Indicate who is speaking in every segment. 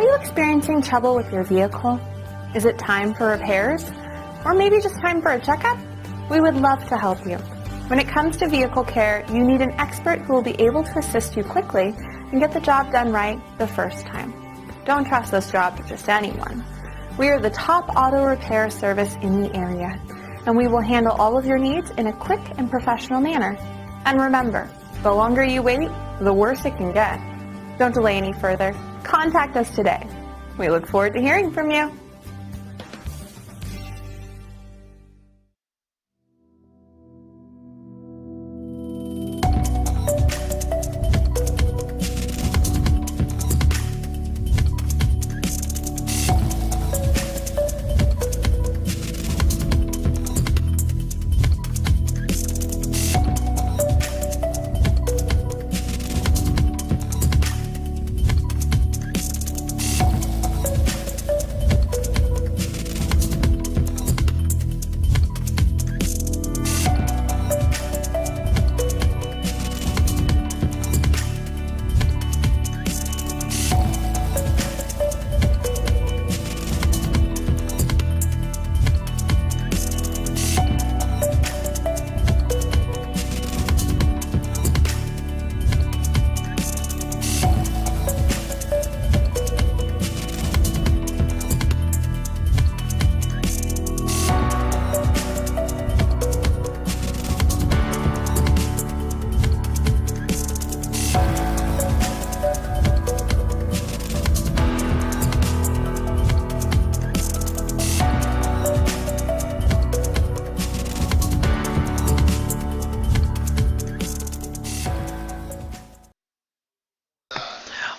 Speaker 1: Are you experiencing trouble with your vehicle? Is it time for repairs? Or maybe just time for a checkup? We would love to help you. When it comes to vehicle care, you need an expert who will be able to assist you quickly and get the job done right the first time. Don't trust this job to just anyone. We are the top auto repair service in the area, and we will handle all of your needs in a quick and professional manner. And remember, the longer you wait, the worse it can get. Don't delay any further. Contact us today. We look forward to hearing from you.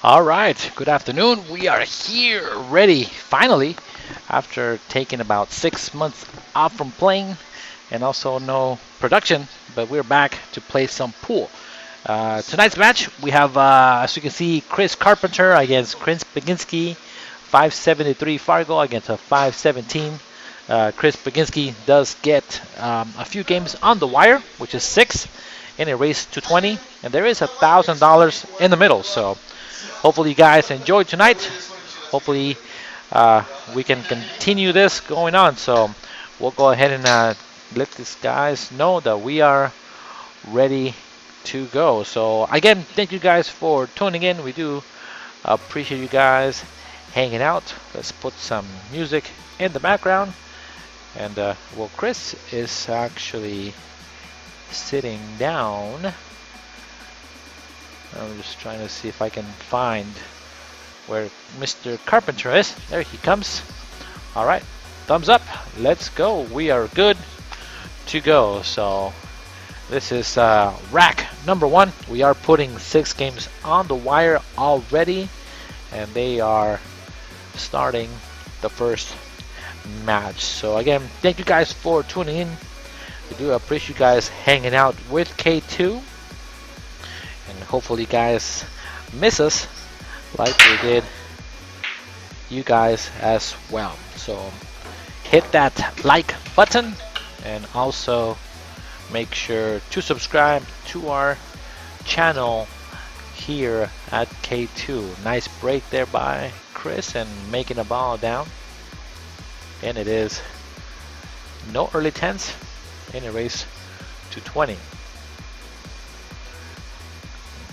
Speaker 2: All right, good afternoon. We are here ready finally after taking about 6 months off from playing and also no production, but we're back to play some pool. Tonight's match we have, as you can see, Chris Carpenter against Chris Baginski, 573 Fargo against a 517. Chris Baginski does get a few games on the wire, which is 6 in a race to 20, and there is $1,000 in the middle. So hopefully you guys enjoyed tonight. Hopefully we can continue this going on. So we'll go ahead and let these guys know that we are ready to go. So again, thank you guys for tuning in. We do appreciate you guys hanging out. Let's put some music in the background. And well, Chris is actually sitting down. I'm just trying to see if I can find where Mr. Carpenter is. There he comes. All right, thumbs up. Let's go. We are good to go. So this is rack number 1. We are putting 6 games on the wire already, and they are starting the first match. So again, thank you guys for tuning in. We do appreciate you guys hanging out with K2. And hopefully you guys miss us like we did you guys as well. So hit that like button and also make sure to subscribe to our channel here at K2. Nice break there by Chris and making a ball down. And it is no early 10s in a race to 20.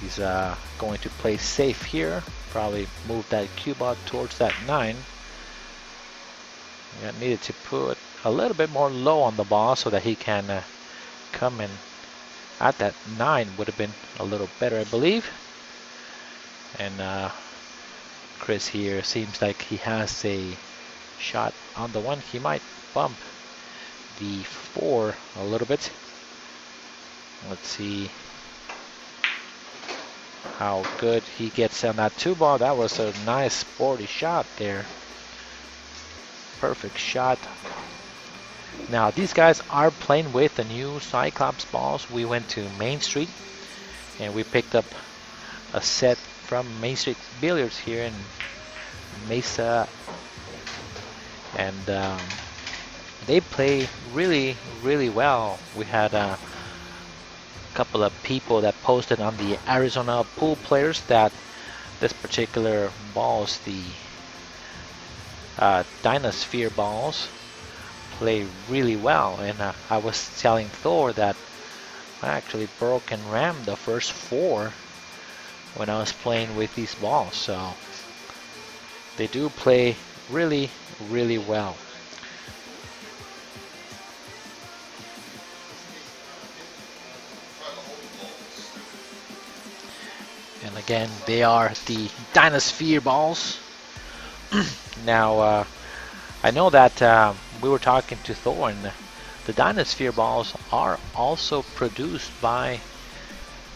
Speaker 2: He's going to play safe here. Probably move that cue ball towards that 9. Yeah, needed to put a little bit more low on the ball so that he can come in at that 9. Would have been a little better, I believe. And Chris here seems like he has a shot on the 1. He might bump the 4 a little bit. Let's see how good he gets on that 2 ball. That was a nice sporty shot there. Perfect shot. Now these guys are playing with the new Cyclops balls. We went to Main Street and we picked up a set from Main Street Billiards here in Mesa, and they play really well. We had a couple of people that posted on the Arizona pool players that this particular ball is the Dynasphere balls play really well, and I was telling Thor that I actually broke and rammed the first 4 when I was playing with these balls, so they do play really, really well. And again, they are the Dynasphere balls. Now, I know that we were talking to Thor, and the Dynasphere balls are also produced by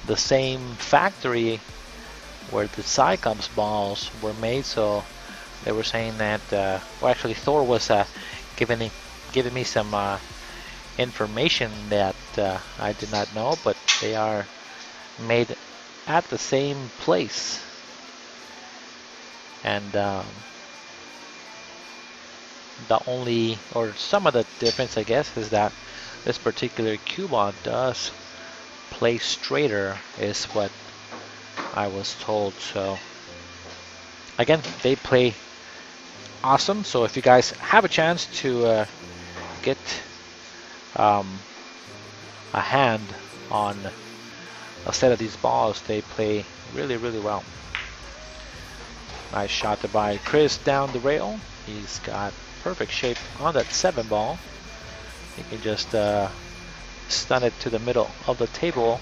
Speaker 2: the same factory where the Cyclops balls were made. So they were saying that, well, actually Thor was giving me some information that I did not know, but they are made at the same place. And the only, or some of the difference, I guess, is that this particular cue ball does play straighter, is what I was told. So again, they play awesome. So if you guys have a chance to get a hand on a set of these balls, they play really, really well. Nice shot by Chris down the rail. He's got perfect shape on that 7 ball. He can just stun it to the middle of the table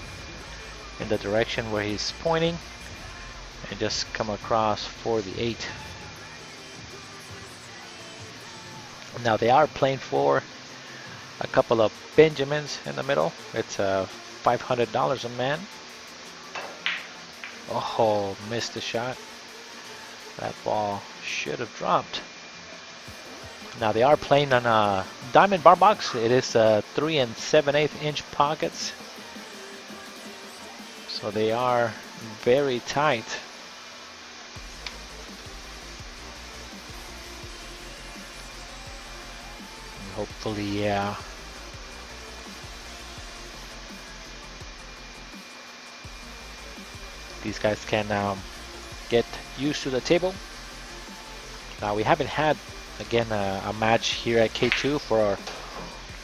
Speaker 2: in the direction where he's pointing and just come across for the 8. Now they are playing for a couple of Benjamins in the middle. It's $500 a man. Oh, missed the shot. That ball should have dropped. Now they are playing on a diamond bar box. It is 3 7/8 inch pockets. So they are very tight. And hopefully, these guys can get used to the table. Now we haven't had, again, a match here at K2 for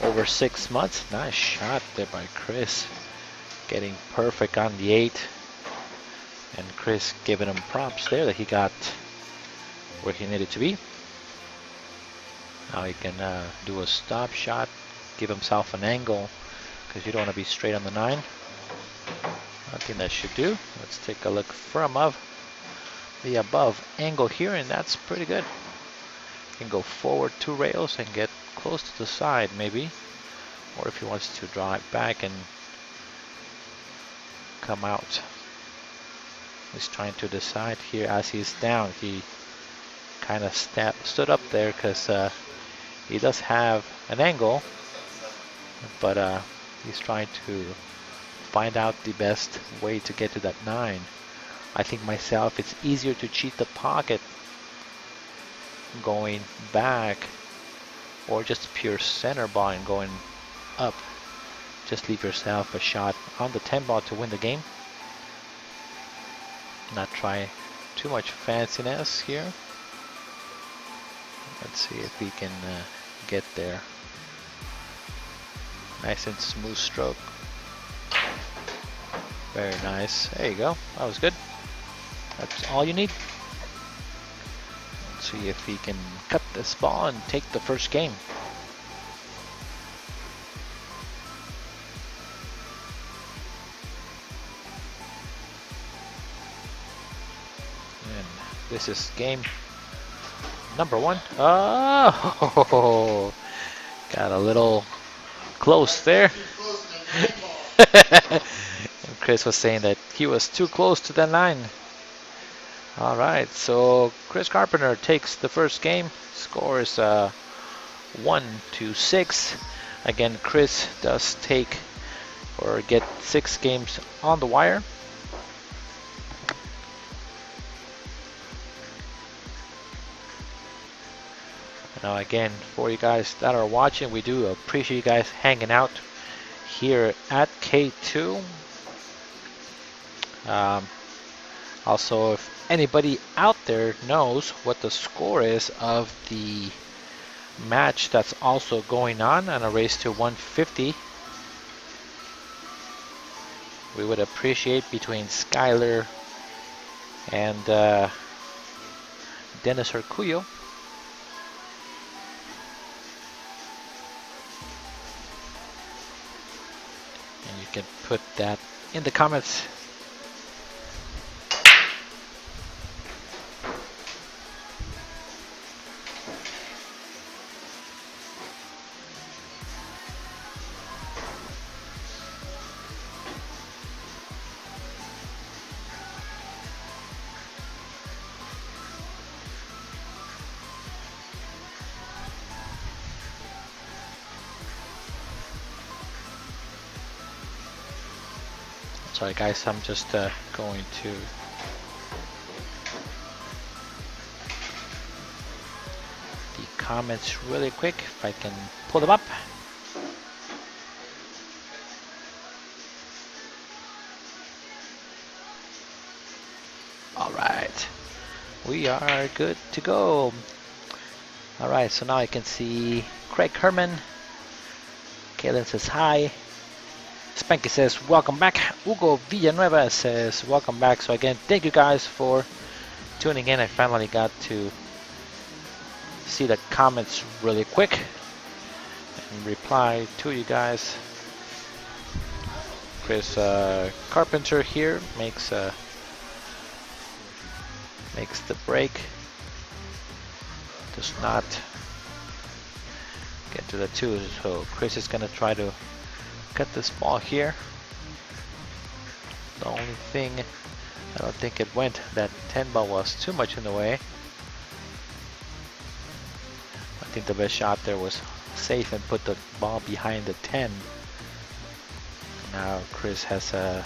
Speaker 2: over 6 months. Nice shot there by Chris, getting perfect on the 8, and Chris giving him props there that he got where he needed to be. Now he can do a stop shot, give himself an angle, because you don't want to be straight on the 9. I think that should do. Let's take a look from the above angle here, and that's pretty good. Can go forward 2 rails and get close to the side maybe, or if he wants to draw it back and come out. He's trying to decide here as he's down. He kind of stood up there because he does have an angle, but he's trying to find out the best way to get to that 9. I think myself, it's easier to cheat the pocket going back, or just pure center ball and going up. Just leave yourself a shot on the 10 ball to win the game. Not try too much fanciness here. Let's see if we can get there. Nice and smooth stroke. Very nice. There you go. That was good. That's all you need. Let's see if he can cut this ball and take the first game. And this is game number 1. Oh, got a little close there. And Chris was saying that he was too close to the 9. All right, so Chris Carpenter takes the first game. Score is 1-6. Again, Chris does take or get 6 games on the wire. Now again, for you guys that are watching, we do appreciate you guys hanging out here at K2. Also, if anybody out there knows what the score is of the match that's also going on a race to 150, we would appreciate between Skyler and Dennis Herculio. And you can put that in the comments. Sorry guys, I'm just going to the comments really quick if I can pull them up. Alright, we are good to go. Alright, so now I can see Craig Herman. Kaylin says hi. Spanky says welcome back. Hugo Villanueva says welcome back. So again, thank you guys for tuning in. I finally got to see the comments really quick and reply to you guys. Chris Carpenter here makes the break. Does not get to the 2, so Chris is gonna try to cut this ball here. The only thing, I don't think it went. That 10 ball was too much in the way. I think the best shot there was safe and put the ball behind the 10. Now Chris has a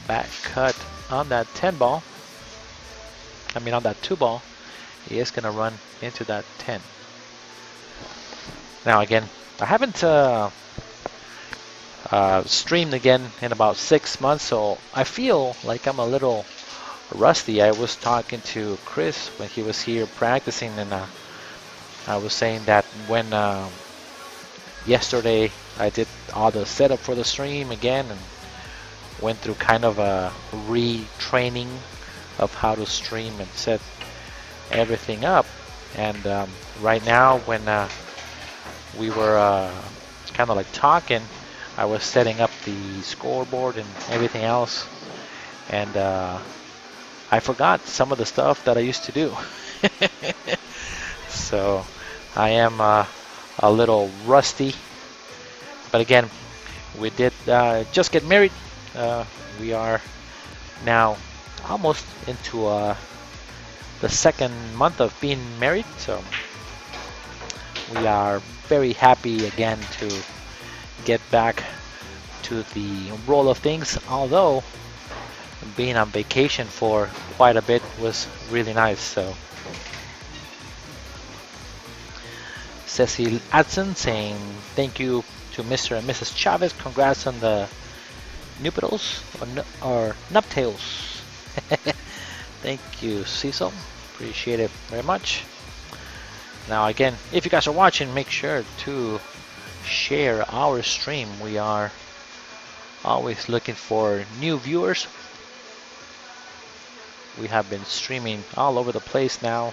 Speaker 2: back cut on that 10 ball. I mean on that 2 ball. He is gonna run into that 10. Now again, I haven't streamed again in about 6 months, so I feel like I'm a little rusty. I was talking to Chris when he was here practicing, and I was saying that when yesterday I did all the setup for the stream again and went through kind of a retraining of how to stream and set everything up, and right now when we were kind of like talking, I was setting up the scoreboard and everything else, and I forgot some of the stuff that I used to do. So I am a little rusty, but again, we did just get married. We are now almost into the 2nd month of being married, so we are very happy again to get back to the roll of things, although being on vacation for quite a bit was really nice. So Cecil Adson saying thank you to Mr. and Mrs. Chavez, congrats on the nuptials or nuptials. Thank you, Cecil, appreciate it very much. Now again, if you guys are watching, make sure to share our stream. We are always looking for new viewers. We have been streaming all over the place now,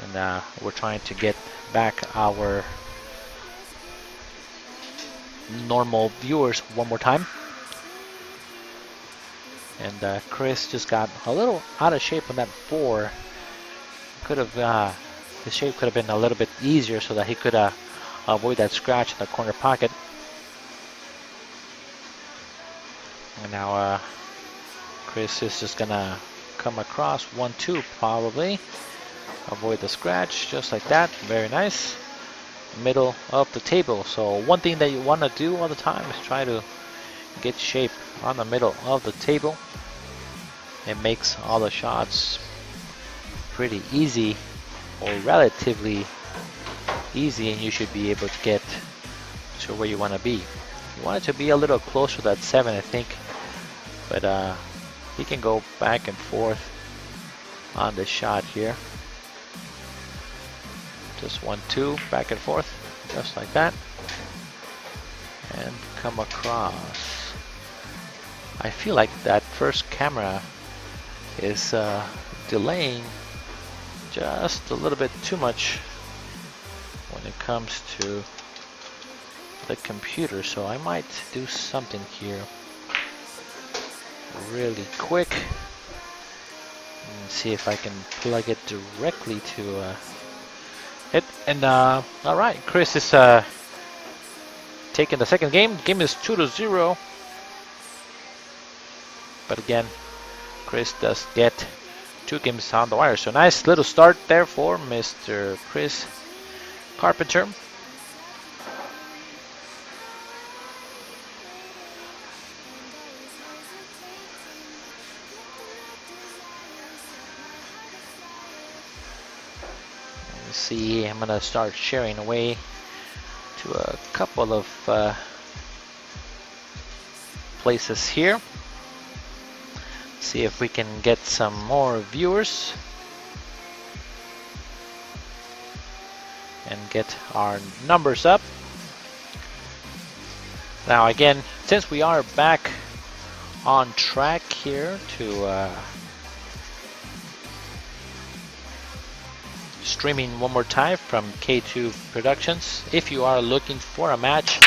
Speaker 2: and we're trying to get back our normal viewers one more time. And Chris just got a little out of shape on that 4. Could have his shape could have been a little bit easier so that he could avoid that scratch in the corner pocket. And now Chris is just gonna come across 1-2 probably. Avoid the scratch just like that. Very nice. Middle of the table. So one thing that you want to do all the time is try to get shape on the middle of the table. It makes all the shots pretty easy, or relatively easy, and you should be able to get to where you want to be. You want it to be a little closer to that 7, I think, but he can go back and forth on the shot here. Just 1-2, back and forth, just like that. And come across. I feel like that first camera is delaying just a little bit too much when it comes to the computer, so I might do something here really quick and see if I can plug it directly to it. And all right, Chris is taking the second game. Game is 2-0, but again, Chris does get 2 games on the wire. So nice little start there for Mr. Chris Carpenter. Let's see, I'm gonna start sharing away to a couple of places here. See if we can get some more viewers and get our numbers up. Now again, since we are back on track here to streaming one more time from K2 Productionz, if you are looking for a match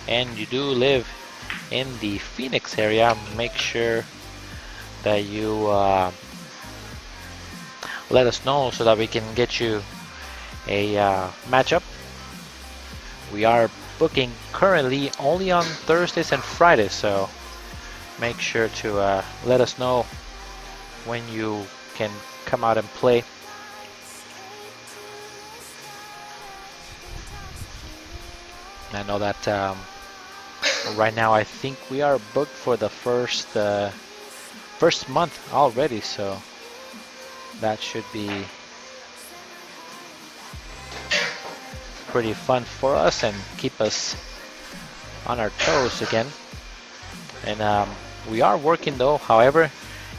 Speaker 2: and you do live in the Phoenix area, make sure that you let us know so that we can get you a matchup. We are booking currently only on Thursdays and Fridays, so make sure to let us know when you can come out and play. I know that right now I think we are booked for the first month already, so that should be pretty fun for us and keep us on our toes again. And we are working though. However,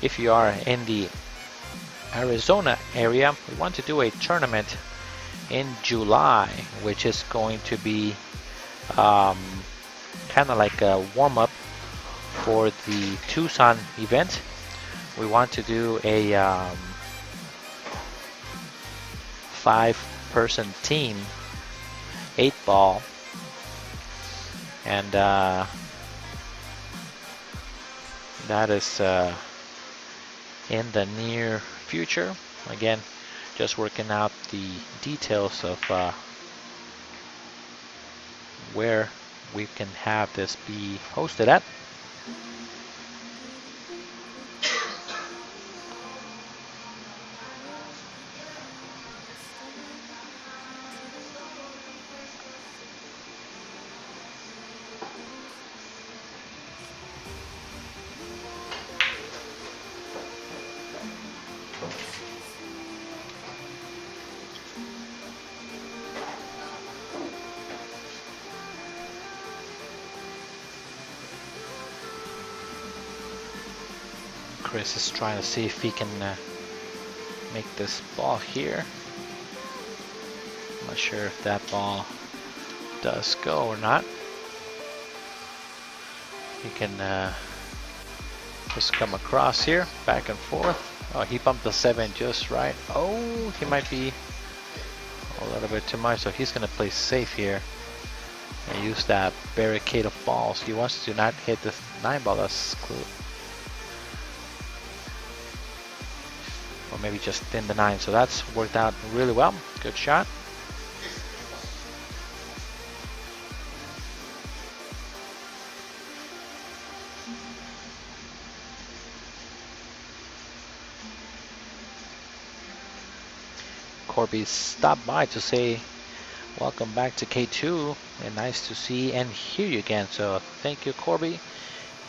Speaker 2: if you are in the Arizona area, we want to do a tournament in July, which is going to be kind of like a warm-up for the Tucson event. We want to do a 5-person team, 8-ball, and that is in the near future. Again, just working out the details of where we can have this be hosted at. Chris is trying to see if he can make this ball here. I'm not sure if that ball does go or not. He can just come across here, back and forth. Oh, he bumped the 7 just right. Oh, he might be a little bit too much, so he's going to play safe here and use that barricade of balls. He wants to not hit the 9 ball. That's cool. Or maybe just thin the 9. So that's worked out really well. Good shot. Corby stopped by to say welcome back to K2 and nice to see and hear you again. So thank you, Corby.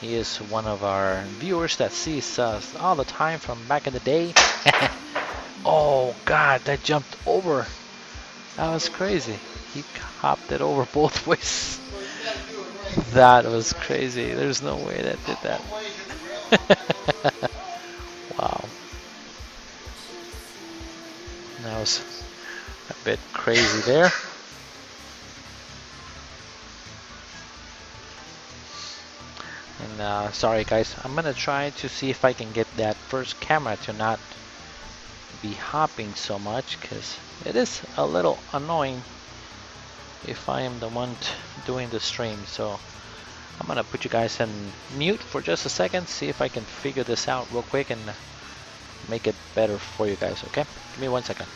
Speaker 2: He is one of our viewers that sees us all the time from back in the day. Oh God, that jumped over. That was crazy. He hopped it over both ways. That was crazy. There's no way that did that. was a bit crazy there. And sorry guys, I'm gonna try to see if I can get that first camera to not be hopping so much, because it is a little annoying if I am the one doing the stream. So I'm gonna put you guys in mute for just a second, see if I can figure this out real quick and make it better for you guys, okay? Give me 1 second.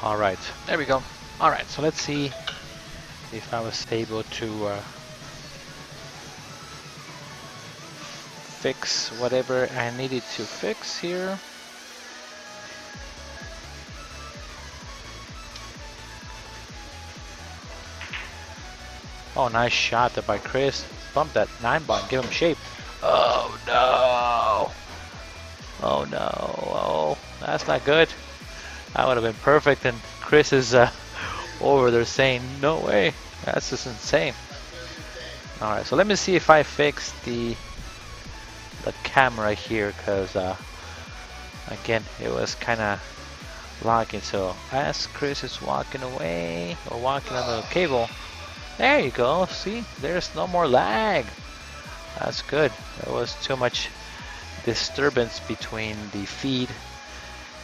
Speaker 2: All right, there we go. All right, so let's see if I was able to fix whatever I needed to fix here. Oh, nice shot there by Chris. Bump that 9 button, give him shape. Oh no! Oh no! Oh, that's not good. That would have been perfect, and Chris is over there saying, no way, that's just insane. Alright, so let me see if I fix the camera here, because again, it was kind of locking. So as Chris is walking away, or walking on the cable, there you go, see, there's no more lag. That's good. There was too much disturbance between the feed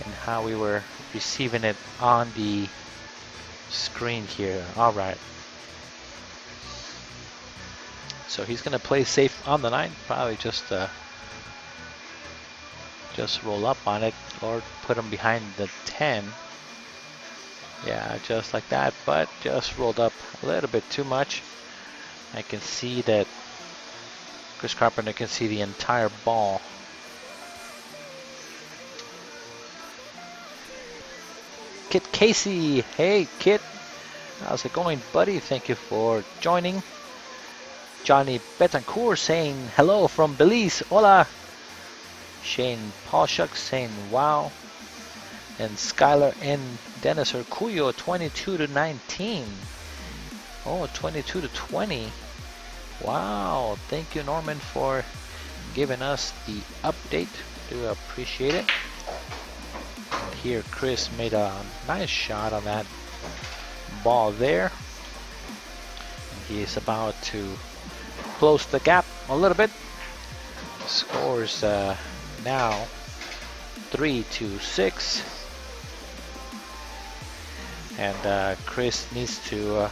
Speaker 2: and how we were receiving it on the screen here. All right. So he's gonna play safe on the 9. Probably just roll up on it or put him behind the 10. Yeah, just like that. But just rolled up a little bit too much. I can see that Chris Carpenter can see the entire ball. Kit Casey, hey Kit, how's it going, buddy? Thank you for joining. Johnny Betancourt saying hello from Belize, hola. Shane Paulshuk saying wow. And Skylar and Dennis Herculio 22-19. Oh, 22-20. Wow, thank you Norman for giving us the update. Do appreciate it. Here Chris made a nice shot on that ball there. He is about to close the gap a little bit. Scores now 3-6. And Chris needs to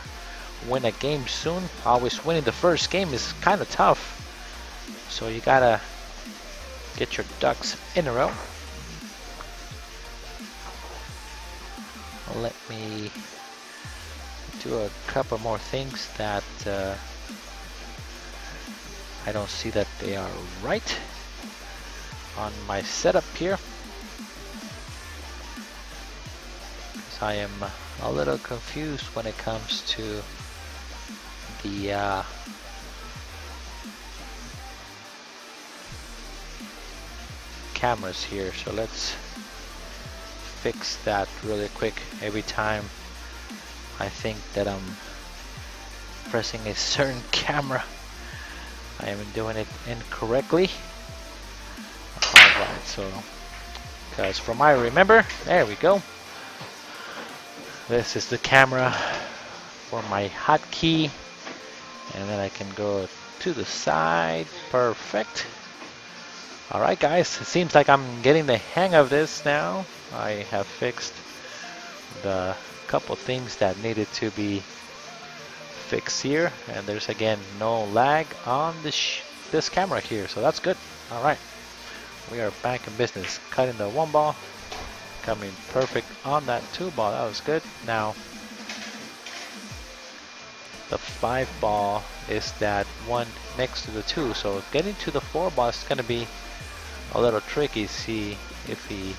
Speaker 2: win a game soon. Always winning the first game is kind of tough. So you gotta Get your ducks in a row. Let me do a couple more things that I don't see that they are right on my setup here. I am a little confused when it comes to the cameras here, so let's fix that really quick. Every time I think that I'm pressing a certain camera, I am doing it incorrectly. Alright, so because from I remember, there we go. This is the camera for my hotkey, and then I can go to the side. Perfect. Alright guys, it seems like I'm getting the hang of this now. I have fixed the couple things that needed to be fixed here, and there's again no lag on this camera here, so that's good. Alright, we are back in business. Cutting the 1 ball, coming perfect on that 2 ball, that was good. Now the 5 ball is that one next to the 2, so getting to the 4 ball is going to be a little tricky. See if he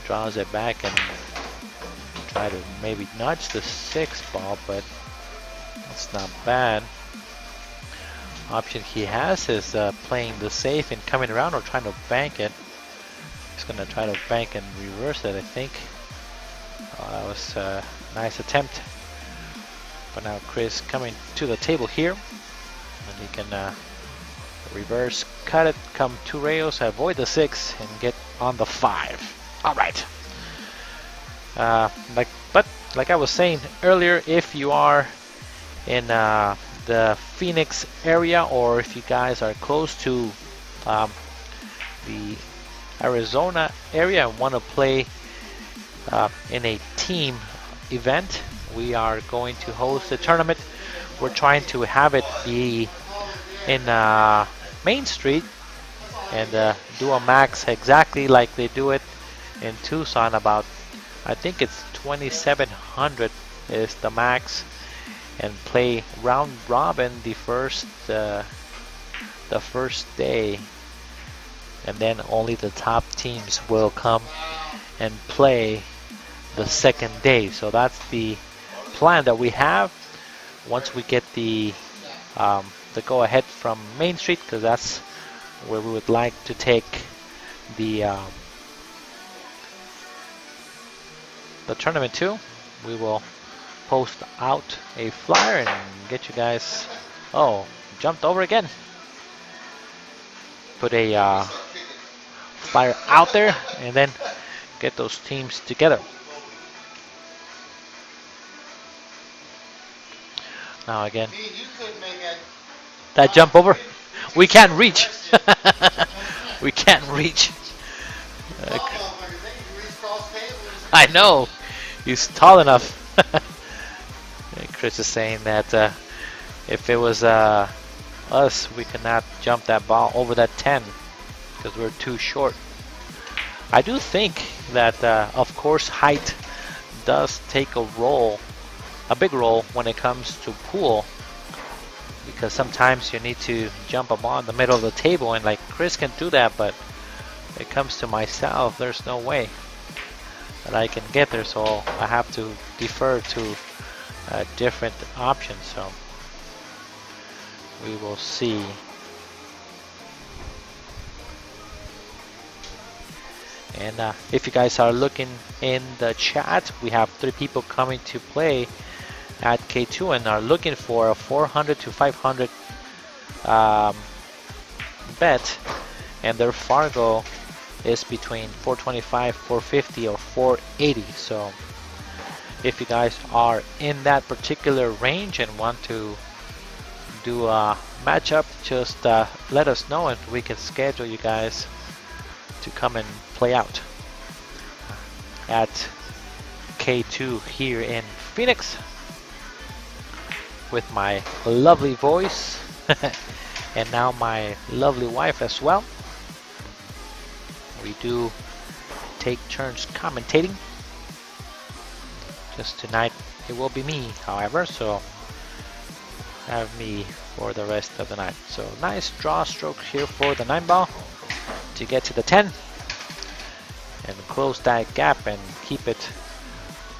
Speaker 2: draws it back and try to maybe nudge the 6 ball, but it's not bad. Option he has is playing the safe and coming around or trying to bank it. He's gonna try to bank and reverse it, I think. Oh, that was a nice attempt. But now Chris coming to the table here, and he can reverse, cut it, come 2 rails, avoid the 6, and get on the 5. All right. Like I was saying earlier, if you are in the Phoenix area, or if you guys are close to the Arizona area and want to play in a team event, we are going to host a tournament. We're trying to have it be in Main Street and do a max exactly like they do it in Tucson. About, I think it's 2,700 is the max, and play round robin the first day, and then only the top teams will come and play the second day. So that's the plan that we have once we get the go ahead from Main Street, because that's where we would like to take the tournament to. We will post out a flyer and get you guys. Oh, jumped over again. Put a flyer out there and then get those teams together. Now again, that jump over, we can't reach. We can't reach. I know, he's tall enough. Chris is saying that if it was us, we could not jump that ball over that 10 because we're too short. I do think that, of course, height does take a big role when it comes to pool, because sometimes you need to jump a ball in the middle of the table, and like Chris can do that, but when it comes to myself, there's no way that I can get there, so I have to defer to different options. So we will see. And if you guys are looking in the chat, we have 3 people coming to play at K2 and are looking for a 400 to 500 bet, and their Fargo is between 425, 450, or 480. So if you guys are in that particular range and want to do a matchup, just let us know and we can schedule you guys to come and play out at K2 here in Phoenix with my lovely voice and now my lovely wife as well. we do take turns commentating. Just tonight it will be me, however, so have me for the rest of the night. So nice draw stroke here for the 9-ball to get to the 10 and close that gap and keep it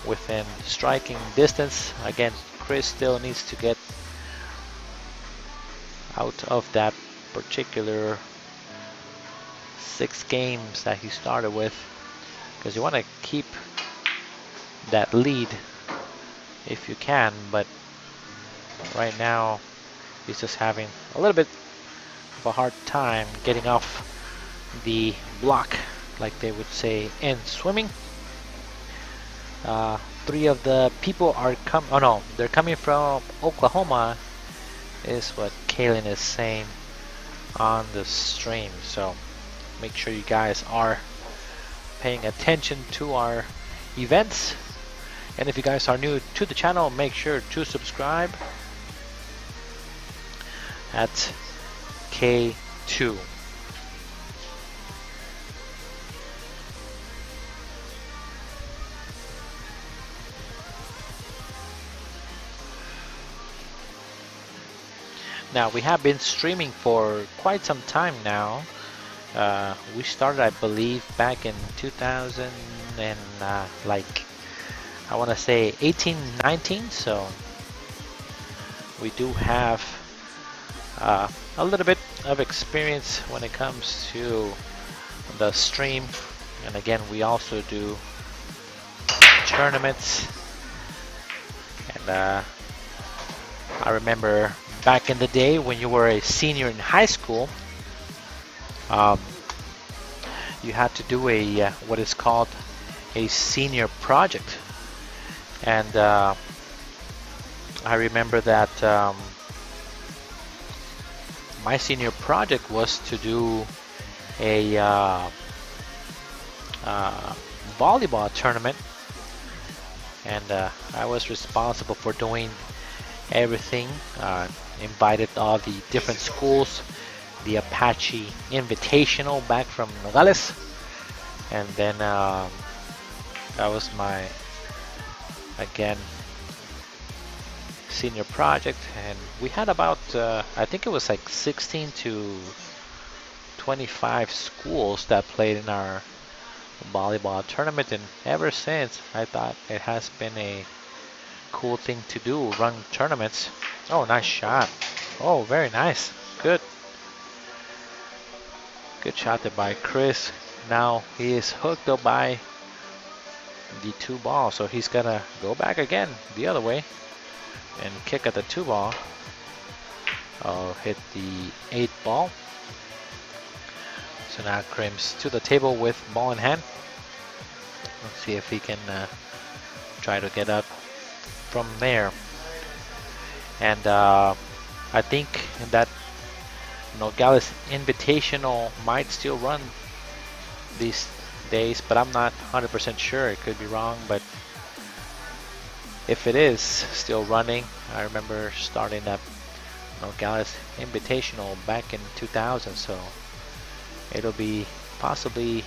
Speaker 2: within striking distance. Again, Chris still needs to get out of that particular 6 games that he started with, because you want to keep that lead if you can, but right now he's just having a little bit of a hard time getting off the block, like they would say in swimming. 3 of the people are they're coming from Oklahoma, is what Kaylin is saying on the stream. So make sure you guys are paying attention to our events, and if you guys are new to the channel, make sure to subscribe at K2. Now, we have been streaming for quite some time now. We started, I believe, back in 2000 and I want to say 18, 19. So we do have a little bit of experience when it comes to the stream. And again, we also do tournaments. And I remember back in the day when you were a senior in high school, you had to do a what is called a senior project, and I remember that my senior project was to do a volleyball tournament, and I was responsible for doing everything. Invited all the different schools, the Apache Invitational back from Nogales, and then that was my, again, senior project. And we had about I think it was like 16 to 25 schools that played in our volleyball tournament, and ever since I thought it has been a cool thing to do, run tournaments. Oh, nice shot. Oh, very nice. Good shot there by Chris. Now he is hooked up by the 2 ball, so he's gonna go back again the other way and kick at the 2 ball. Oh, hit the 8 ball. So now Krim's to the table with ball in hand. Let's see if he can try to get up from there. And I think that Nogales Invitational might still run these days, but I'm not 100% sure. It could be wrong, but if it is still running, I remember starting that Nogales Invitational back in 2000, so it'll be possibly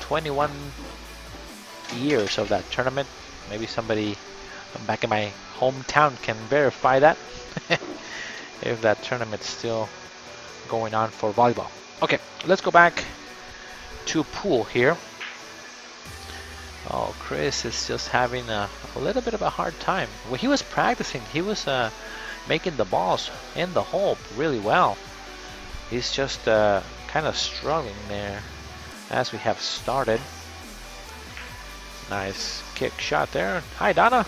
Speaker 2: 21 years of that tournament. Maybe somebody back in my hometown can verify that if that tournament's still going on for volleyball. Okay, let's go back to pool here. Oh, Chris is just having a little bit of a hard time. When he was practicing, he was making the balls in the hole really well. He's just kind of struggling there as we have started. Nice kick shot there. Hi, Donna.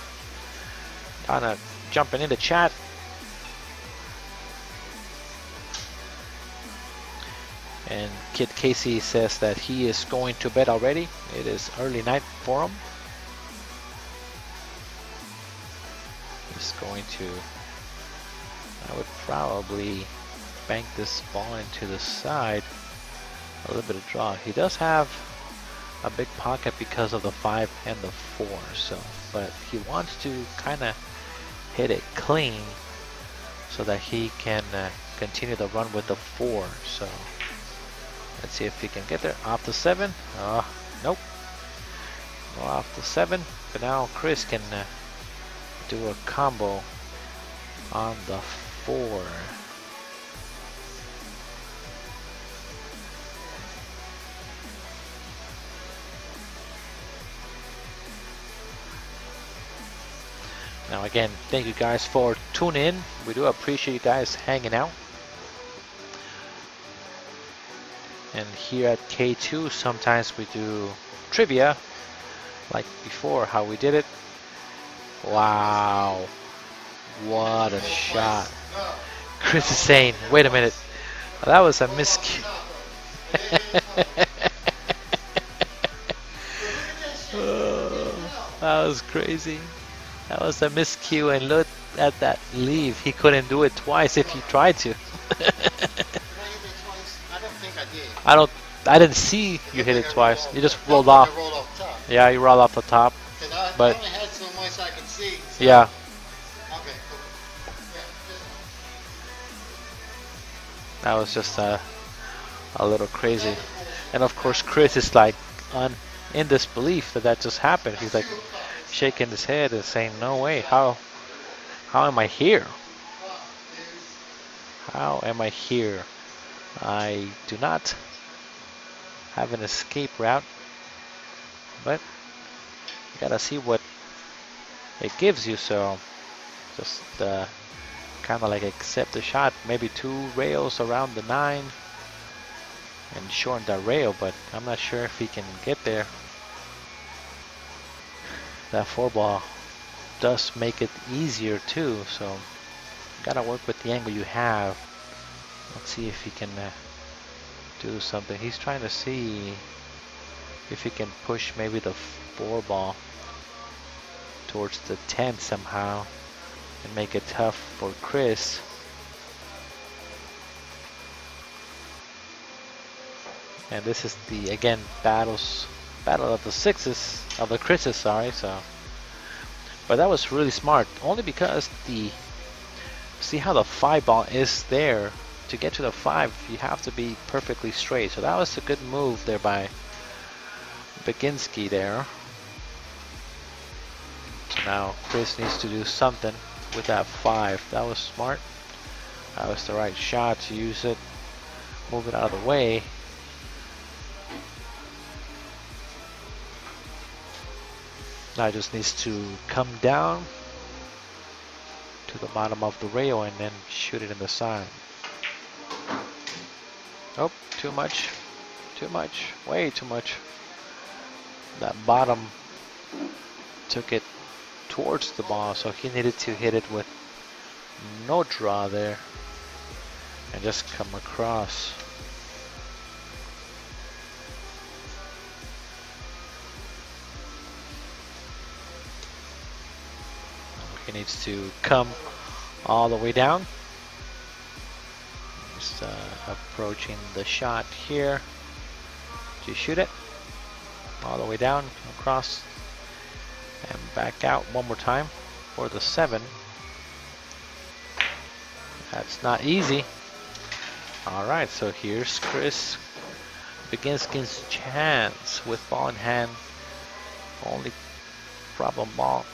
Speaker 2: Donna jumping in the chat. And Kid Casey says that he is going to bed already. It is early night for him. He's going to, I would probably bank this ball into the side. A little bit of draw. He does have a big pocket because of the 5 and the 4. So, but he wants to kind of hit it clean so that he can continue the run with the 4. So Let's see if he can get there. Off the 7. Nope. No, off the 7. But now Chris can do a combo on the 4. Now again, thank you guys for tuning in. We do appreciate you guys hanging out. And here at K2, sometimes we do trivia, like before, how we did it. Wow, what a shot. Chris is saying, wait a minute, that was a miscue. Oh, that was crazy. That was a miscue, and look at that leave. He couldn't do it twice if he tried to. I didn't see you hit it twice. You just rolled off. Yeah, you rolled off the top. But
Speaker 3: I only had so much I could see. So
Speaker 2: yeah.
Speaker 3: Okay, cool.
Speaker 2: That was just a little crazy. And of course, Chris is like in disbelief that just happened. He's like shaking his head and saying, "No way! How am I here? How am I here? I do not have an escape route, but you gotta see what it gives you." So just kind of like accept the shot. Maybe 2 rails around the 9 and shorten that rail, but I'm not sure if he can get there. That 4-ball does make it easier too, so you gotta work with the angle you have. Let's see if he can do something. He's trying to see if he can push maybe the 4-ball towards the 10 somehow and make it tough for Chris. And this is the, again, battle of the 6s, of the Chris's, sorry. So, but that was really smart, only because see how the 5-ball is there. To get to the 5, you have to be perfectly straight. So that was a good move there by Baginski there. So now Chris needs to do something with that 5. That was smart. That was the right shot to use it. Move it out of the way. Now it just needs to come down to the bottom of the rail and then shoot it in the side. Oh, too much, way too much. That bottom took it towards the ball, so he needed to hit it with no draw there and just come across. He needs to come all the way down. Just approaching the shot here to shoot it all the way down, across, and back out one more time for the 7. That's not easy. Alright, so here's Chris Baginski's chance with ball in hand. Only problem ball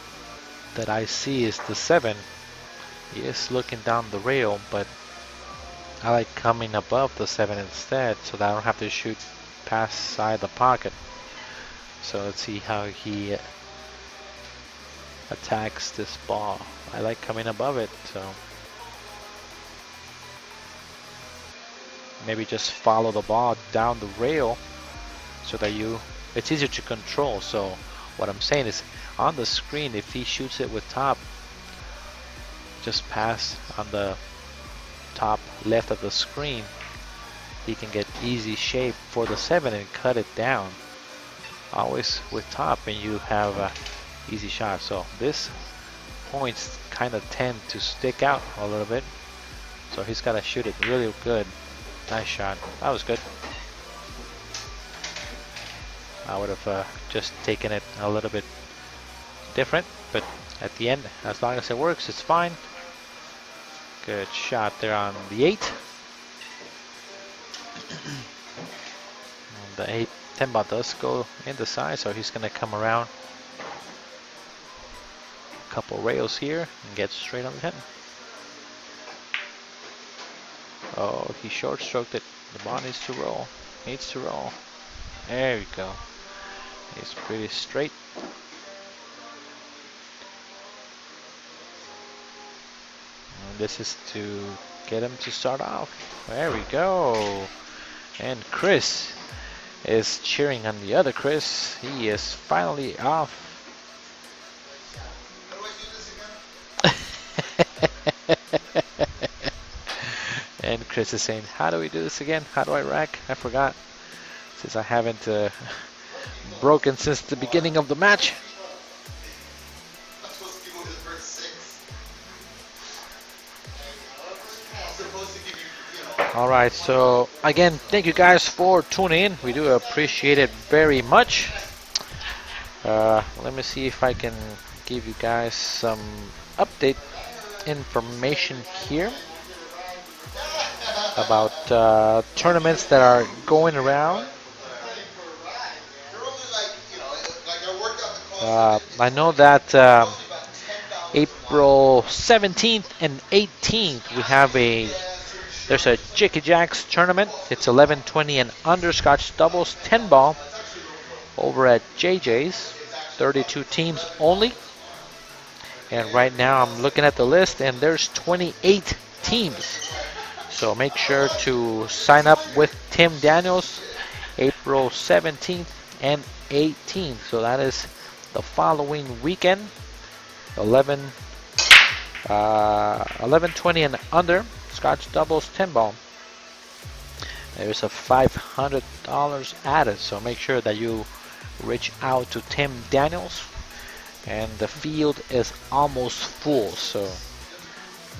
Speaker 2: that I see is the 7. He is looking down the rail, but I like coming above the 7 instead, so that I don't have to shoot past side the pocket. So let's see how he attacks this ball. I like coming above it, so maybe just follow the ball down the rail so that it's easier to control. So what I'm saying is, on the screen, if he shoots it with top, just pass on the top left of the screen, he can get easy shape for the 7 and cut it down. Always with top, and you have a easy shot. So this points kind of tend to stick out a little bit, so he's got to shoot it really good. Nice shot. That was good. I would have just taken it a little bit different, but at the end, as long as it works, it's fine. Good shot there on the 8. The 10 ball does go in the side, so he's going to come around a couple rails here and get straight on the 10. Oh, he short stroked it. The ball needs to roll. Needs to roll. There we go. It's pretty straight. And this is to get him to start off. There we go. And Chris is cheering on the other Chris. He is finally off. And Chris is saying, how do we do this again? How do I rack? I forgot. Since I haven't broken since the beginning of the match. All right, so again, thank you guys for tuning in. We do appreciate it very much. Let me see if I can give you guys some update information here about tournaments that are going around. I know that April 17th and 18th we have there's a Chicky Jacks tournament. It's 11, 20 and under Scotch doubles 10 ball over at JJ's. 32 teams only. And right now I'm looking at the list and there's 28 teams. So make sure to sign up with Tim Daniels April 17th and 18th. So that is the following weekend. 11, 20 and under Scotch doubles 10 ball. There's a $500 added, so make sure that you reach out to Tim Daniels. And the field is almost full, so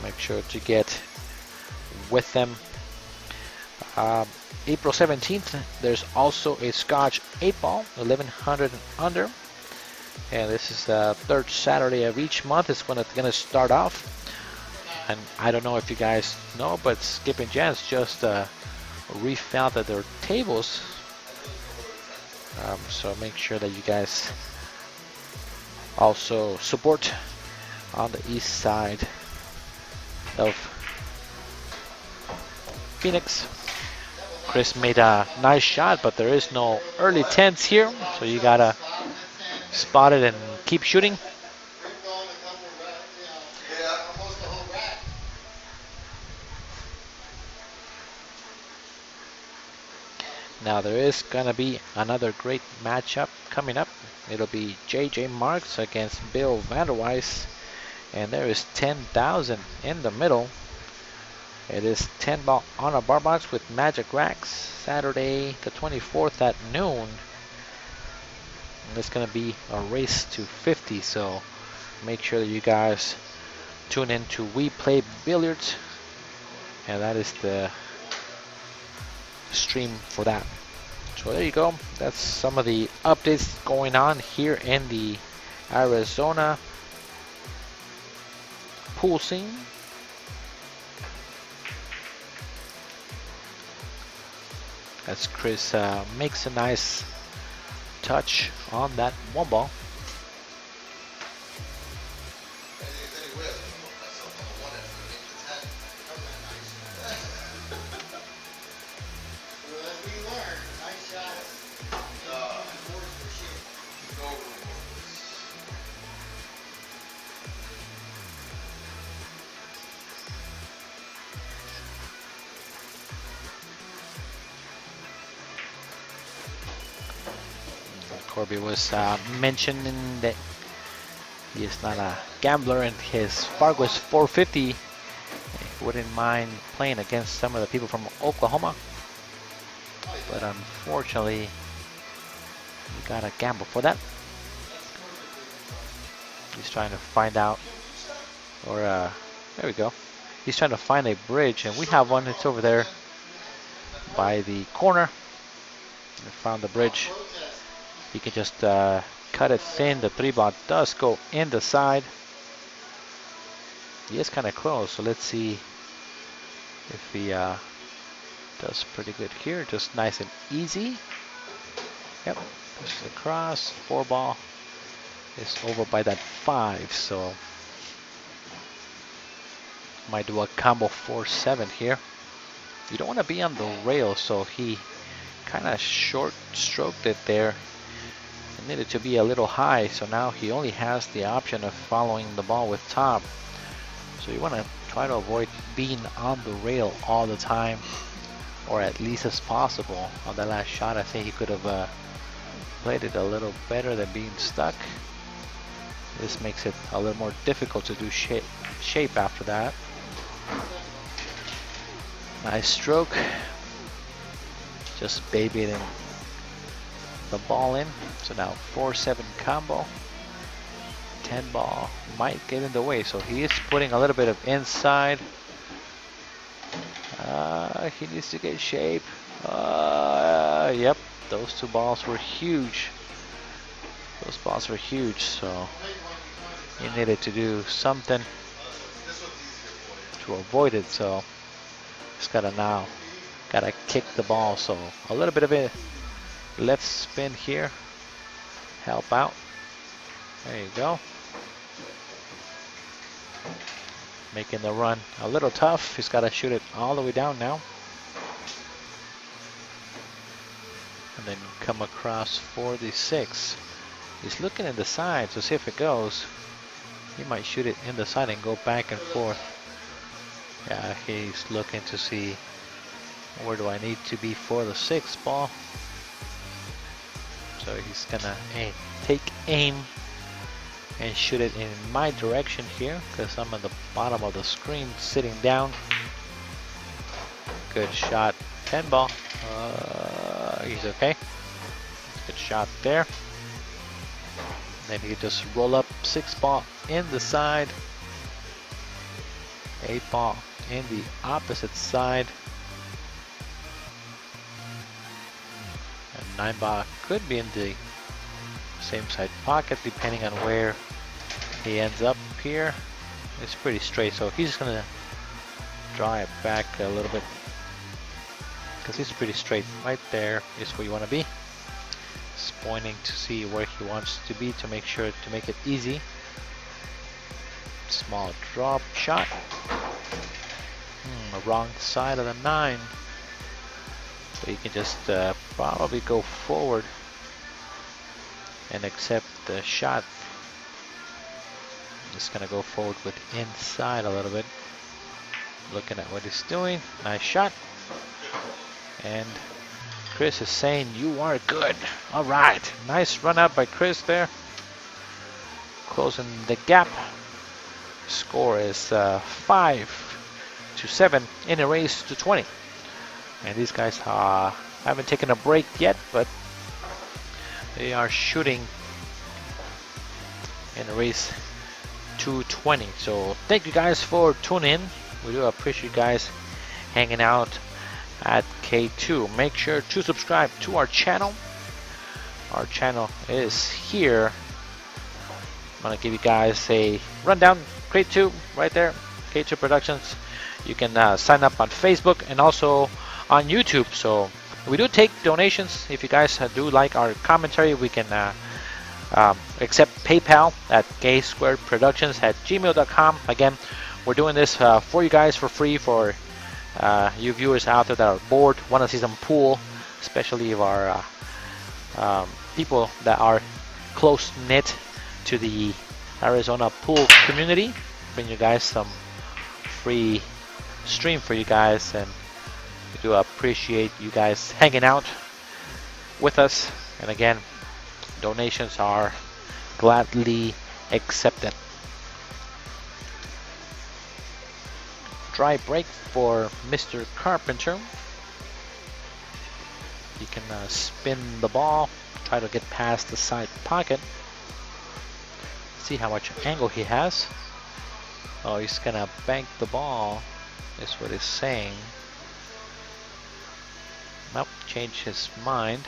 Speaker 2: make sure to get with them. April 17th, there's also a Scotch 8 ball, 1100 and under. And this is the third Saturday of each month. It's going to start off. And I don't know if you guys know, but Skip and Jans just refound their tables. So make sure that you guys also support on the east side of Phoenix. Chris made a nice shot, but there is no early 10s here, so you gotta spot it and keep shooting. Now there is gonna be another great matchup coming up. It'll be JJ Marks against Bill Vanderweiss, and there is 10,000 in the middle. It is 10 ball on a bar box with Magic Racks, Saturday the 24th at noon. And it's gonna be a race to 50, so make sure that you guys tune in to We Play Billiards, and that is the stream for that. So there you go. That's some of the updates going on here in the Arizona pool scene. As Chris makes a nice touch on that one ball. Corby was mentioning that he is not a gambler and his Fargo is 450. He wouldn't mind playing against some of the people from Oklahoma, but unfortunately you gotta gamble for that. He's trying to find out, or there we go. He's trying to find a bridge, and we have one. It's over there by the corner. We found the bridge. You can just cut it thin. The 3-ball does go in the side. He is kind of close, so let's see if he does pretty good here. Just nice and easy. Yep, pushes across. 4 ball is over by that 5, so might do a combo 4-7 here. You don't want to be on the rail, so he kind of short stroked it there. It needed to be a little high, so now he only has the option of following the ball with top. So you want to try to avoid being on the rail all the time, or at least as possible. On the last shot, I think he could have played it a little better than being stuck. This makes it a little more difficult to do shape after that. Nice stroke. Just babying the ball in. So now 4-7 combo. 10 ball might get in the way, so he is putting a little bit of inside. He needs to get shape. Yep, those 2 balls were huge. Those balls were huge, so he needed to do something to avoid it. So he's gotta kick the ball. So a little bit of a left spin here, help out. There you go. Making the run a little tough. He's got to shoot it all the way down now. And then come across 46. He's looking in the side to see if it goes. He might shoot it in the side and go back and forth. Yeah, he's looking to see where do I need to be for the 6 ball. So he's gonna take aim and shoot it in my direction here, because I'm at the bottom of the screen sitting down. Good shot. 10 ball. He's okay. Good shot there. Then he just roll up 6 ball in the side. 8 ball in the opposite side. And 9 ball could be in the same side pocket depending on where he ends up here. It's pretty straight, so he's gonna draw it back a little bit because he's pretty straight. Right there is where you want to be. He's pointing to see where he wants to be to make sure to make it easy. Small drop shot. Wrong side of the 9. So you can just probably go forward and accept the shot. Just gonna go forward with inside a little bit. Looking at what he's doing. Nice shot. And Chris is saying you are good. All right. Nice run out by Chris there. Closing the gap. Score is 5-7 in a race to 20. And these guys haven't taken a break yet, but they are shooting in a race to 20. So thank you guys for tuning in. We do appreciate you guys hanging out at K2. Make sure to subscribe to our channel. Our channel is here. I'm gonna give you guys a rundown. K2 right there, K2 Productionz. You can sign up on Facebook and also on YouTube. So we do take donations. If you guys do like our commentary, we can accept PayPal at k2productions@gmail.com. Again, we're doing this for you guys for free, for you viewers out there that are bored, want to see some pool, especially of our people that are close knit to the Arizona pool community. Bring you guys some free stream for you guys, and we do appreciate you guys hanging out with us. And again, donations are gladly accepted. Dry break for Mr. Carpenter. He can spin the ball, try to get past the side pocket. See how much angle he has. Oh, he's gonna bank the ball, is what he's saying. Nope, change his mind.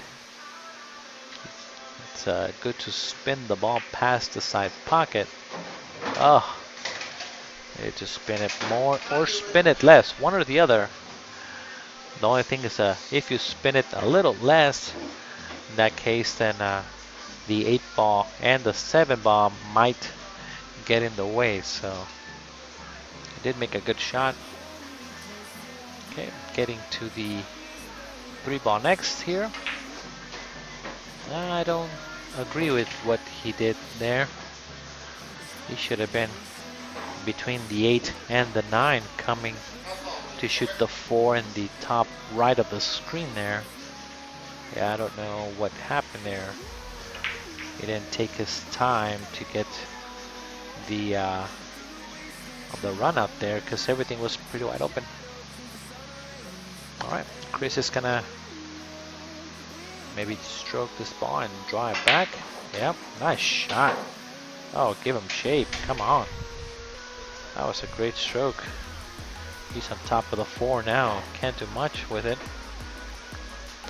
Speaker 2: It's good to spin the ball past the side pocket. Oh, you to spin it more or spin it less, one or the other. The only thing is if you spin it a little less, In that case, then the 8 ball and the 7 ball might get in the way. So he did make a good shot. Okay, getting to the 3 ball next here. I don't agree with what he did there. He should have been between the 8 and the 9, coming to shoot the 4 in the top right of the screen there. Yeah, I don't know what happened there. He didn't take his time to get the run out there because everything was pretty wide open. All right, Chris is gonna maybe stroke this ball and draw it back. Yep, nice shot. Oh, give him shape. Come on. That was a great stroke. He's on top of the 4 now. Can't do much with it.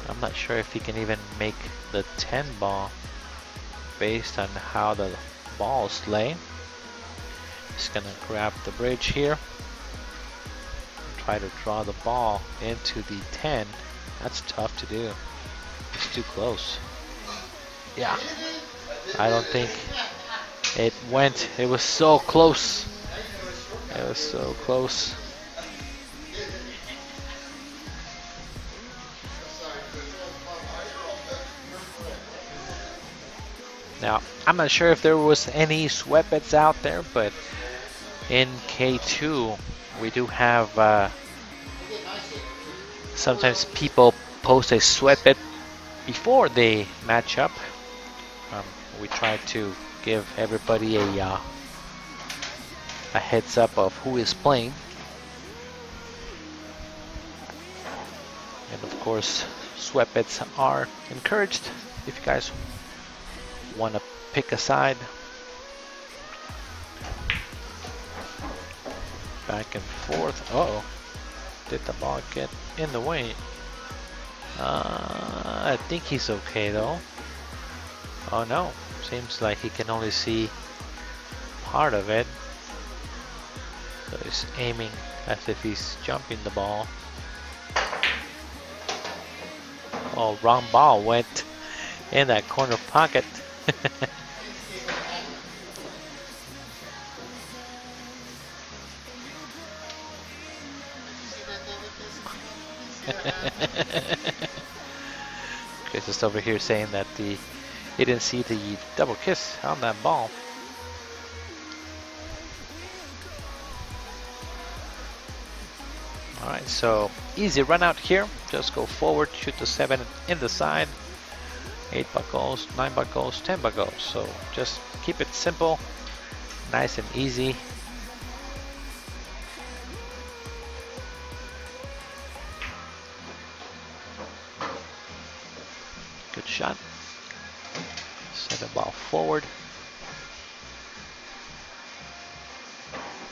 Speaker 2: I'm not sure if he can even make the 10 ball based on how the balls lay. He's gonna grab the bridge here. Try to draw the ball into the 10. That's tough to do. It's too close. Yeah. I don't think it went. It was so close. It was so close. Now, I'm not sure if there was any sweat bets out there, but in K2, we do have sometimes people post a sweat bet before they match up. We try to give everybody a heads up of who is playing. And of course, sweat bets are encouraged if you guys want to pick a side. Back and forth. Uh-oh. Did the ball get in the way? I think he's okay though. Oh no. Seems like he can only see part of it. So he's aiming as if he's jumping the ball. Oh, wrong ball went in that corner pocket. Chris is over here saying that he didn't see the double kiss on that ball. Alright, so easy run out here. Just go forward, shoot the 7 in the side. 8 buck goes, 9 buck goes, 10 buck goes. So just keep it simple, nice and easy. Good shot. Send the ball forward.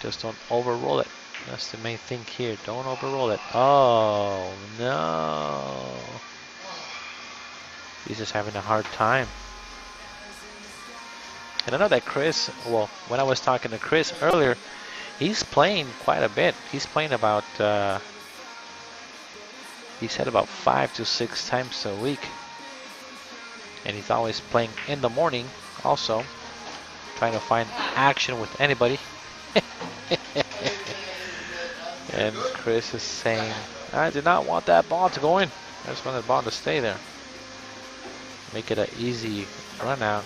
Speaker 2: Just don't overroll it. That's the main thing here. Don't overroll it. Oh no. He's just having a hard time. And I know that Chris, well, when I was talking to Chris earlier, he's playing quite a bit. He's playing about, he said about 5 to 6 times a week. And he's always playing in the morning also, trying to find action with anybody. And Chris is saying, I did not want that ball to go in. I just wanted the ball to stay there. Make it an easy run out.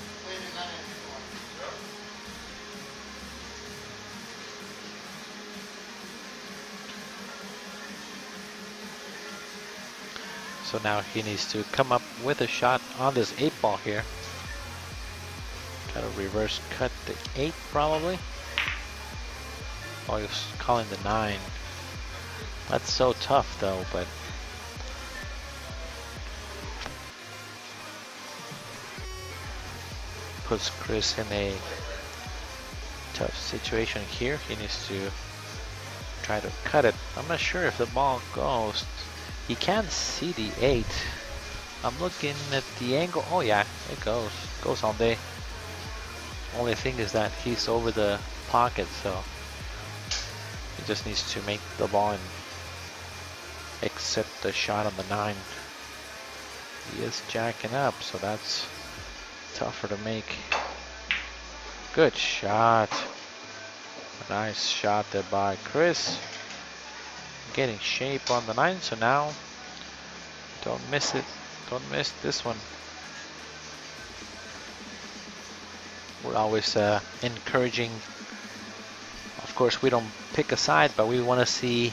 Speaker 2: So now he needs to come up with a shot on this 8 ball here. Try to reverse cut the 8 probably. Oh, he was calling the 9. That's so tough though, but puts Chris in a tough situation here. He needs to try to cut it. I'm not sure if the ball goes. He can't see the 8. I'm looking at the angle. Oh yeah, it goes. Goes all day. Only thing is that he's over the pocket, so he just needs to make the ball and accept the shot on the 9. He is jacking up, so that's tougher to make. Good shot. A nice shot there by Chris. Getting shape on the 9, so now don't miss it. Don't miss this one. We're always encouraging. Of course, we don't pick a side, but we want to see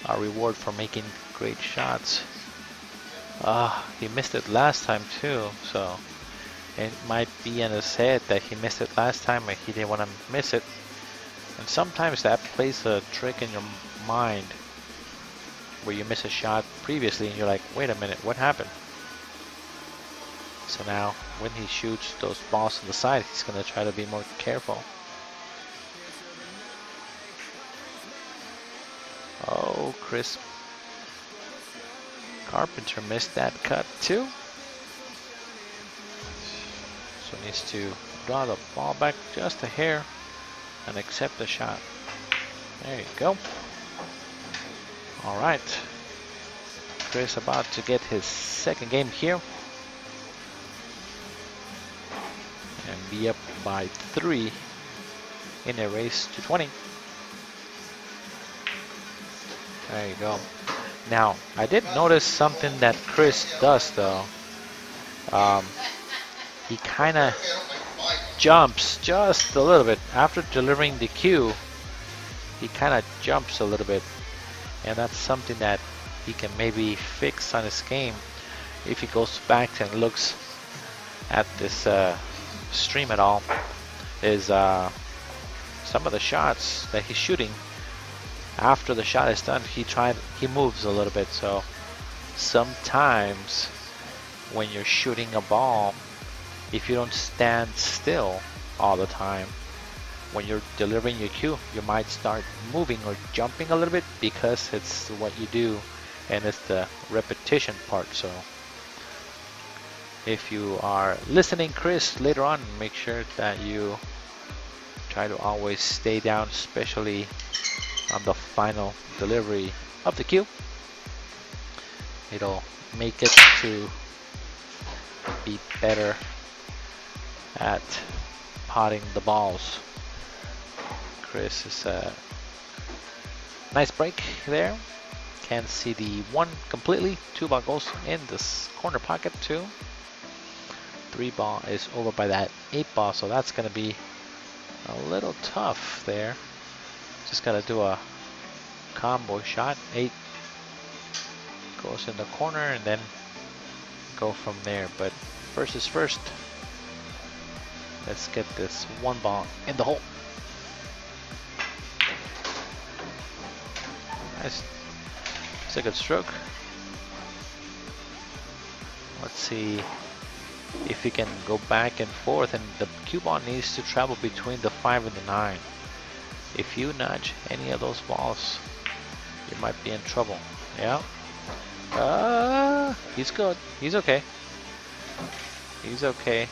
Speaker 2: our reward for making great shots. He missed it last time too, so it might be in his head that he missed it last time and he didn't want to miss it. And sometimes that plays a trick in your mind where you miss a shot previously and you're like, wait a minute, what happened? So now when he shoots those balls to the side, he's going to try to be more careful. Oh, Chris Carpenter missed that cut too. So needs to draw the ball back just a hair and accept the shot. There you go. All right. Chris about to get his second game here. And be up by 3 in a race to 20. There you go. Now, I did notice something that Chris does though. He kind of jumps just a little bit. After delivering the cue, he kind of jumps a little bit. And that's something that he can maybe fix on his game if he goes back and looks at this stream at all. Is some of the shots that he's shooting, after the shot is done, he moves a little bit. So sometimes when you're shooting a ball, if you don't stand still all the time, when you're delivering your cue, you might start moving or jumping a little bit because it's what you do and it's the repetition part. So if you are listening, Chris, later on, make sure that you try to always stay down, especially on the final delivery of the cue. It'll make it to be better at potting the balls. Chris is a nice break there. Can't see the 1 completely. 2 ball goes in this corner pocket too. 3 ball is over by that 8 ball, so that's going to be a little tough there. Just got to do a combo shot. 8 goes in the corner and then go from there. But first is first. Let's get this 1 ball in the hole. Nice. It's a good stroke. Let's see if he can go back and forth, and the cue ball needs to travel between the 5 and the 9. If you nudge any of those balls, you might be in trouble. Yeah. He's good. He's okay. He's okay.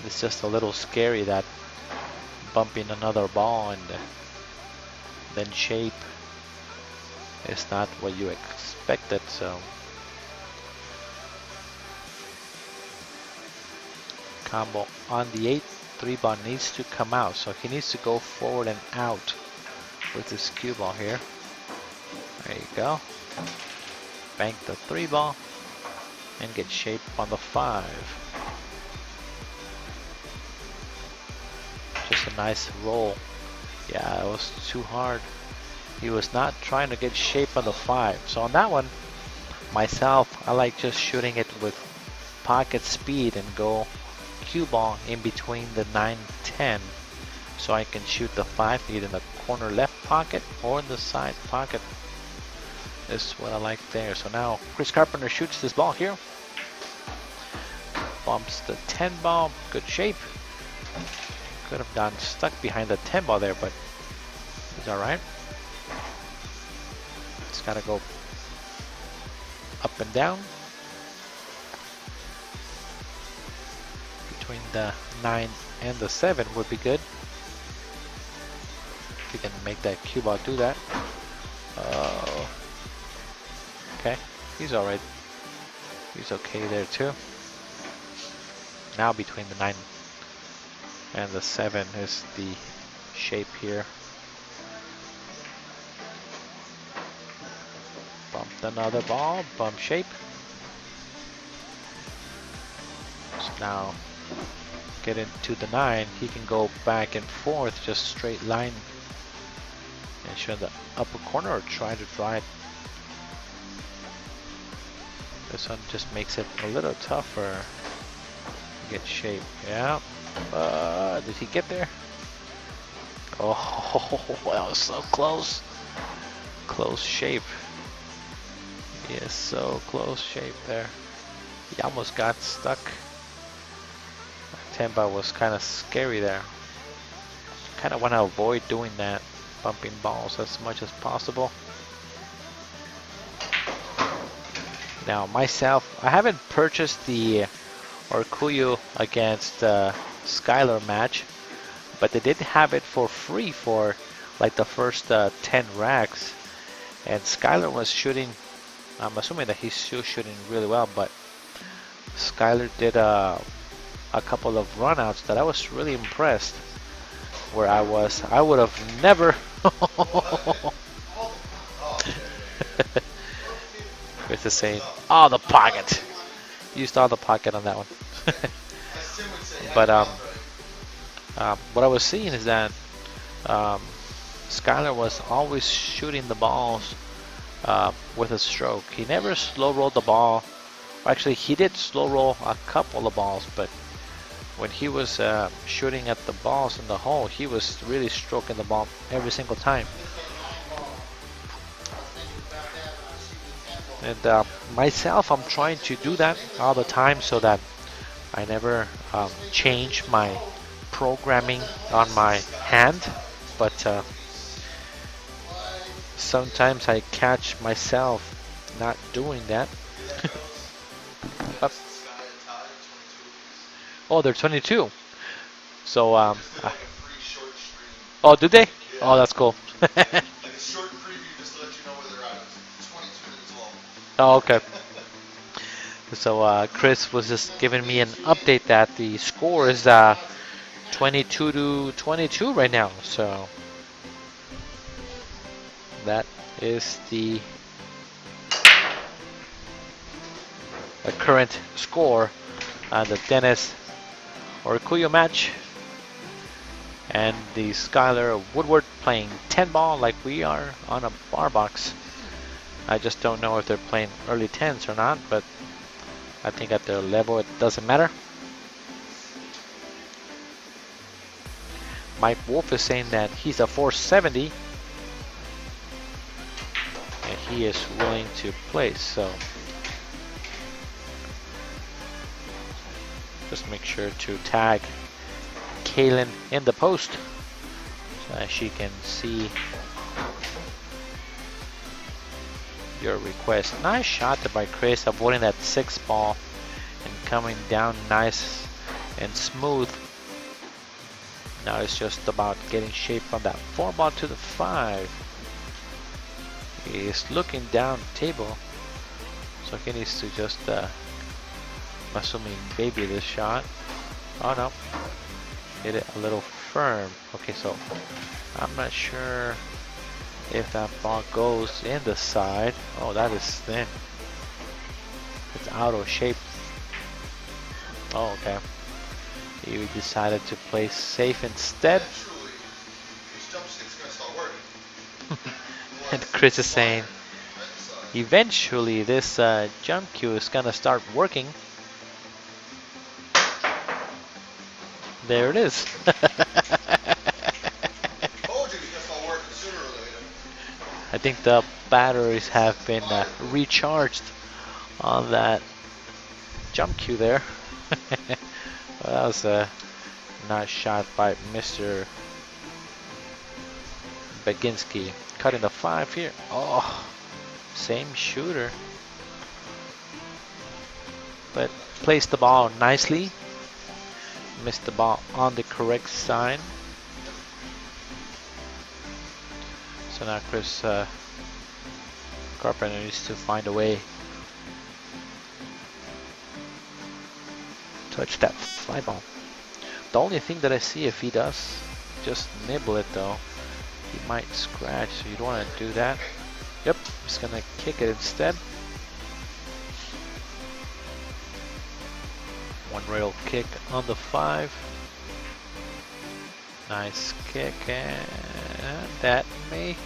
Speaker 2: It's just a little scary that bumping another ball and then shape is not what you expected. So combo on the 8. 3 ball needs to come out, so he needs to go forward and out with this cue ball here. There you go. Bank the 3 ball and get shape on the 5. Just a nice roll. Yeah, it was too hard. He was not trying to get shape on the 5. So on that one, myself, I like just shooting it with pocket speed and go cue ball in between the 9-10, so I can shoot the 5 either in the corner left pocket or in the side pocket. This is what I like there. So now Chris Carpenter shoots this ball here. Bumps the 10 ball. Good shape. Could have gotten stuck behind the 10 ball there, but it's alright. It's got to go up and down. Between the 9 and the 7 would be good. If you can make that cue ball do that. Okay, he's alright. He's okay there too. Now between the 9 and the 7 is the shape here. Bumped another ball, bump shape. So now get into the 9, he can go back and forth, just straight line and show the upper corner or try to draw it. This one just makes it a little tougher to get shape. Yeah. Did he get there? Oh, that was so close. Close shape. Yes, so close shape there. He almost got stuck. Temba was kind of scary there. Kind of want to avoid doing that, bumping balls as much as possible. Now myself, I haven't purchased the Orkuyu against Skylar match, but they did have it for free for like the first 10 racks, and Skylar was shooting. I'm assuming that he's still shooting really well, but Skylar did a couple of runouts that I was really impressed. Where I would have never. It's the same. Oh, the pocket. Used all the pocket on that one. But what I was seeing is that Skylar was always shooting the balls with a stroke. He never slow rolled the ball. Actually, he did slow roll a couple of balls, but when he was shooting at the balls in the hole, he was really stroking the ball every single time. And myself, I'm trying to do that all the time so that I never change my programming on my hand. But sometimes I catch myself not doing that. Oh, they're 22. So, oh, did they? Oh, that's cool. Oh, okay. So Chris was just giving me an update that the score is 22 to 22 right now. So that is the current score on the Dennis Orkuyu match, and the Skylar Woodward playing 10 ball like we are on a bar box. I just don't know if they're playing early 10s or not, but I think at their level it doesn't matter. Mike Wolf is saying that he's a 470 and he is willing to play, so just make sure to tag Kaylin in the post so that she can see your request. Nice shot there by Chris, avoiding that 6 ball and coming down nice and smooth. Now it's just about getting shape from that 4 ball to the 5. He's looking down the table, so he needs to just I'm assuming baby this shot. Oh no, hit it a little firm. Okay, so I'm not sure if that ball goes in the side. Oh, that is thin. It's out of shape. Oh, okay. You decided to play safe instead. And Chris is saying, eventually this jump cue is gonna start working. There it is. I think the batteries have been recharged on that jump cue there. Well, that was a nice shot by Mr. Baginski. Cutting the 5 here. Oh, same shooter. But placed the ball nicely. Missed the ball on the correct side. So now Chris Carpenter needs to find a way touch that fly ball. The only thing that I see, if he does just nibble it though, he might scratch, so you don't want to do that. Yep, he's gonna kick it instead. One rail kick on the 5. Nice kick, and that may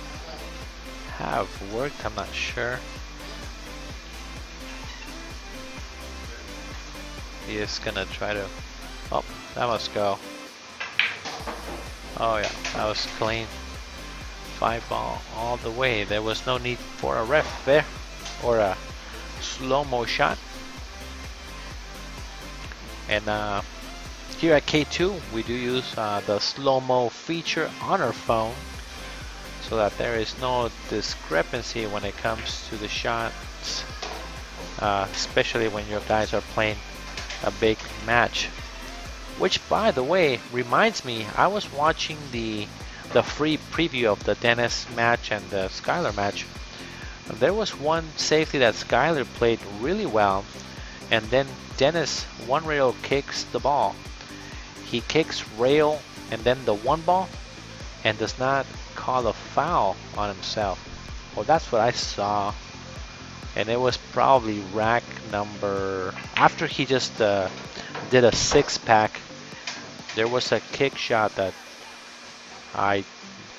Speaker 2: have worked, I'm not sure. He is gonna try to, oh, that must go. Oh yeah, that was clean. 5 ball all the way. There was no need for a ref there, or a slow-mo shot. And here at K2, we do use the slow-mo feature on our phone, so that there is no discrepancy when it comes to the shots, especially when your guys are playing a big match. Which, by the way, reminds me, I was watching the free preview of the Dennis match and the Skylar match. There was one safety that Skylar played really well, and then Dennis one rail kicks the ball. He kicks rail and then the 1 ball, and does not call a foul on himself. Well, that's what I saw, and it was probably rack number, after he just did a 6-pack, there was a kick shot that I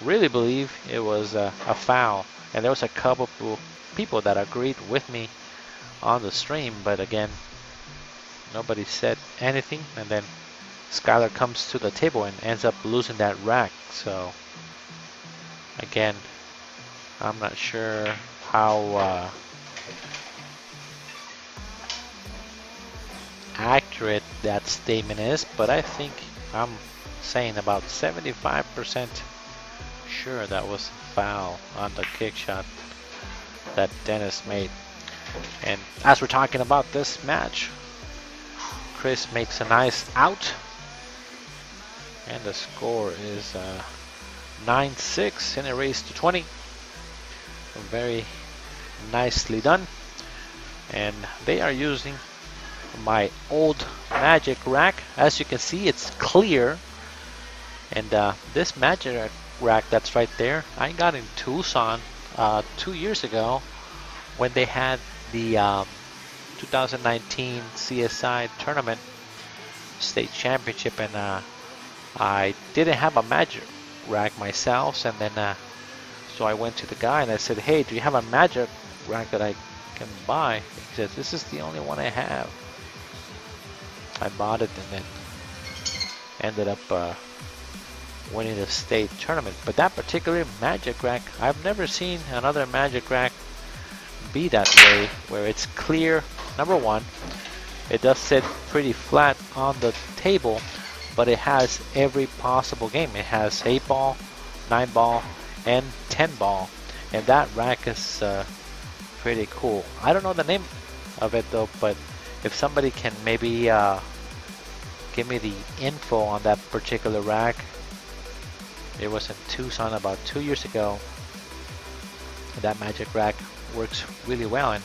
Speaker 2: really believe it was a foul, and there was a couple people that agreed with me on the stream, but again, nobody said anything, and then Skylar comes to the table and ends up losing that rack. So again, I'm not sure how accurate that statement is, but I think I'm saying about 75% sure that was a foul on the kick shot that Dennis made. And as we're talking about this match, Chris makes a nice out, and the score is 9-6 in a race to 20. Very nicely done. And they are using my old magic rack. As you can see, it's clear, and this magic rack that's right there, I got in Tucson 2 years ago when they had the 2019 CSI tournament state championship, and I didn't have a magic rack myself, and then so I went to the guy and I said, hey, do you have a magic rack that I can buy? He says, this is the only one I have. I bought it and then ended up winning the state tournament. But that particular magic rack, I've never seen another magic rack be that way, where it's clear. Number one, it does sit pretty flat on the table, but it has every possible game. It has 8 ball, 9 ball, and 10 ball, and that rack is pretty cool. I don't know the name of it though, but if somebody can maybe give me the info on that particular rack. It was in Tucson about 2 years ago. That magic rack works really well, and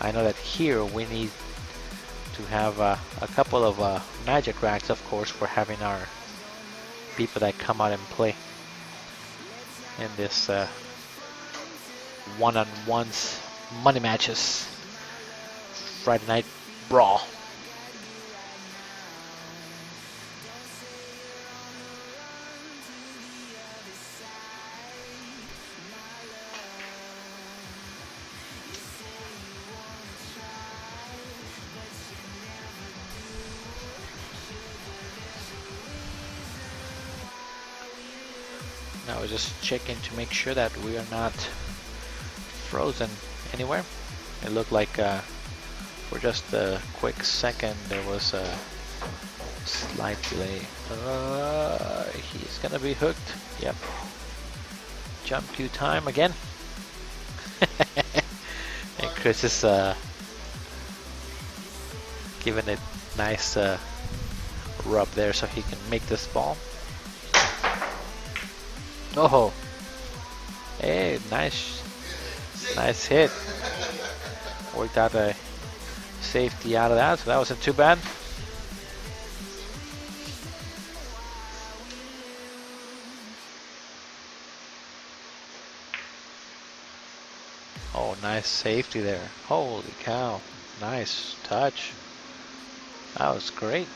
Speaker 2: I know that here we need to have a couple of magic racks, of course, for having our people that come out and play in this one-on-ones money matches Friday night brawl. Now we're just checking to make sure that we are not frozen anywhere. It looked like for just a quick second there was a slight delay. He's gonna be hooked. Yep. Jump cue time again. And Chris is giving it nice rub there so he can make this ball. Oh, hey, nice hit. Worked out a safety out of that, so that wasn't too bad. Oh, nice safety there. Holy cow. Nice touch. That was great.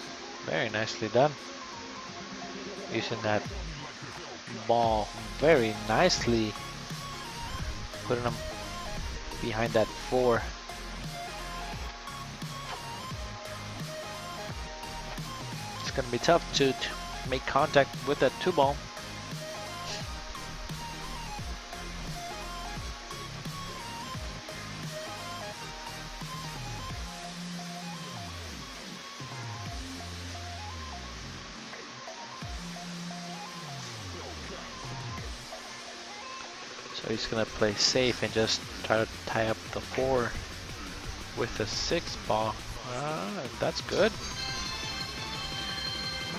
Speaker 2: Very nicely done. Using that ball very nicely. Putting them behind that 4. It's going to be tough to make contact with that 2 ball. So he's going to play safe and just try to tie up the 4 with the 6 ball. That's good.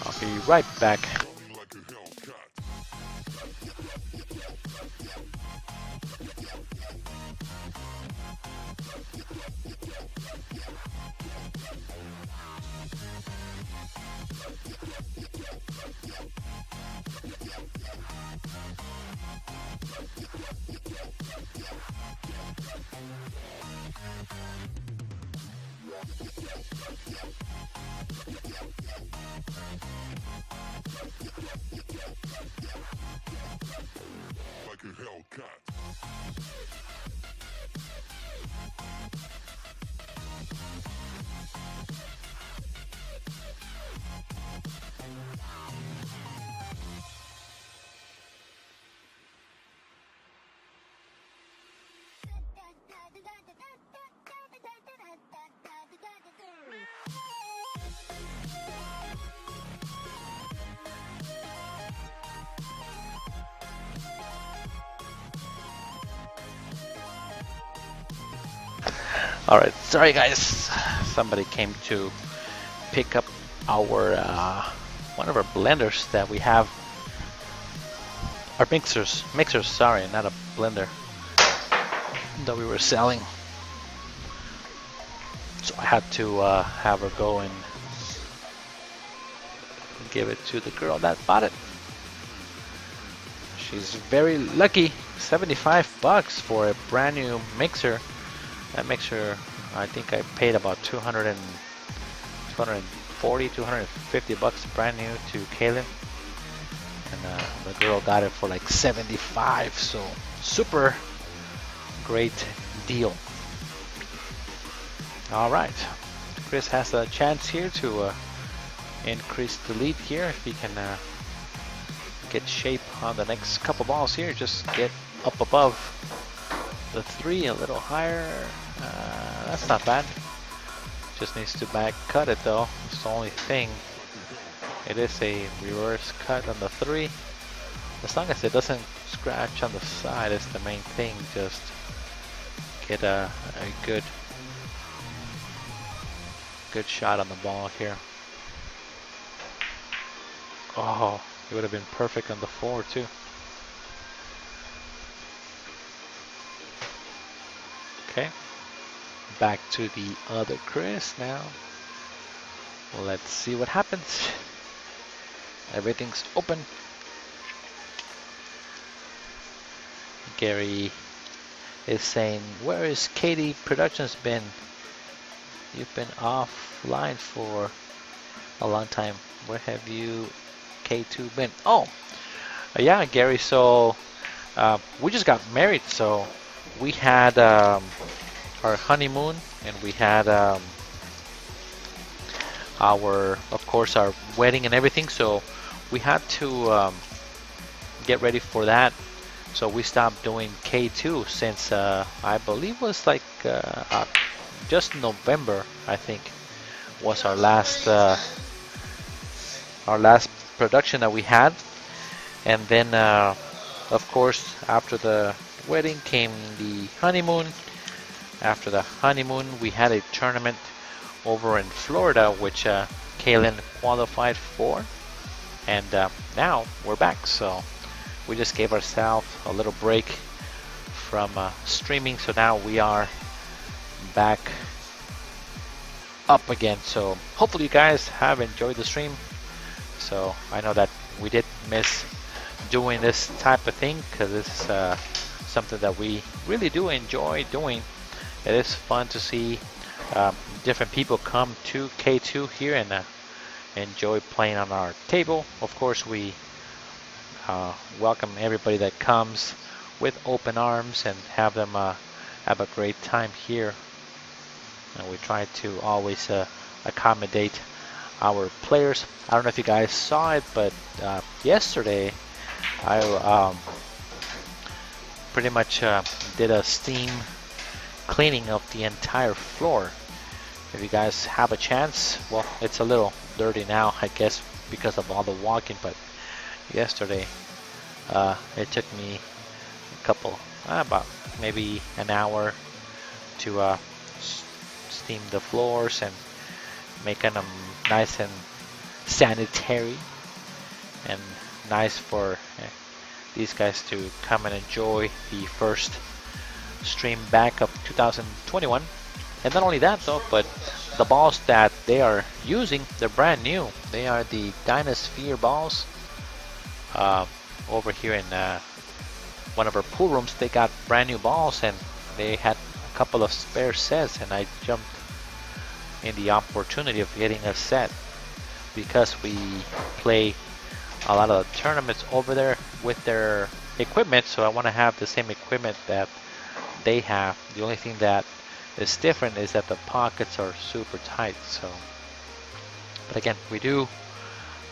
Speaker 2: I'll be right back.
Speaker 4: Like a Hellcat.
Speaker 2: All right, sorry guys. Somebody came to pick up our one of our blenders that we have. Our mixers, sorry, not a blender that we were selling. So I had to have her go and give it to the girl that bought it. She's very lucky. 75 bucks for a brand new mixer. That mixer, I think I paid about 240, 250 bucks brand new to Kaylin. And the girl got it for like 75, so super great deal. All right, Chris has a chance here to increase the lead here. If he can get shape on the next couple balls here, just get up above the 3 a little higher. That's not bad. Just needs to back cut it though. It's the only thing. It is a reverse cut on the 3. As long as it doesn't scratch on the side, is the main thing. Just get a good shot on the ball here. Oh, it would have been perfect on the 4 too. Okay, back to the other Chris now. Let's see what happens. Everything's open. Gary is saying, where is Katie Productionz been? You've been offline for a long time. Where have you K2 been? Oh, yeah, Gary, so we just got married, so we had our honeymoon, and we had of course, our wedding and everything. So we had to get ready for that. So we stopped doing K2 since I believe was like just November, I think, was our last production that we had. And then of course, after the wedding came the honeymoon. After the honeymoon, we had a tournament over in Florida, which Kaylin qualified for, and now we're back. So we just gave ourselves a little break from streaming, so now we are back up again. So hopefully you guys have enjoyed the stream. So I know that we did miss doing this type of thing because it's something that we really do enjoy doing. It is fun to see different people come to K2 here and enjoy playing on our table. Of course, we welcome everybody that comes with open arms and have them have a great time here. And we try to always accommodate our players. I don't know if you guys saw it, but yesterday I pretty much did a steam cleaning of the entire floor. If you guys have a chance, well, it's a little dirty now, I guess, because of all the walking, but yesterday it took me a couple, about maybe an hour to steam the floors and making them nice and sanitary and nice for these guys to come and enjoy the first stream back of 2021. And not only that though, but the balls that they are using, they're brand new. They are the Dynasphere balls. Over here in one of our pool rooms, they got brand new balls, and they had a couple of spare sets, and I jumped in the opportunity of getting a set because we play a lot of the tournaments over there with their equipment, so I want to have the same equipment that they have. The only thing that is different is that the pockets are super tight. So, but again, we do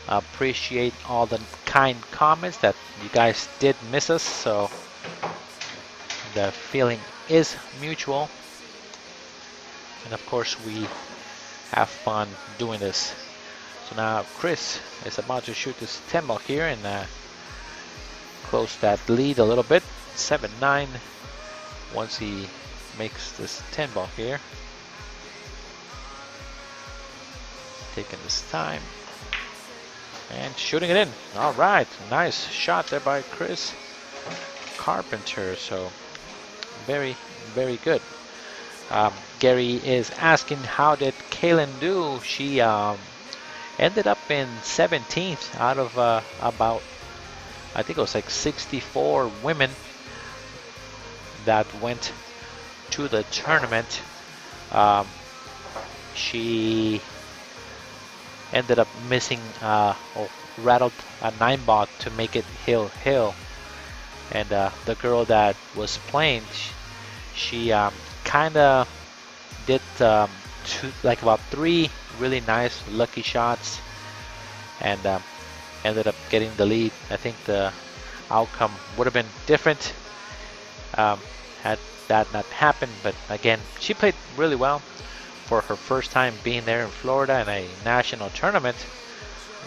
Speaker 2: appreciate all the kind comments that you guys did miss us, so the feeling is mutual, and of course we have fun doing this. So now Chris is about to shoot this 10 ball here and close that lead a little bit, 7-9, once he makes this 10 ball here. Taking this time and shooting it in. All right, nice shot there by Chris Carpenter. So very, very good. Gary is asking, how did Kaylin do? She ended up in 17th out of about, I think it was like 64 women that went to the tournament. She ended up missing, rattled a 9-ball to make it hill. And the girl that was playing, she kind of did about 3 really nice lucky shots and ended up getting the lead. I think the outcome would have been different had that not happened, but again, she played really well for her first time being there in Florida in a national tournament.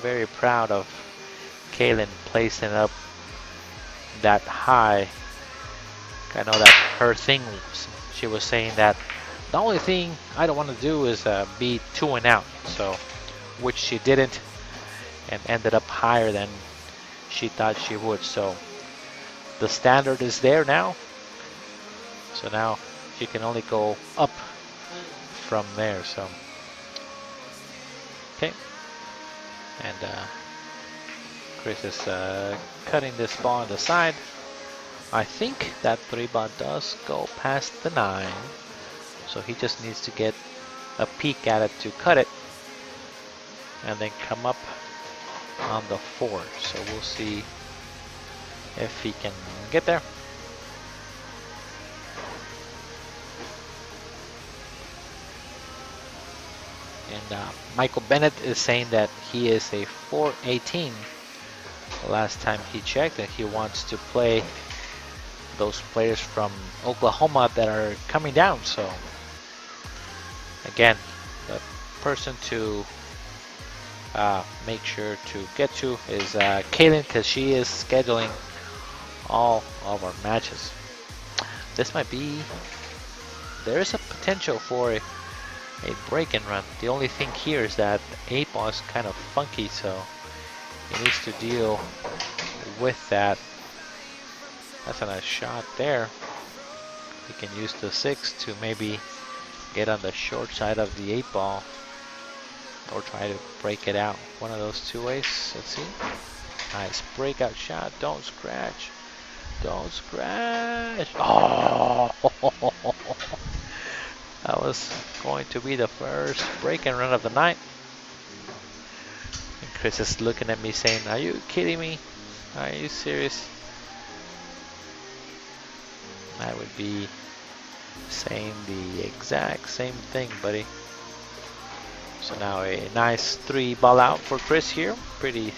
Speaker 2: Very proud of Kaylin placing up that high. I know that her thing was, she was saying that the only thing I don't want to do is be 2 and out, so which she didn't, and ended up higher than she thought she would. So the standard is there now, so now she can only go up from there. So okay, and Chris is cutting this ball on the side. I think that 3-ball does go past the 9, so he just needs to get a peek at it to cut it and then come up on the 4. So we'll see if he can get there. And Michael Bennett is saying that he is a 418. Last time he checked, and he wants to play those players from Oklahoma that are coming down. So again, the person to make sure to get to is Kaylin, because she is scheduling all of our matches. This might be, there is a potential for a break and run. The only thing here is that the 8-ball is kind of funky, so he needs to deal with that. That's a nice shot there. He can use the 6 to maybe get on the short side of the 8-ball or try to break it out. One of those 2 ways. Let's see. Nice breakout shot. Don't scratch. Don't crash. Oh, that was going to be the first break and run of the night. And Chris is looking at me saying, "Are you kidding me? Are you serious?" I would be saying the exact same thing, buddy. So now a nice 3-ball out for Chris here. Pretty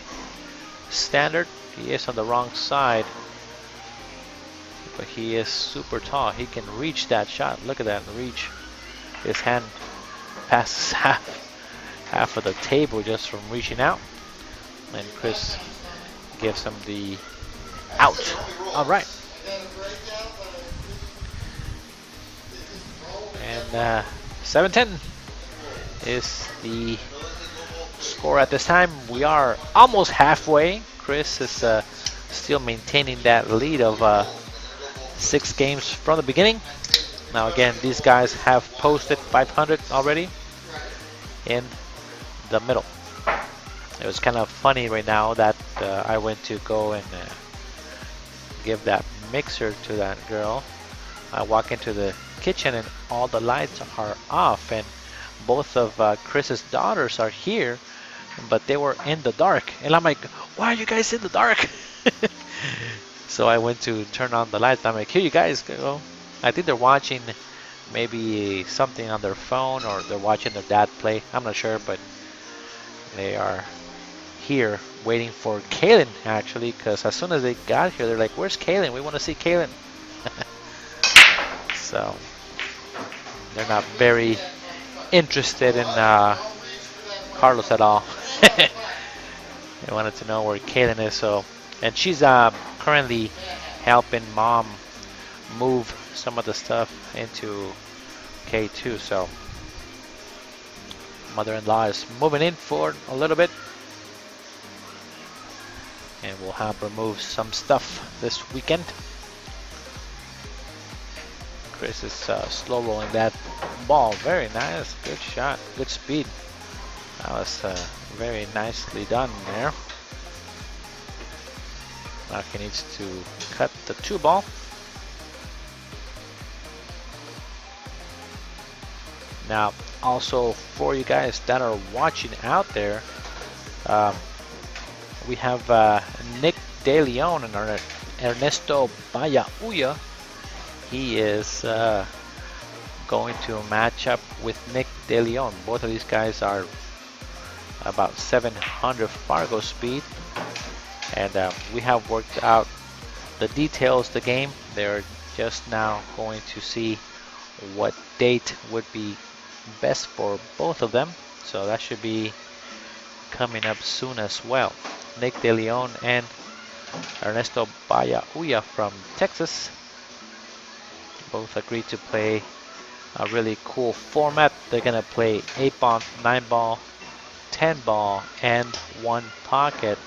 Speaker 2: standard. He is on the wrong side, but he is super tall. He can reach that shot. Look at that reach. His hand passes half of the table just from reaching out. And Chris gives him the out. All right. And 7-10 is the score at this time. We are almost halfway. Chris is still maintaining that lead of 6 games from the beginning. Now again, these guys have posted 500 already in the middle. It was kind of funny right now that I went to go and give that mixer to that girl. I walk into the kitchen and all the lights are off, and both of Chris's daughters are here, but they were in the dark. And I'm like, why are you guys in the dark? So I went to turn on the lights. I'm like, here you guys go. I think they're watching maybe something on their phone, or they're watching their dad play. I'm not sure, but they are here waiting for Kaylin, actually, because as soon as they got here, they're like, where's Kaylin? We want to see Kaylin. So they're not very interested in Carlos at all. They wanted to know where Kaylin is. So, and she's currently helping mom move some of the stuff into K2. So mother-in-law is moving in for a little bit, and we'll have her move some stuff this weekend. Chris is slow rolling that ball. Very nice. Good shot. Good speed. That was very nicely done there. Now he needs to cut the 2-ball. Now, also for you guys that are watching out there, we have Nick De Leon and Ernesto Bayauya. He is going to match up with Nick De Leon. Both of these guys are about 700 Fargo speed, and we have worked out the details of the game. They're just now going to see what date would be best for both of them, so that should be coming up soon as well. Nick De Leon and Ernesto Bayauya from Texas both agreed to play a really cool format. They're gonna play 8-ball, 9-ball, 10-ball, and 1 pocket,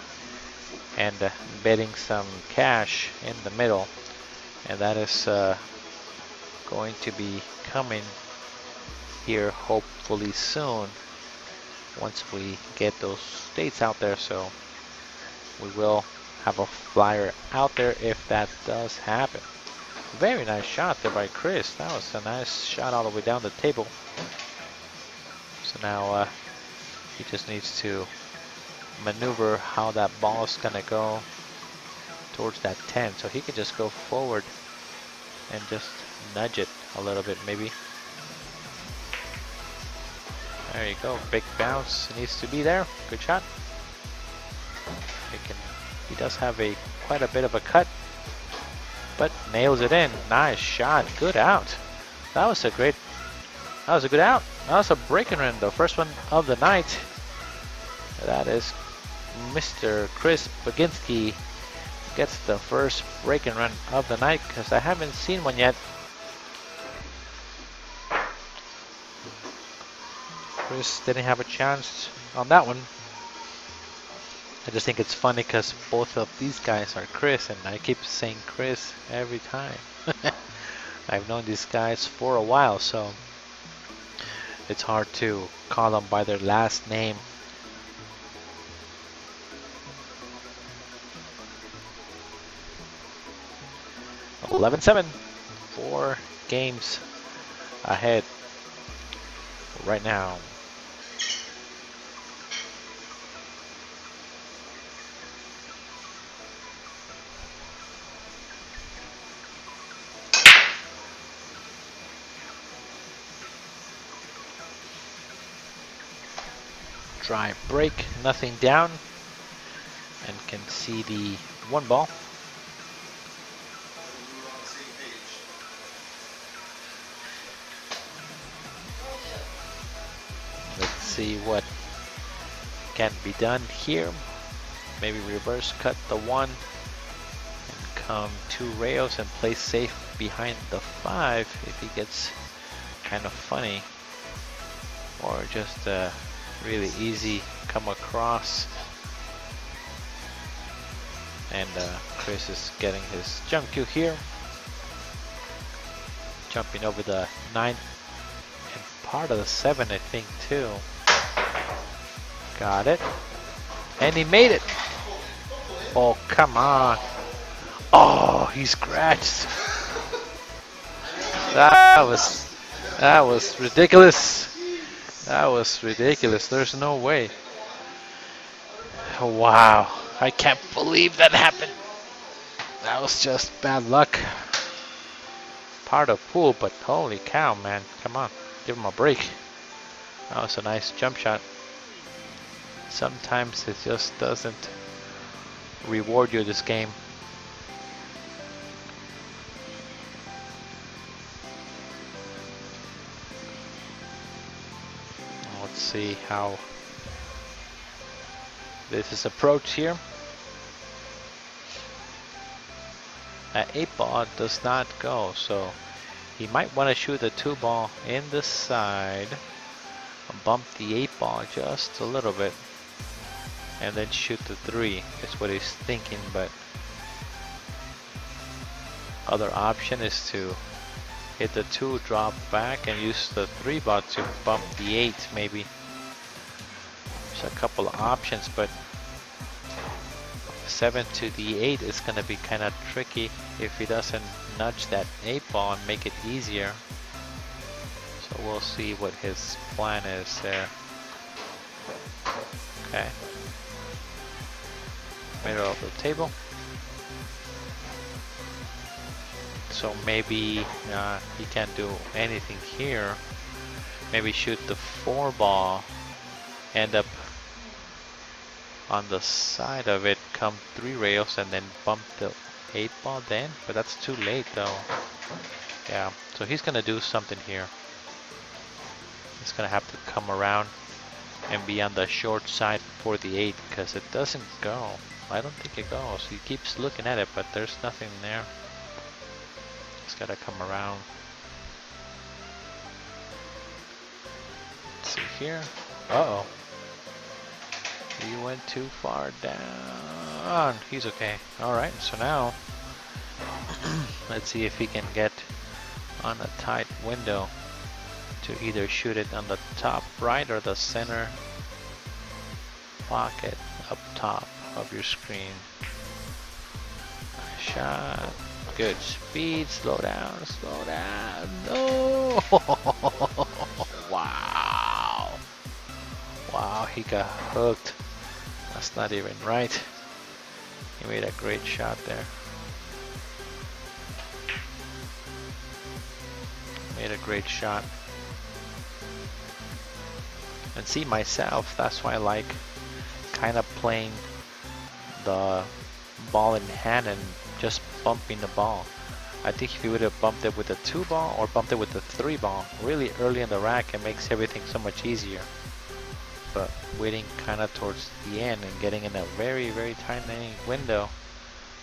Speaker 2: and betting some cash in the middle. And that is going to be coming here hopefully soon, once we get those dates out there. So we will have a flyer out there if that does happen. Very nice shot there by Chris. That was a nice shot all the way down the table. So now he just needs to maneuver how that ball is gonna go towards that 10. So he could just go forward and just nudge it a little bit, maybe. There you go. Big bounce. It needs to be there. Good shot. He does have quite a bit of a cut, but nails it in. Nice shot. Good out. That was a good out. That was a break and run, the first one of the night. That is Mr. Chris Baginski gets the first break and run of the night, because I haven't seen one yet. Chris didn't have a chance on that one. I just think it's funny because both of these guys are Chris, and I keep saying Chris every time. I've known these guys for a while, so it's hard to call them by their last name. 11-7. 4 games ahead right now. Dry break, nothing down, and can see the 1 ball. Let's see what can be done here. Maybe reverse cut the 1 and come 2 rails and play safe behind the 5 if he gets kind of funny, or just really easy come across. And Chris is getting his jump cue here, jumping over the 9 and part of the 7, I think, too. Got it, and he made it. Oh, come on. Oh, he scratched. That was ridiculous. That was ridiculous. There's no way. Wow. I can't believe that happened. That was just bad luck. Part of pool, but holy cow, man. Come on. Give him a break. That was a nice jump shot. Sometimes it just doesn't reward you this game. Let's see how this is approached here. That 8 ball does not go, so he might want to shoot the 2 ball in the side, bump the 8 ball just a little bit, and then shoot the 3 is what he's thinking. But other option is to hit the 2, drop back, and use the 3 ball to bump the 8 maybe. There's a couple of options, but 7 to the 8 is going to be kind of tricky if he doesn't nudge that 8 ball and make it easier. So we'll see what his plan is there. Okay. Middle of the table. So maybe he can't do anything here. Maybe shoot the 4 ball, end up on the side of it, come 3 rails, and then bump the 8 ball then. But that's too late though. Yeah, so he's gonna do something here. He's gonna have to come around and be on the short side for the 8, because it doesn't go. I don't think it goes. He keeps looking at it, but there's nothing there. He's gotta come around. Let's see here. Uh-oh. He went too far down. He's okay. Alright, so now let's see if he can get on a tight window to either shoot it on the top right or the center pocket up top of your screen. Shot. Good speed. Slow down. Slow down. No! Wow. Wow, he got hooked. That's not even right. He made a great shot there. Made a great shot. And see, myself, that's why I like kind of playing the ball in hand and just bumping the ball. I think if you would have bumped it with the 2 ball or bumped it with the 3 ball really early in the rack, it makes everything so much easier. But waiting kind of towards the end and getting in a very, very tiny window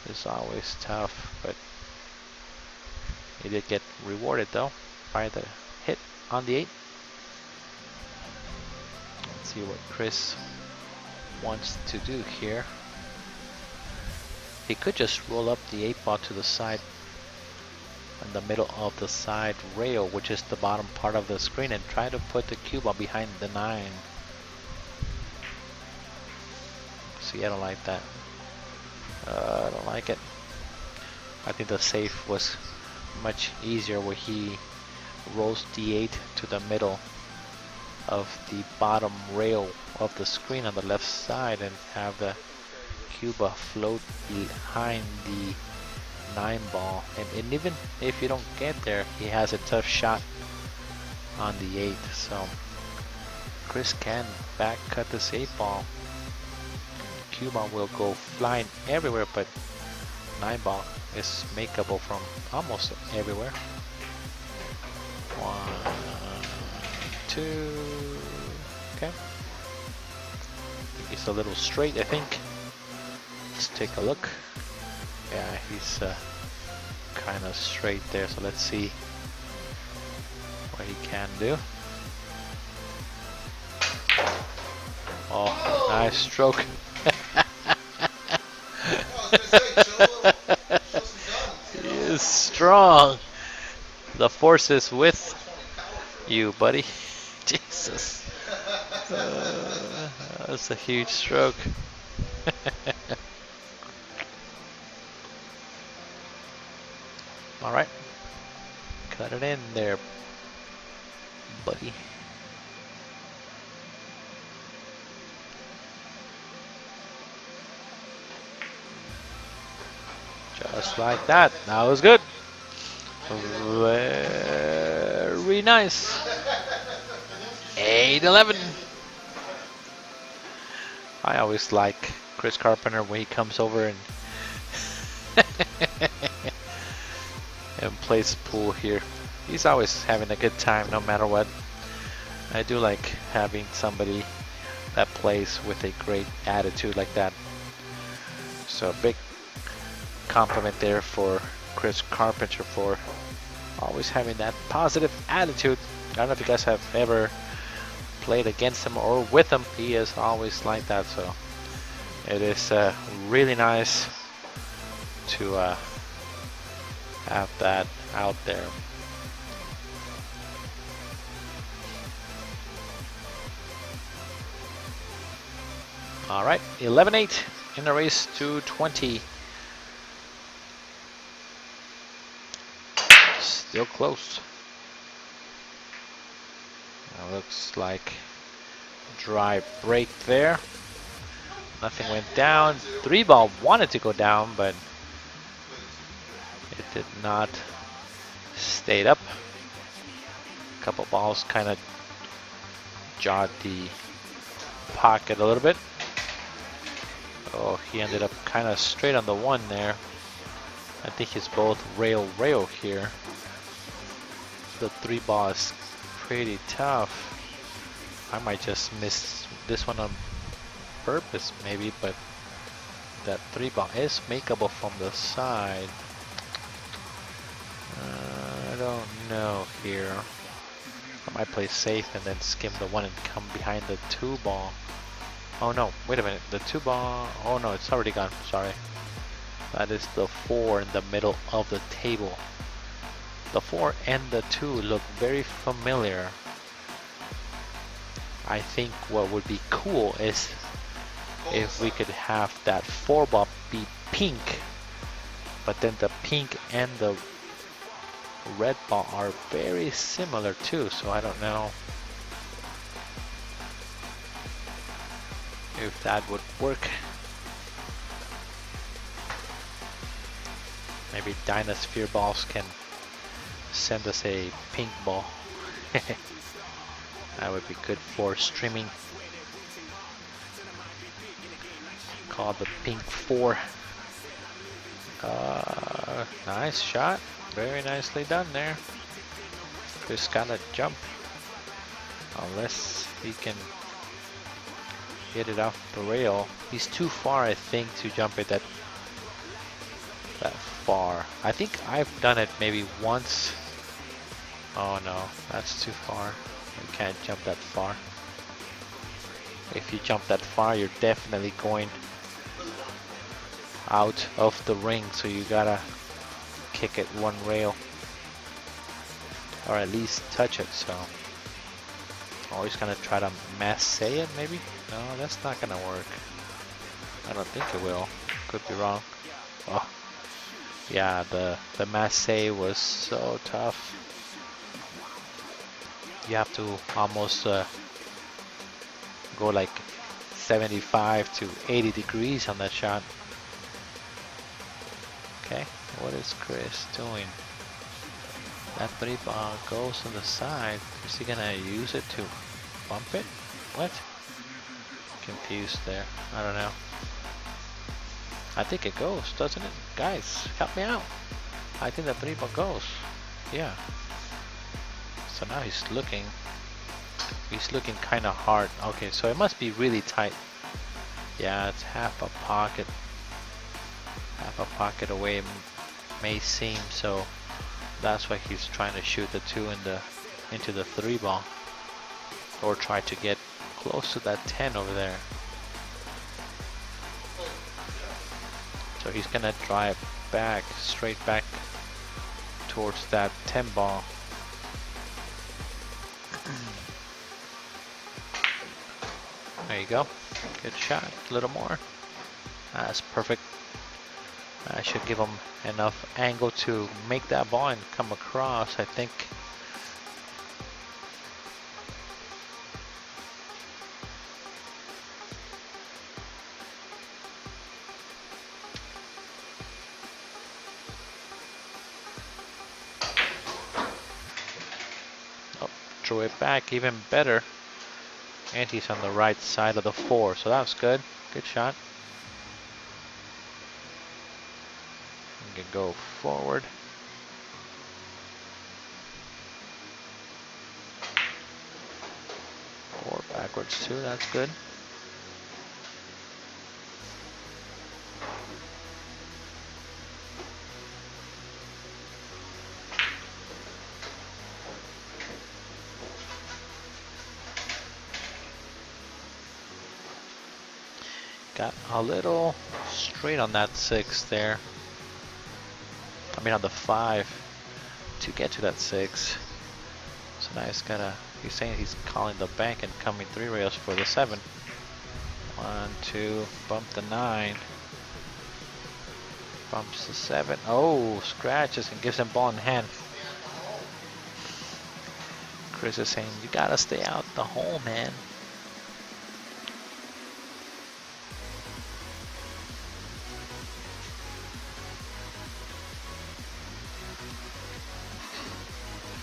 Speaker 2: is always tough. But he did get rewarded though by the hit on the 8. Let's see what Chris wants to do here. He could just roll up the 8 ball to the side, in the middle of the side rail, which is the bottom part of the screen, and try to put the cue ball behind the 9. See, I don't like that. I don't like it. I think the save was much easier where he rolls d8 to the middle of the bottom rail of the screen on the left side and have the Cuba float behind the 9 ball. And even if you don't get there, he has a tough shot on the 8. So Chris can back cut this 8 ball. Cuba will go flying everywhere, but 9 ball is makeable from almost everywhere. 1, 2, okay. He's a little straight, I think. Let's take a look. Yeah, he's kind of straight there, so let's see what he can do. Oh, nice stroke. He is strong. The force is with you, buddy. Jesus. That's a huge stroke. All right. Cut it in there, buddy. Just like that. That was good. Very nice. 8-11. I always like Chris Carpenter when he comes over and and plays pool here. He's always having a good time no matter what. I do like having somebody that plays with a great attitude like that. So a big compliment there for Chris Carpenter for always having that positive attitude. I don't know if you guys have ever played against him or with him. He is always like that, so it is really nice to have that out there. All right, 11-8 in the race to 20. Still close. Now looks like dry break there. Nothing went down. 3 ball wanted to go down, but it did not. Stayed up. A couple balls kind of jarred the pocket a little bit. Oh, he ended up kind of straight on the 1 there. I think it's both rail here. The 3 ball is pretty tough. I might just miss this one on purpose maybe, but that 3 ball is makeable from the side. I don't know here. I might play safe and then skim the 1 and come behind the 2 ball. Oh no, wait a minute. The 2 ball, oh no, it's already gone, sorry. That is the 4 in the middle of the table. The 4 and the 2 look very familiar. I think what would be cool is if we could have that 4 ball be pink, but then the pink and the red ball are very similar too, so I don't know if that would work. Maybe Dynasphere balls can send us a pink ball. That would be good for streaming. Called the pink 4. Nice shot. Very nicely done there. Just gotta jump. Unless he can get it off the rail. He's too far, I think, to jump it that far. I think I've done it maybe once. Oh no, that's too far. You can't jump that far. If you jump that far, you're definitely going out of the ring, so you gotta kick it 1 rail. Or at least touch it, so. Always gonna try to masse it, maybe? No, that's not gonna work. I don't think it will. Could be wrong. Oh, Yeah, the masse was so tough. You have to almost go like 75 to 80 degrees on that shot. Okay, what is Chris doing? That 3-ball goes on the side. Is he gonna use it to bump it? What? Confused there. I don't know. I think it goes, doesn't it? Guys, help me out. I think the 3-ball goes. Yeah. So now he's looking kind of hard. Okay, so it must be really tight. Yeah, it's half a pocket away, it may seem. So that's why he's trying to shoot the 2 into the 3-ball, or try to get close to that 10 over there. So he's gonna drive back, straight back towards that 10-ball. There you go. Good shot. A little more. That's perfect. I should give him enough angle to make that ball and come across, I think. Oh, drew it back even better. And he's on the right side of the 4, so that was good. Good shot. You can go forward. Or backwards too, that's good. Got a little straight on that 6 there. I mean on the 5 to get to that 6. So now he's saying he's calling the bank and coming 3 rails for the 7. 1, 2, bump the 9. Bumps the 7. Oh, scratches and gives him ball in hand. Chris is saying, you gotta stay out the hole, man.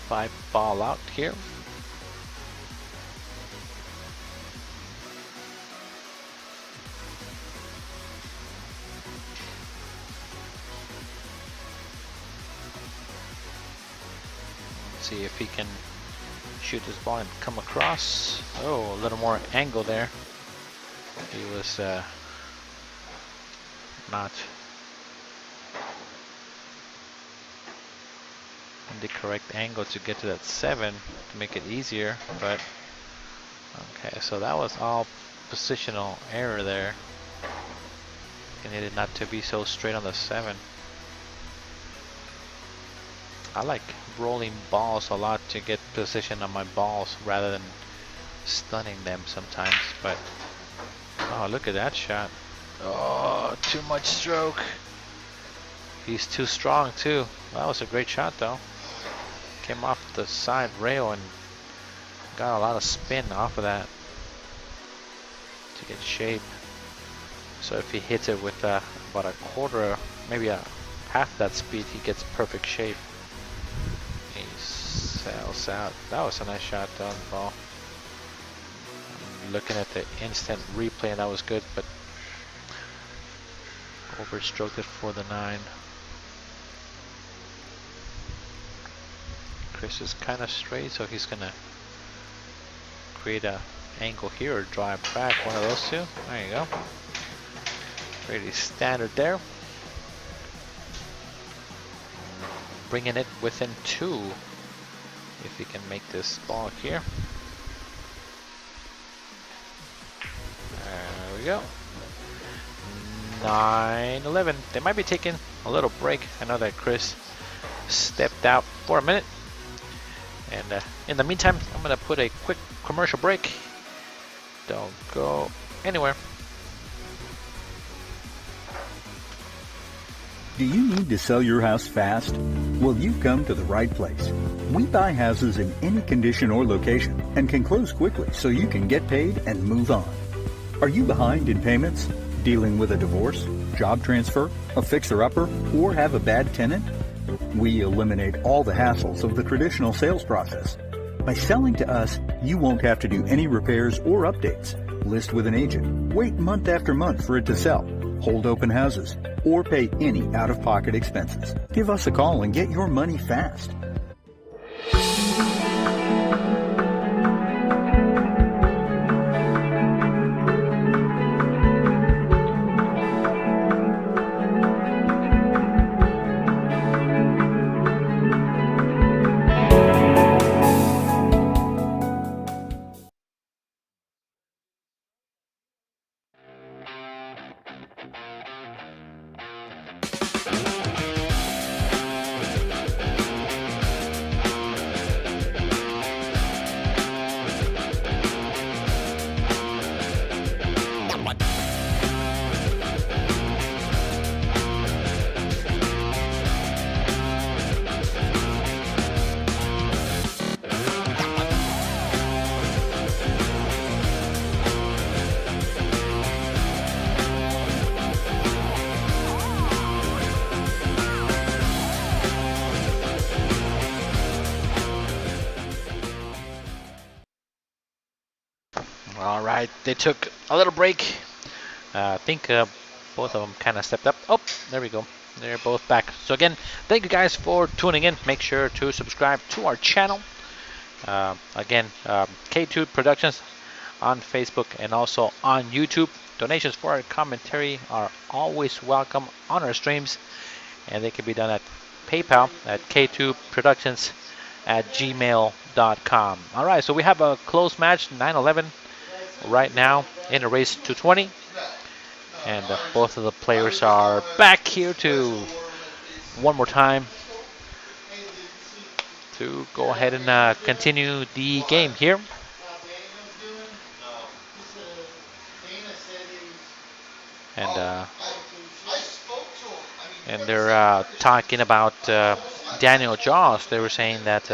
Speaker 2: Five ball out here. Let's see if he can shoot this ball and come across. Oh, a little more angle there. He was not in the correct angle to get to that 7 to make it easier, but okay, so that was all positional error there. He needed not to be so straight on the 7. I like rolling balls a lot to get position on my balls rather than stunning them sometimes, but oh, look at that shot. Oh, too much stroke. He's too strong too. That was a great shot though. Came off the side rail and got a lot of spin off of that to get shape. So if he hits it with about a quarter, maybe a half that speed, he gets perfect shape. He sails out. That was a nice shot down the ball. I'm looking at the instant replay and that was good, but overstroked it for the 9. Chris is kind of straight, so he's gonna create a angle here or drive back, one of those two. There you go. Pretty standard there. Bringing it within 2 if he can make this ball here. There we go. 9-11. They might be taking a little break. I know that Chris stepped out for a minute. And in the meantime, I'm going to put a quick commercial break. Don't go anywhere.
Speaker 5: Do you need to sell your house fast? Well, you've come to the right place. We buy houses in any condition or location and can close quickly so you can get paid and move on. Are you behind in payments, dealing with a divorce, job transfer, a fixer-upper, or have a bad tenant? We eliminate all the hassles of the traditional sales process. By selling to us, you won't have to do any repairs or updates. List with an agent, wait month after month for it to sell, hold open houses, or pay any out-of-pocket expenses. Give us a call and get your money fast.
Speaker 2: All right, they took a little break. I think both of them kind of stepped up. Oh, there we go. They're both back. So again, thank you guys for tuning in. Make sure to subscribe to our channel. Again, K2 Productions on Facebook and also on YouTube. Donations for our commentary are always welcome on our streams, and they can be done at PayPal at K2Productions@gmail.com. All right, so we have a close match, 9-11 right now in a race to 20, and both of the players are back here to one more time to go ahead and continue the game here. And they're talking about Daniel Jaws. They were saying that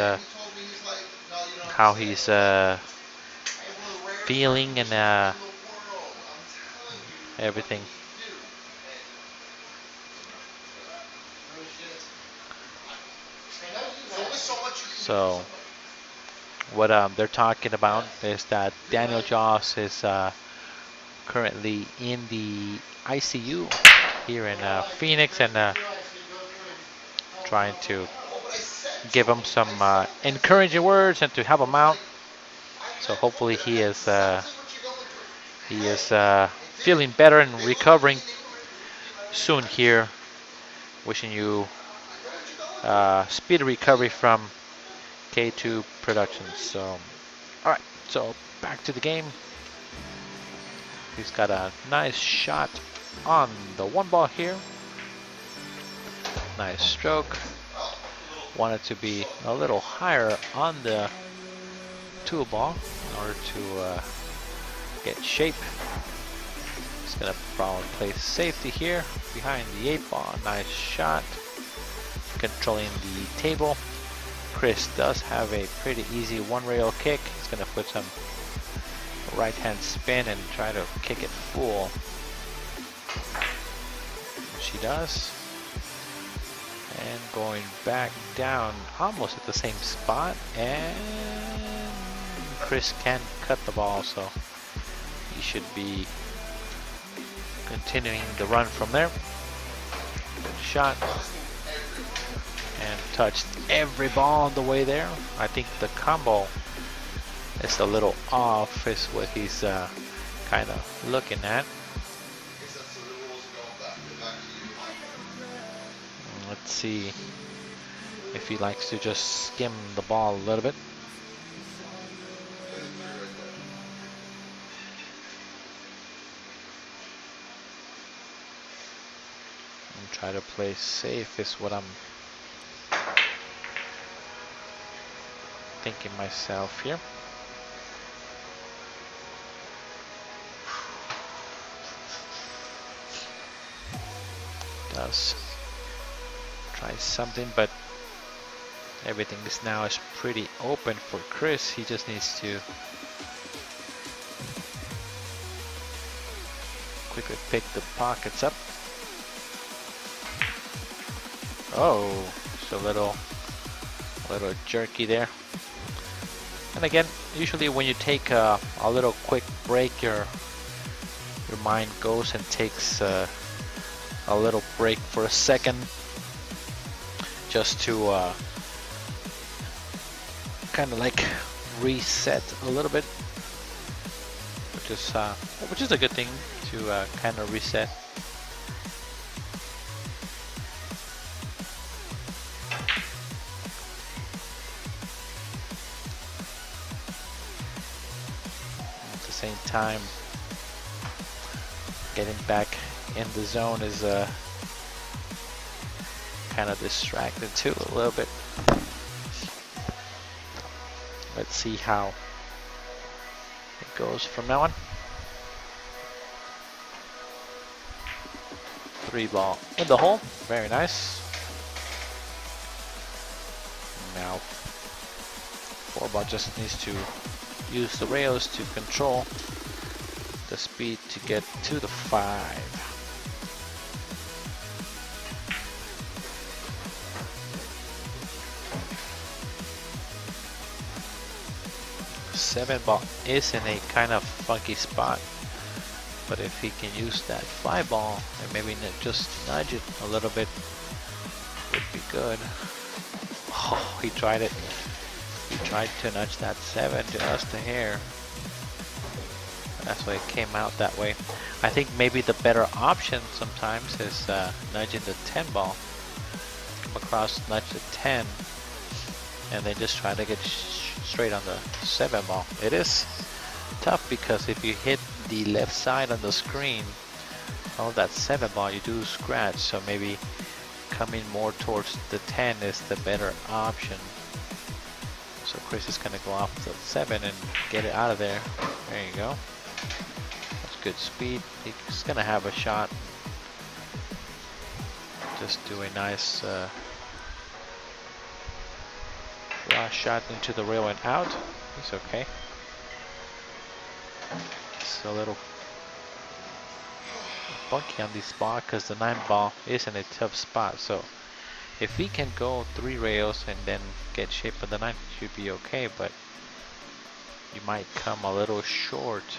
Speaker 2: how he's feeling and everything. So what they're talking about is that Daniel Jaws is currently in the ICU here in Phoenix, and trying to give him some encouraging words and to help him out. So hopefully he is feeling better and recovering soon here. Wishing you speedy recovery from K2 Productions. So, all right, so back to the game. He's got a nice shot on the one ball here. Nice stroke. Wanted to be a little higher on the two ball in order to get shape. He's gonna probably play safety here behind the 8-ball. Nice shot. Controlling the table. Chris does have a pretty easy one-rail kick. He's gonna put some right-hand spin and try to kick it full. She does. And going back down almost at the same spot, and Chris can cut the ball, so he should be continuing the run from there. Good shot. And touched every ball on the way there. I think the combo is a little off, is what he's kind of looking at. Let's see if he likes to just skim the ball a little bit. And try to play safe is what I'm thinking myself here. Does try something, but everything is now is pretty open for Chris. He just needs to quickly pick the pockets up. Oh, it's a little jerky there. And again, usually when you take a little quick break, your mind goes and takes a little break for a second, just to kind of like reset a little bit, which is a good thing to kind of reset. Same time, getting back in the zone is kind of distracted too a little bit. Let's see how it goes from now on. 3 ball in the hole, very nice. Now 4 ball just needs to use the rails to control the speed to get to the 5. 7 ball is in a kind of funky spot, but if he can use that 5 ball and maybe just nudge it a little bit, would be good. Oh, he tried it. He tried to nudge that 7 just a hair. That's why it came out that way. I think maybe the better option sometimes is nudging the 10 ball. Come across, nudge the 10, and then just try to get straight on the 7 ball. It is tough because if you hit the left side on the screen, oh, that 7 ball, you do scratch. So maybe coming more towards the 10 is the better option. So Chris is going to go off the 7 and get it out of there. There you go. That's good speed. He's going to have a shot. Just do a nice raw shot into the rail and out. He's okay. It's a little funky on this ball because the 9 ball is in a tough spot. So if he can go 3 rails and then get shape of the 9, should be okay, but you might come a little short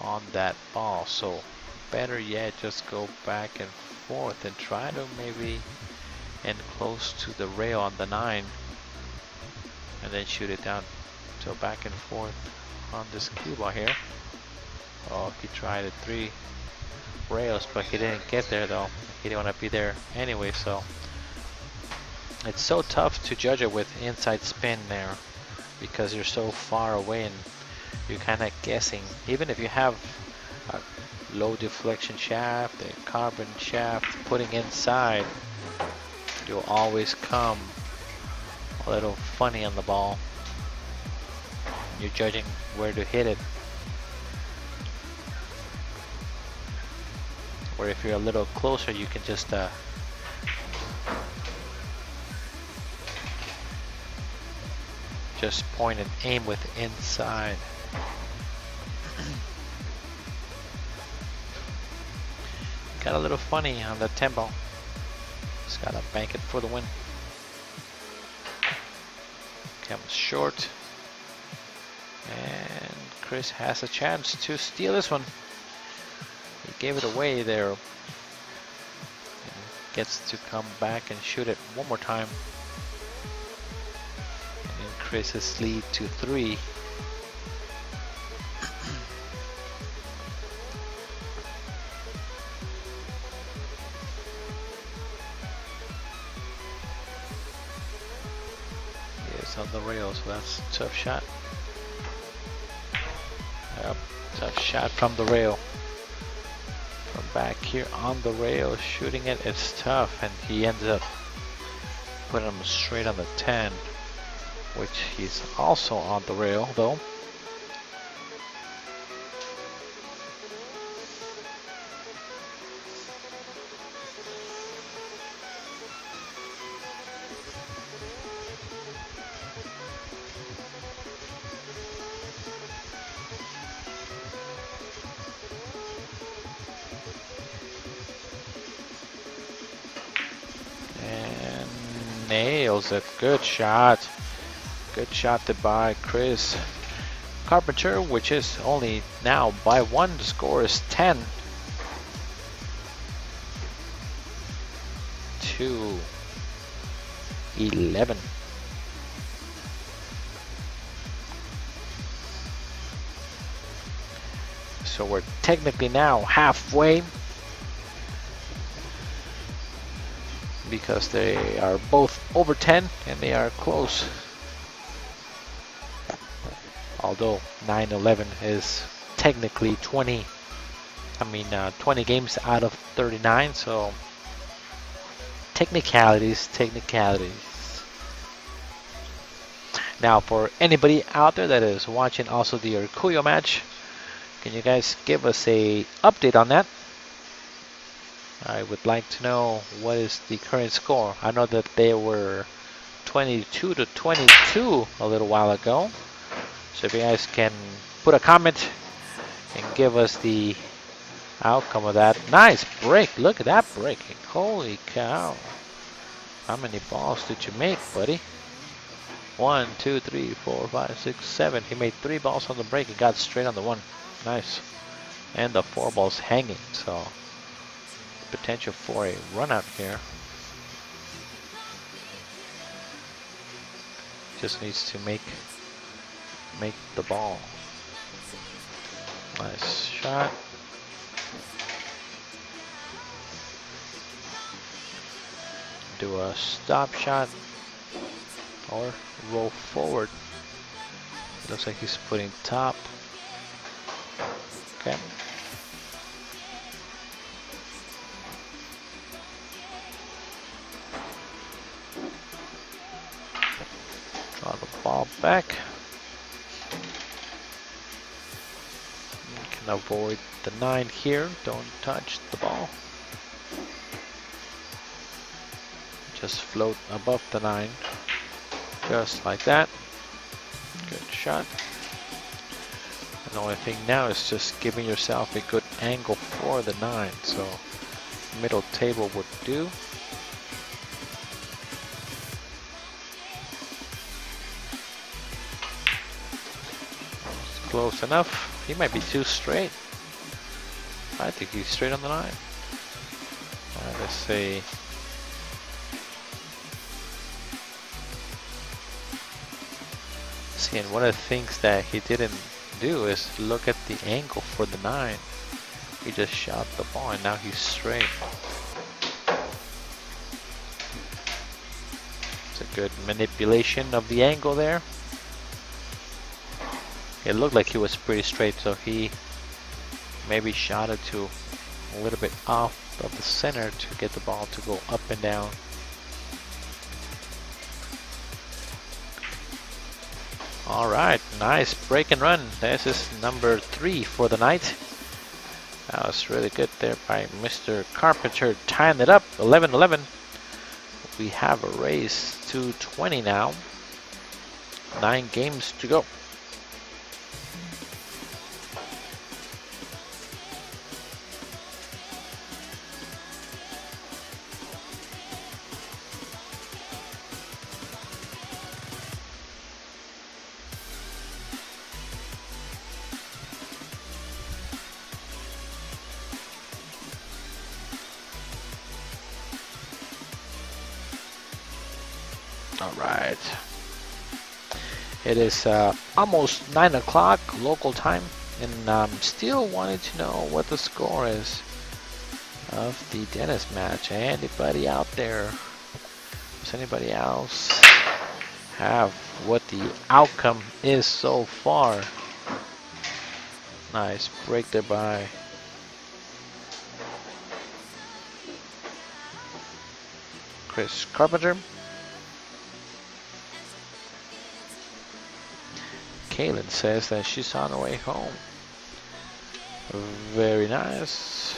Speaker 2: on that ball. So better yet, just go back and forth and try to maybe end close to the rail on the 9 and then shoot it down. So back and forth on this cue ball here. Oh, he tried it 3 rails, but he didn't get there though. He didn't want to be there anyway, so it's so tough to judge it with inside spin there because you're so far away and you're kind of guessing. Even if you have a low deflection shaft, a carbon shaft, putting inside, you'll always come a little funny on the ball. You're judging where to hit it. Or if you're a little closer, you can just point and aim with inside. Got a little funny on the 10 ball. Just gotta bank it for the win. Comes short. And Chris has a chance to steal this one. He gave it away there. And gets to come back and shoot it one more time. And increases lead to 3. He is on the rail, so that's a tough shot. Yep, tough shot from the rail. From back here on the rail, shooting it, it's tough, and he ends up putting him straight on the 10, which he's also on the rail though. nails it. Good shot. Good shot by Chris Carpenter, which is only now by 1. The score is 10-11. So we're technically now halfway, because they are both over 10 and they are close. Although 9-11 is technically 20 games out of 39, so technicalities. Now, for anybody out there that is watching also the Urkuyo match, can you guys give us a update on that? I would like to know what is the current score. I know that they were 22-22 a little while ago. So if you guys can put a comment and give us the outcome of that. Nice break. Look at that breaking. Holy cow. How many balls did you make, buddy? 1, 2, 3, 4, 5, 6, 7. He made 3 balls on the break. He got straight on the 1. Nice. And the 4 balls hanging. So potential for a run out here. Just needs to make the ball. Nice shot. Do a stop shot or roll forward. It looks like he's putting top. Okay. Draw the ball back. You can avoid the 9 here. Don't touch the ball. Just float above the 9. Just like that. Good shot. And the only thing now is just giving yourself a good angle for the 9. So middle table would do. Close enough. He might be too straight. I think he's straight on the 9. Let's see. See, and one of the things that he didn't do is look at the angle for the 9. He just shot the ball and now he's straight. It's a good manipulation of the angle there. It looked like he was pretty straight, so he maybe shot it to a little bit off of the center to get the ball to go up and down. All right, nice break and run. This is number 3 for the night. That was really good there by Mr. Carpenter, tying it up, 11-11. We have a race to 20 now. 9 games to go. Alright, it is almost 9 o'clock local time, and I'm still wanting to know what the score is of the Dennis match. Anybody out there? Does anybody else have what the outcome is so far? Nice break there by Chris Carpenter. Kaylin says that she's on her way home. Very nice.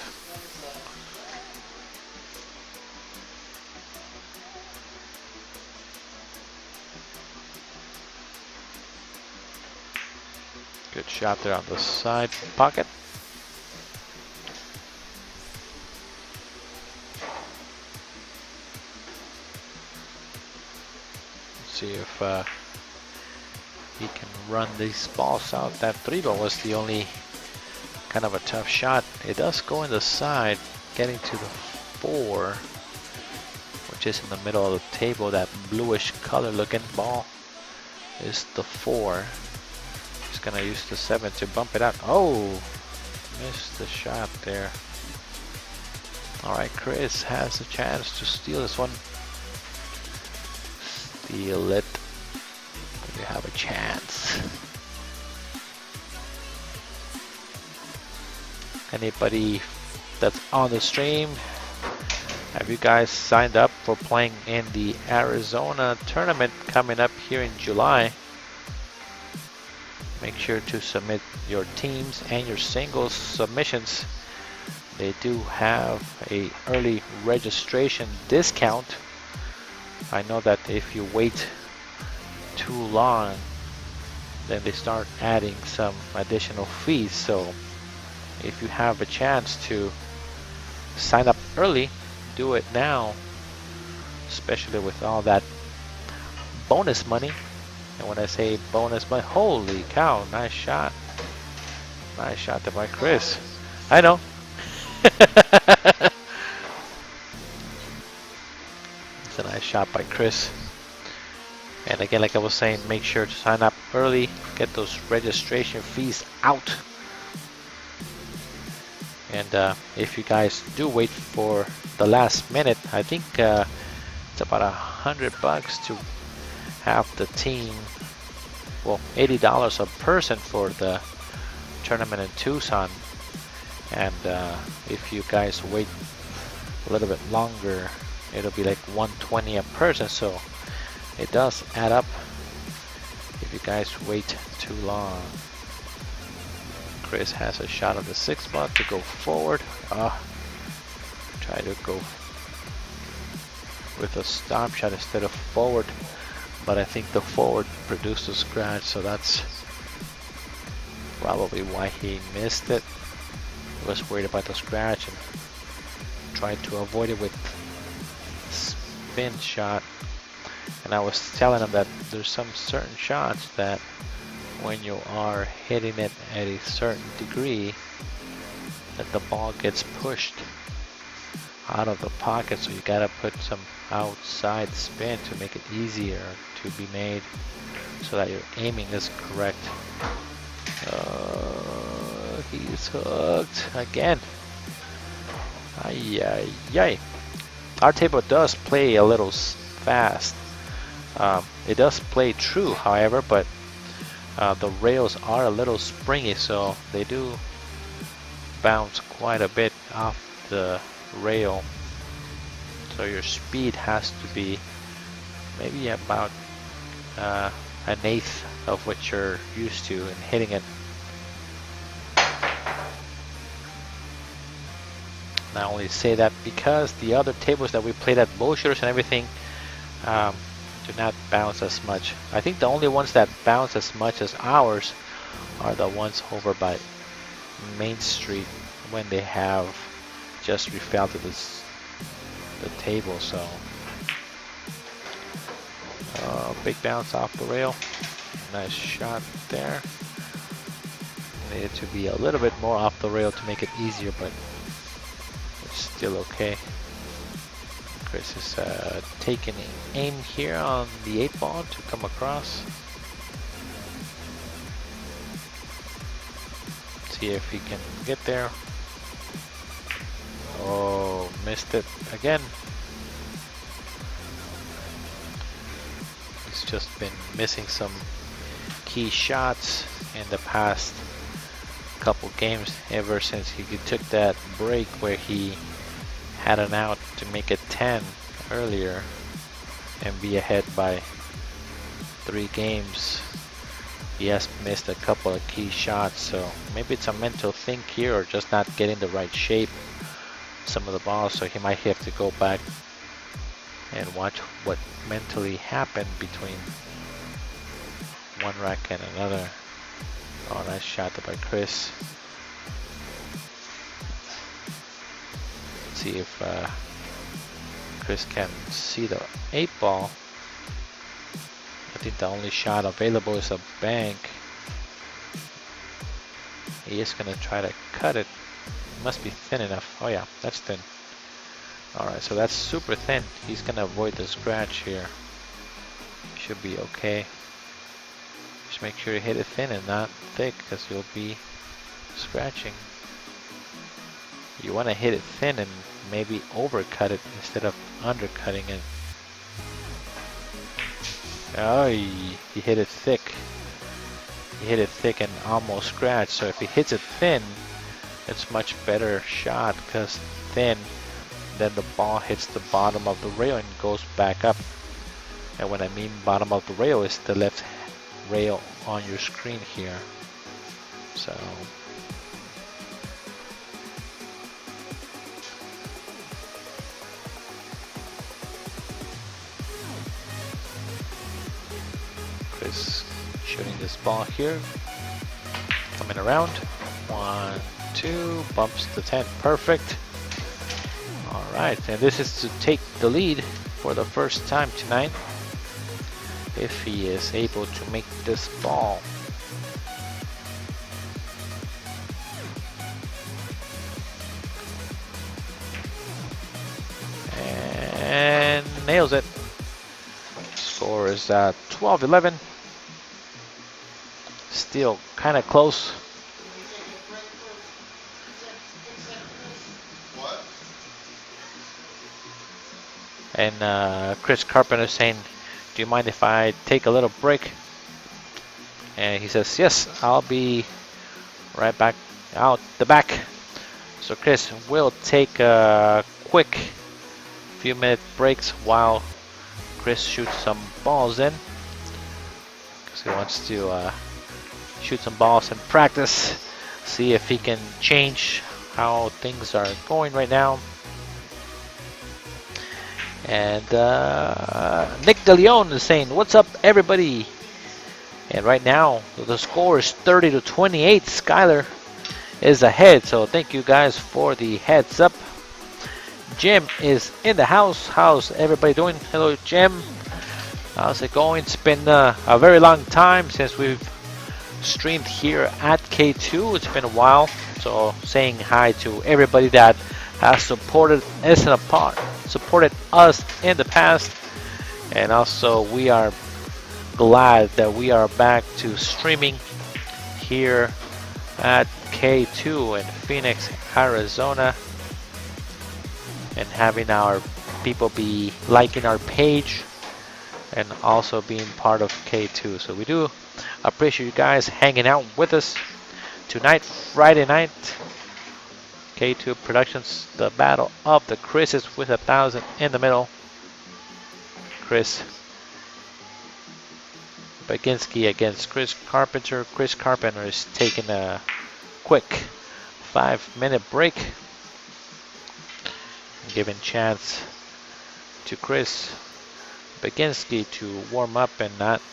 Speaker 2: Good shot there on the side pocket. See if he can run these balls out. That 3-ball was the only kind of a tough shot. It does go in the side, getting to the 4, which is in the middle of the table. That bluish color looking ball is the 4. He's gonna use the 7 to bump it out. Oh, missed the shot there. Alright, Chris has a chance to steal this one. Steal it. You have a chance. Anybody that's on the stream, have you guys signed up for playing in the Arizona tournament coming up here in July? Make sure to submit your teams and your singles submissions. They do have a early registration discount. I know that if you wait too long, then they start adding some additional fees. So if you have a chance to sign up early, do it now, especially with all that bonus money. And when I say bonus money, holy cow, nice shot. Nice shot there by Chris. I know. It's a nice shot by Chris. And again, like I was saying, make sure to sign up early, get those registration fees out. And if you guys do wait for the last minute, I think it's about $100 to have the team, well, $80 a person for the tournament in Tucson. And if you guys wait a little bit longer, it'll be like $120 a person. So it does add up if you guys wait too long. Chris has a shot of the 6-ball to go forward. Try to go with a stop shot instead of forward, but I think the forward produced a scratch, so that's probably why he missed it. He was worried about the scratch and tried to avoid it with spin shot. And I was telling him that there's some certain shots that when you are hitting it at a certain degree, that the ball gets pushed out of the pocket, so you gotta put some outside spin to make it easier to be made so that your aiming is correct. He's hooked again. Ay, ay, ay. Our table does play a little fast. It does play true, however, but the rails are a little springy, so they do bounce quite a bit off the rail. So your speed has to be maybe about an eighth of what you're used to in hitting it. And I only say that because the other tables that we played at Bullshitters and everything do not bounce as much. I think the only ones that bounce as much as ours are the ones over by Main Street when they have just refalted the table. So big bounce off the rail. Nice shot there. Needed to be a little bit more off the rail to make it easier, but it's still okay. Chris is taking aim here on the 8-ball to come across. See if he can get there. Oh, missed it again. He's just been missing some key shots in the past couple games ever since he took that break where he had an out to make it 10 earlier and be ahead by 3 games. He has missed a couple of key shots, so maybe it's a mental thing here or just not getting the right shape some of the balls, so he might have to go back and watch what mentally happened between one rack and another. Oh, nice shot by Chris. Let's see if Chris can see the 8-ball. I think the only shot available is a bank. He is gonna try to cut it. It must be thin enough. Oh yeah, that's thin. Alright, so that's super thin. He's gonna avoid the scratch here. Should be okay. Just make sure you hit it thin and not thick, because you'll be scratching. You want to hit it thin and maybe overcut it instead of undercutting it. Oh, he hit it thick. He hit it thick and almost scratched. So if he hits it thin, it's much better shot, because thin, then the ball hits the bottom of the rail and goes back up. And when I mean bottom of the rail, is the left rail on your screen here. So Chris shooting this ball here, coming around, 1, 2, bumps the 10, perfect. All right, and this is to take the lead for the first time tonight, if he is able to make this ball. And nails it. Score is 12-11. Still kind of close. And Chris Carpenter saying, do you mind if I take a little break? And he says, yes, I'll be right back out the back. So Chris will take a quick few minute breaks while Chris shoots some balls in, because he wants to shoot some balls and practice, see if he can change how things are going right now. And Nick DeLeon is saying, what's up everybody? And right now the score is 30-28. Skyler is ahead, so thank you guys for the heads up. Jim is in the house. How's everybody doing? Hello Jim, how's it going? It's been a very long time since we've streamed here at K2. It's been a while, so saying hi to everybody that has supported us in the past, and also we are glad that we are back to streaming here at K2 in Phoenix, Arizona, and having our people be liking our page and also being part of K2. So we do appreciate you guys hanging out with us tonight, Friday night. K2 Productionz, the battle of the Chris's with 1,000 in the middle. Chris Baginski against Chris Carpenter. Chris Carpenter is taking a quick 5-minute break, giving chance to Chris Baginski to warm up and not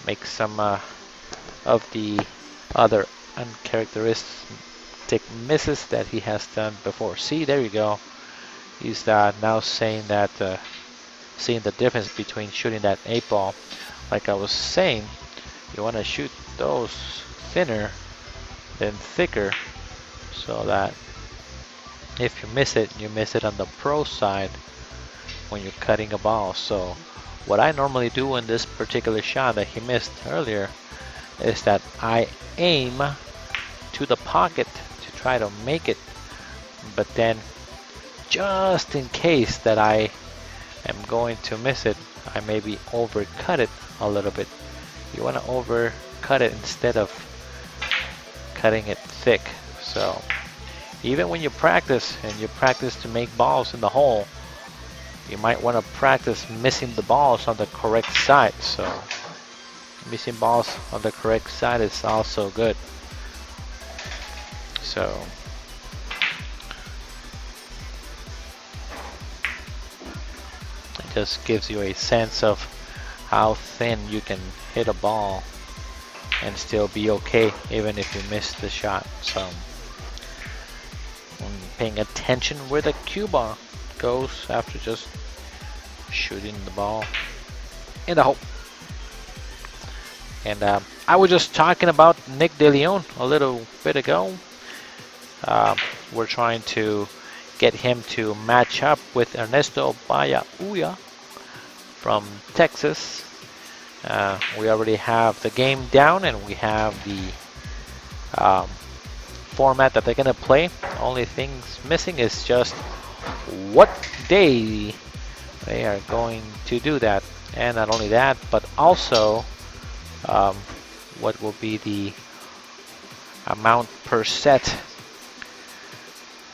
Speaker 2: make some of the other uncharacteristic misses that he has done before. See, there you go. He's now saying that seeing the difference between shooting that 8-ball. Like I was saying, you want to shoot those thinner than thicker, so that if you miss it on the pro side when you're cutting a ball. So what I normally do in this particular shot that he missed earlier is that I aim to the pocket to try to make it, but then just in case that I am going to miss it, I maybe overcut it a little bit. You want to overcut it instead of cutting it thick. So even when you practice and you practice to make balls in the hole, you might want to practice missing the balls on the correct side. So missing balls on the correct side is also good. So it just gives you a sense of how thin you can hit a ball and still be okay even if you miss the shot. So I'm paying attention where the cue ball goes after just shooting the ball in the hole. And I was just talking about Nick DeLeon a little bit ago. We're trying to get him to match up with Ernesto Bayauya from Texas. We already have the game down, and we have the format that they're gonna play. Only things missing is just what day they are going to do that, and not only that, but also what will be the amount per set.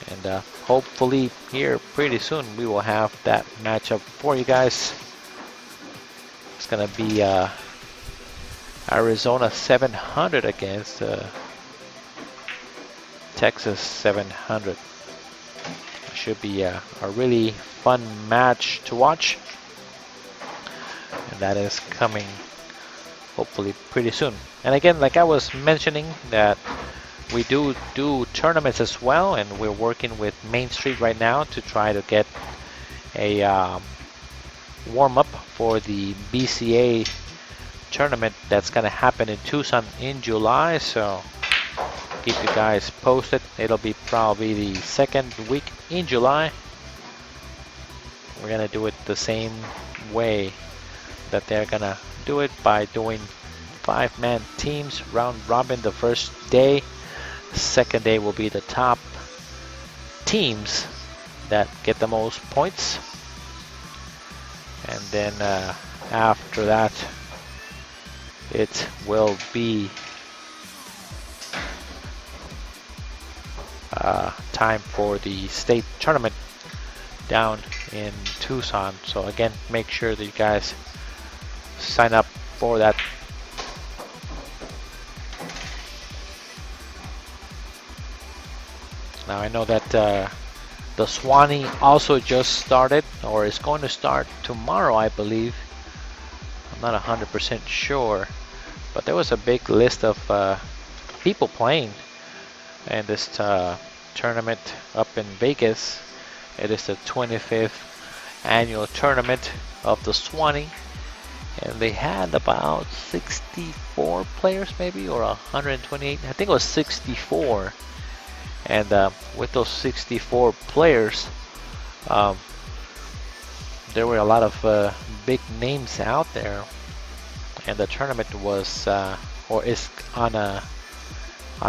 Speaker 2: And hopefully here pretty soon we will have that matchup for you guys. It's gonna be Arizona 700 against Texas 700. It should be a really fun match to watch, and that is coming hopefully pretty soon. And again, like I was mentioning, that we do tournaments as well, and we're working with Main Street right now to try to get a warm-up for the BCA tournament that's gonna happen in Tucson in July. So keep you guys posted. It'll be probably the second week in July. We're gonna do it the same way that they're gonna do it, by doing 5-man teams, round robin the first day. Second day will be the top teams that get the most points, and then after that it will be time for the state tournament down in Tucson. So again, make sure that you guys sign up for that. Now I know that the Swanee also just started, or is going to start tomorrow, I believe. I'm not 100% sure, but there was a big list of people playing in this tournament up in Vegas. It is the 25th annual tournament of the Swanee, and they had about 64 players maybe, or 128. I think it was 64. And with those 64 players, there were a lot of big names out there, and the tournament was or is on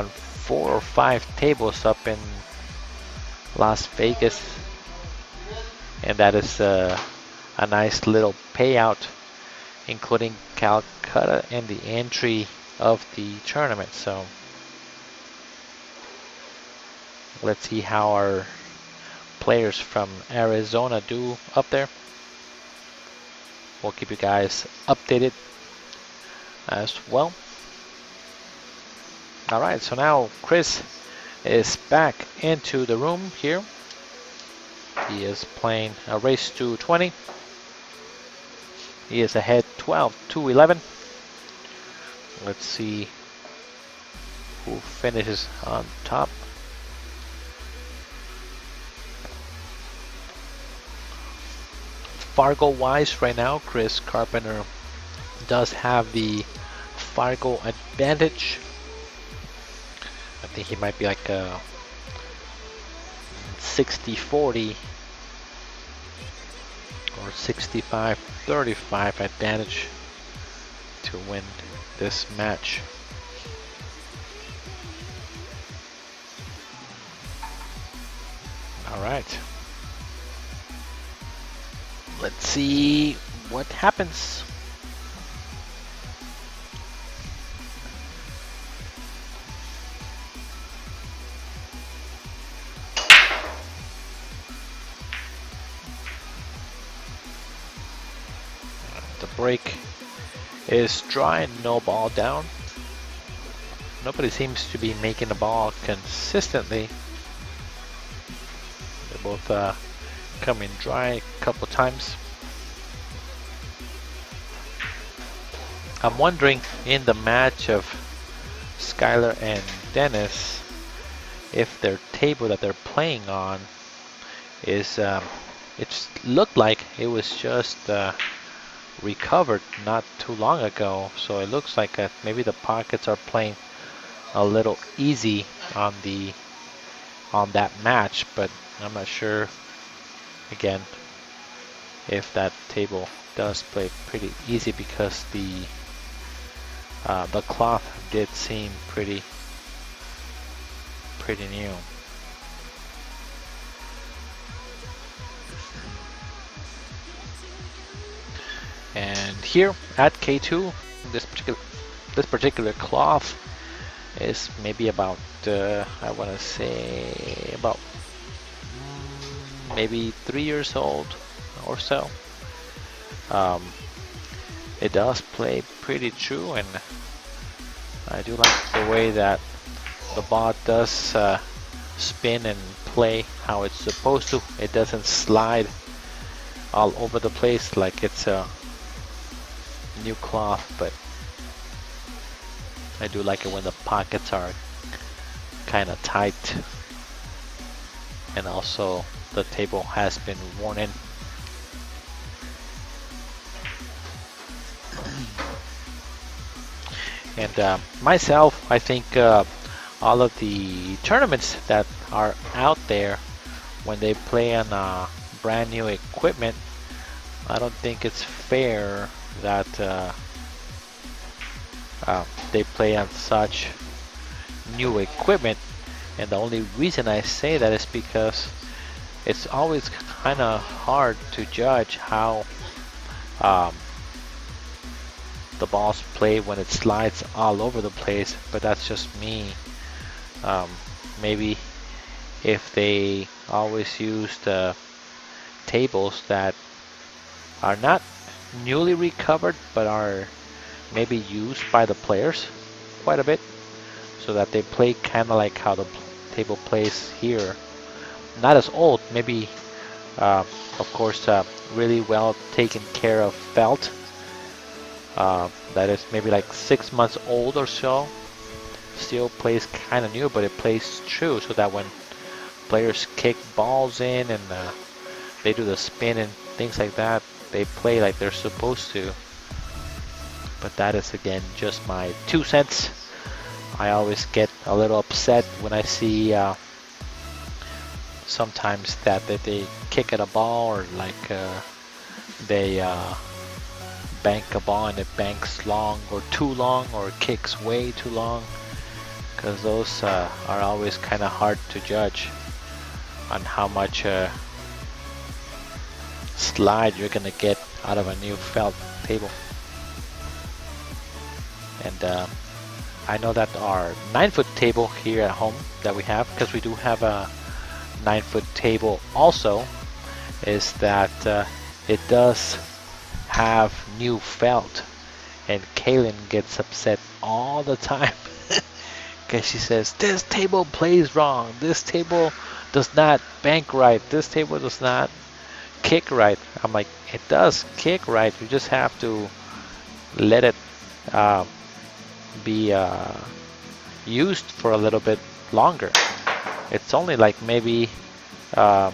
Speaker 2: 4 or 5 tables up in Las Vegas, and that is a nice little payout, including Calcutta and the entry of the tournament. So let's see how our players from Arizona do up there. We'll keep you guys updated as well. Alright, so now Chris is back into the room here. He is playing a race to 20. He is ahead 12-11. Let's see who finishes on top. Fargo wise right now, Chris Carpenter does have the Fargo advantage. I think he might be like a 60-40 or 65-35 advantage to win this match. All right. Let's see what happens. The break is dry, no ball down. Nobody seems to be making the ball consistently. They're both coming dry a couple times. I'm wondering, in the match of Skylar and Dennis, if their table that they're playing on is it looked like it was just recovered not too long ago, so it looks like maybe the pockets are playing a little easy on that match, but I'm not sure again if that table does play pretty easy, because the cloth did seem pretty new. And here at K2, this particular cloth is maybe about I want to say about maybe 3 years old or so. It does play pretty true, and I do like the way that the ball does spin and play how it's supposed to. It doesn't slide all over the place like it's a new cloth, but I do like it when the pockets are kind of tight, and also the table has been worn in. And myself, I think all of the tournaments that are out there, when they play on brand new equipment, I don't think it's fair that they play on such new equipment. And the only reason I say that is because it's always kind of hard to judge how the balls play when it slides all over the place, but that's just me. Maybe if they always used tables that are not newly recovered but are maybe used by the players quite a bit, so that they play kind of like how the table plays here. Not as old, maybe of course really well taken care of felt. That is maybe like 6 months old or so. Still plays kind of new, but it plays true, so that when players kick balls in and they do the spin and things like that, they play like they're supposed to. But that is again just my 2 cents. I always get a little upset when I see sometimes that they kick at a ball, or like they bank a ball and it banks long or too long, or kicks way too long, because those are always kind of hard to judge on how much slide you're gonna get out of a new felt table. And I know that our 9-foot table here at home that we have, because we do have a 9-foot table also, is that it does have new felt, and Kaylin gets upset all the time because she says, this table plays wrong, this table does not bank right, this table does not kick right. I'm like, it does kick right, you just have to let it be used for a little bit longer. It's only like maybe a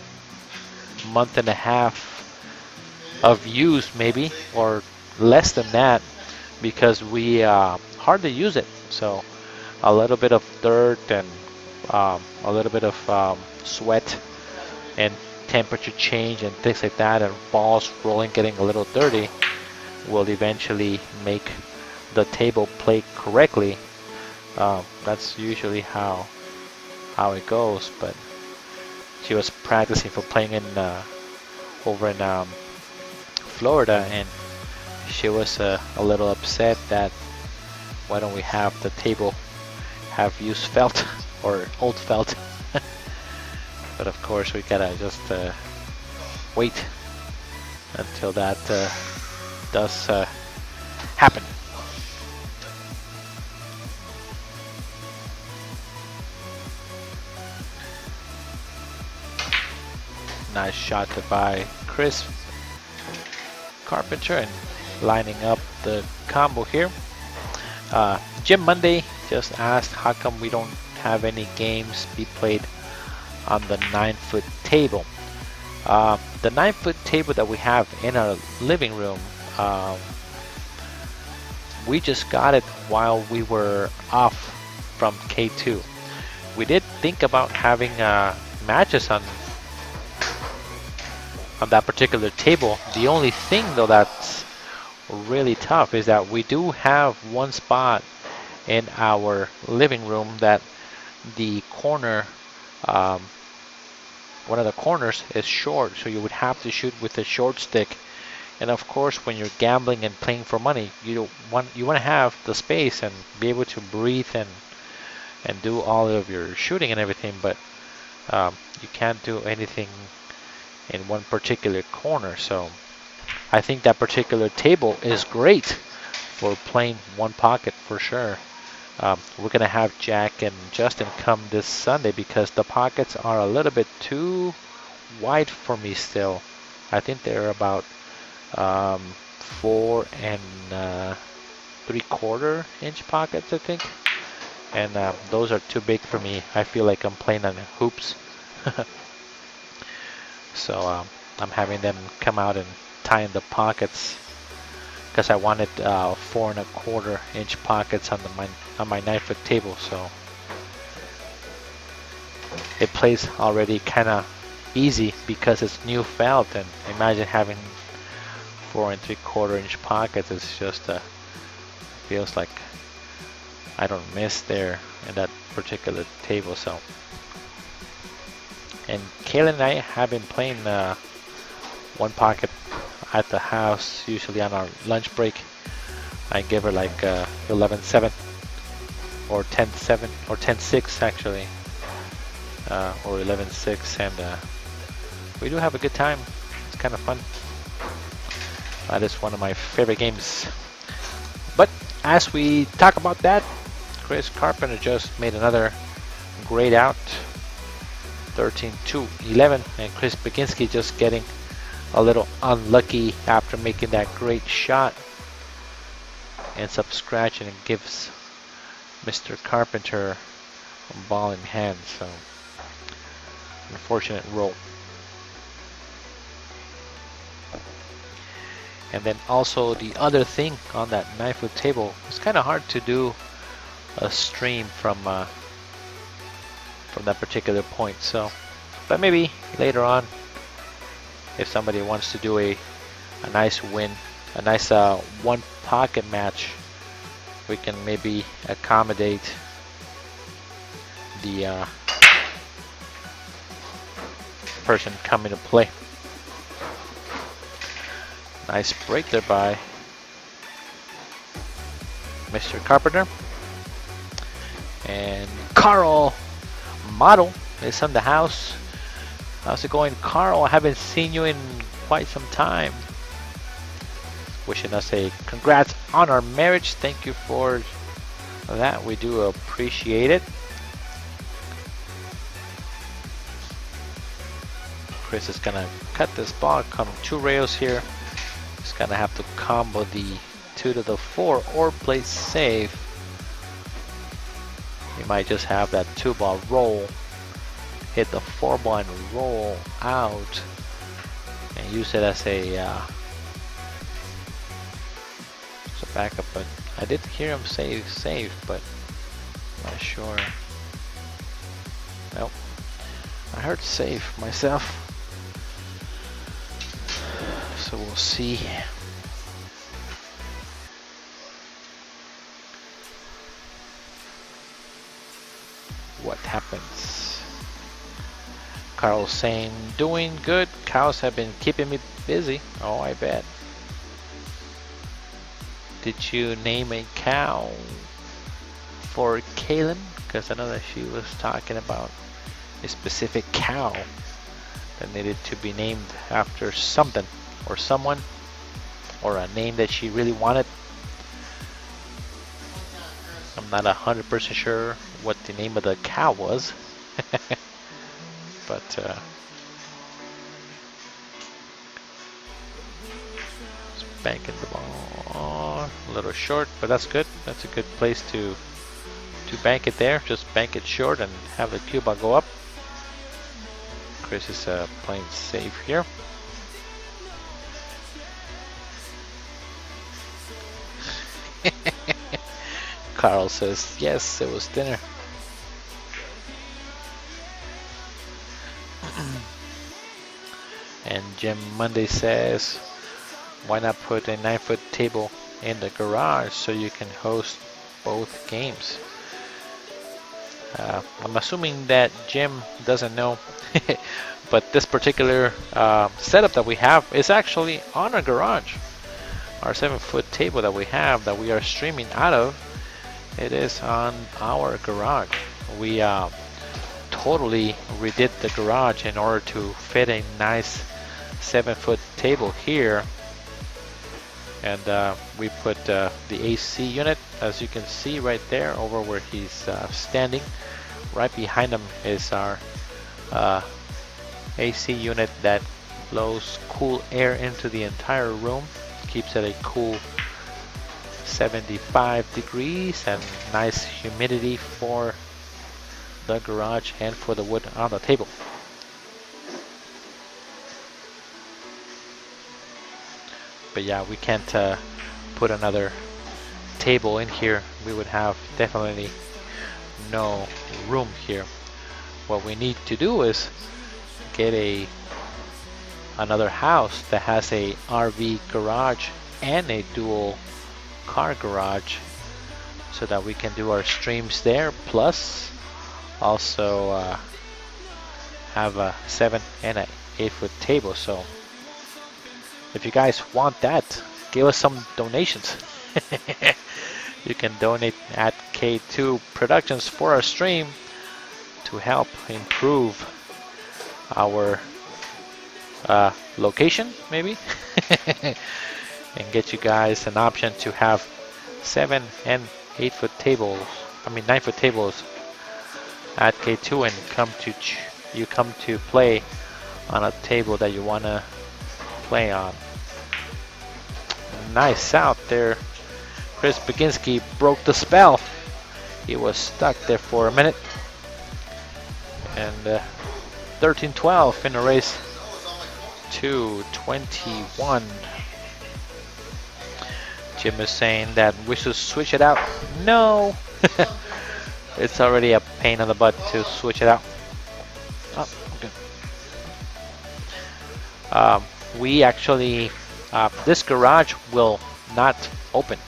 Speaker 2: month and a half of use, maybe, or less than that, because we hardly use it. So a little bit of dirt and a little bit of sweat and temperature change and things like that, and balls rolling, getting a little dirty, will eventually make the table play correctly. That's usually how it goes. But she was practicing for playing in over in Florida, and she was a little upset that why don't we have the table have used felt or old felt. But of course we gotta just wait until that does happen. Nice shot by Chris Carpenter, and lining up the combo here. Jim Monday just asked how come we don't have any games be played on the 9-foot table. The 9-foot table that we have in our living room Um, we just got it while we were off from K2. We did think about having matches on that particular table. The only thing though that's really tough is that we do have one spot in our living room that the corner, one of the corners is short, so you would have to shoot with a short stick. And of course, when you're gambling and playing for money, you want to have the space and be able to breathe and do all of your shooting and everything. But you can't do anything in one particular corner. So I think that particular table is great for playing one pocket for sure. We're gonna have Jack and Justin come this Sunday because the pockets are a little bit too wide for me still. I think they're about 4 3/4 inch pockets, I think, and those are too big for me. I feel like I'm playing on hoops. So I'm having them come out and tie in the pockets because I wanted 4 1/4 inch pockets on my 9-foot table, so it plays already kind of easy because it's new felt. And imagine having 4 3/4 inch pockets. It's just feels like I don't miss there in that particular table. So, and Kayla and I have been playing one pocket at the house, usually on our lunch break. I give her like 11-7 or 10-7 or 10-6 actually, or 11-6, and we do have a good time. It's kind of fun. That is one of my favorite games. But as we talk about that, Chris Carpenter just made another grade out, 13-11, and Chris Baginski just getting a little unlucky after making that great shot. Ends up scratching and gives Mr. Carpenter a ball in hand. So unfortunate roll. And then also the other thing on that 9-foot table, it's kind of hard to do a stream from that particular point. So, but maybe later on, if somebody wants to do a nice win, a nice one pocket match, we can maybe accommodate the person coming to play. Nice break there by Mr. Carpenter. And Carl Model is in the house. How's it going, Carl? I haven't seen you in quite some time. Wishing us a congrats on our marriage. Thank you for that. We do appreciate it. Chris is gonna cut this ball, come 2 rails here. He's gonna have to combo the 2 to the 4 or play safe. He might just have that 2-ball roll, hit the 4-ball and roll out, and use it as a backup. But I did hear him say safe, but I'm not sure. Nope, I heard safe myself. So we'll see. What happens? Carl saying, doing good. Cows have been keeping me busy. Oh, I bet. Did you name a cow for Kaylin? Because I know that she was talking about a specific cow that needed to be named after something or someone, or a name that she really wanted. I'm not 100% sure what the name of the cow was. But just banking the ball a little short, but that's good. That's a good place to bank it there. Just bank it short and have the cue ball go up. Chris is playing safe here. Carl says, yes, it was dinner. And Jim Monday says, why not put a 9-foot table in the garage so you can host both games? I'm assuming that Jim doesn't know, but this particular setup that we have is actually on our garage. Our 7-foot table that we have, that we are streaming out of, it is on our garage. We totally redid the garage in order to fit a nice 7-foot table here. And we put the AC unit, as you can see right there, over where he's standing. Right behind him is our AC unit that blows cool air into the entire room, keeps it a cool 75 degrees and nice humidity for the garage and for the wood on the table. But yeah, we can't put another table in here. We would have definitely no room here. What we need to do is get another house that has a RV garage and a dual car garage so that we can do our streams there, plus also have a 7 and an 8-foot table. So if you guys want that, give us some donations. You can donate at K2 Productionz for our stream to help improve our location, maybe, and get you guys an option to have 7 and 8-foot tables. I mean 9-foot tables at K2, and you come to play on a table that you wanna play on. Nice out there. Chris Baginski broke the spell. He was stuck there for a minute. And 13-12 in the race to 21. Jim is saying that we should switch it out. No! It's already a pain in the butt to switch it out. Oh, okay. We actually, this garage will not open.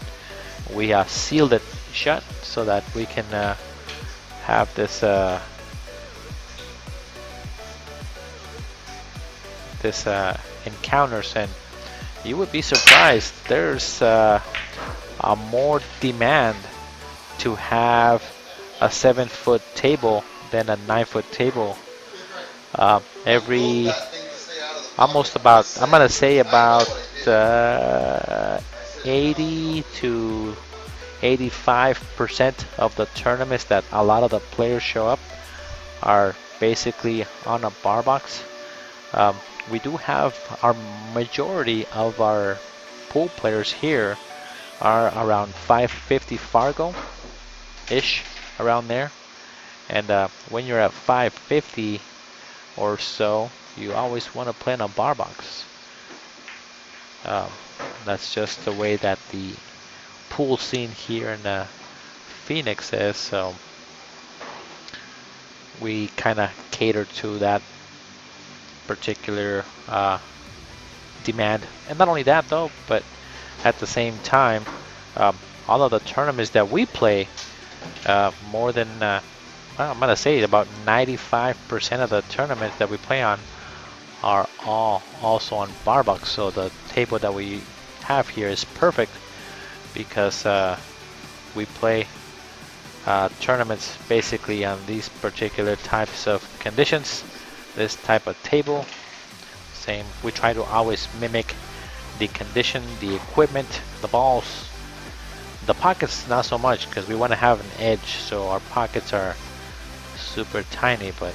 Speaker 2: We sealed it shut so that we can have this encounters, and you would be surprised. There's a more demand to have a 7-foot table than a 9-foot table. Almost about, I'm gonna say about 80 to 85% of the tournaments that a lot of the players show up are basically on a bar box. We do have our majority of our pool players here are around 550 Fargo ish, around there. And when you're at 550 or so, you always want to play on a bar box. That's just the way that the pool scene here in Phoenix is. So we kind of cater to that particular demand. And not only that though, but at the same time, all of the tournaments that we play, more than I'm gonna say about 95% of the tournaments that we play on are all also on bar box. So the table that we have here is perfect because we play tournaments basically on these particular types of conditions. This type of table, same, we try to always mimic the condition, the equipment, the balls. The pockets not so much because we want to have an edge, so our pockets are super tiny, but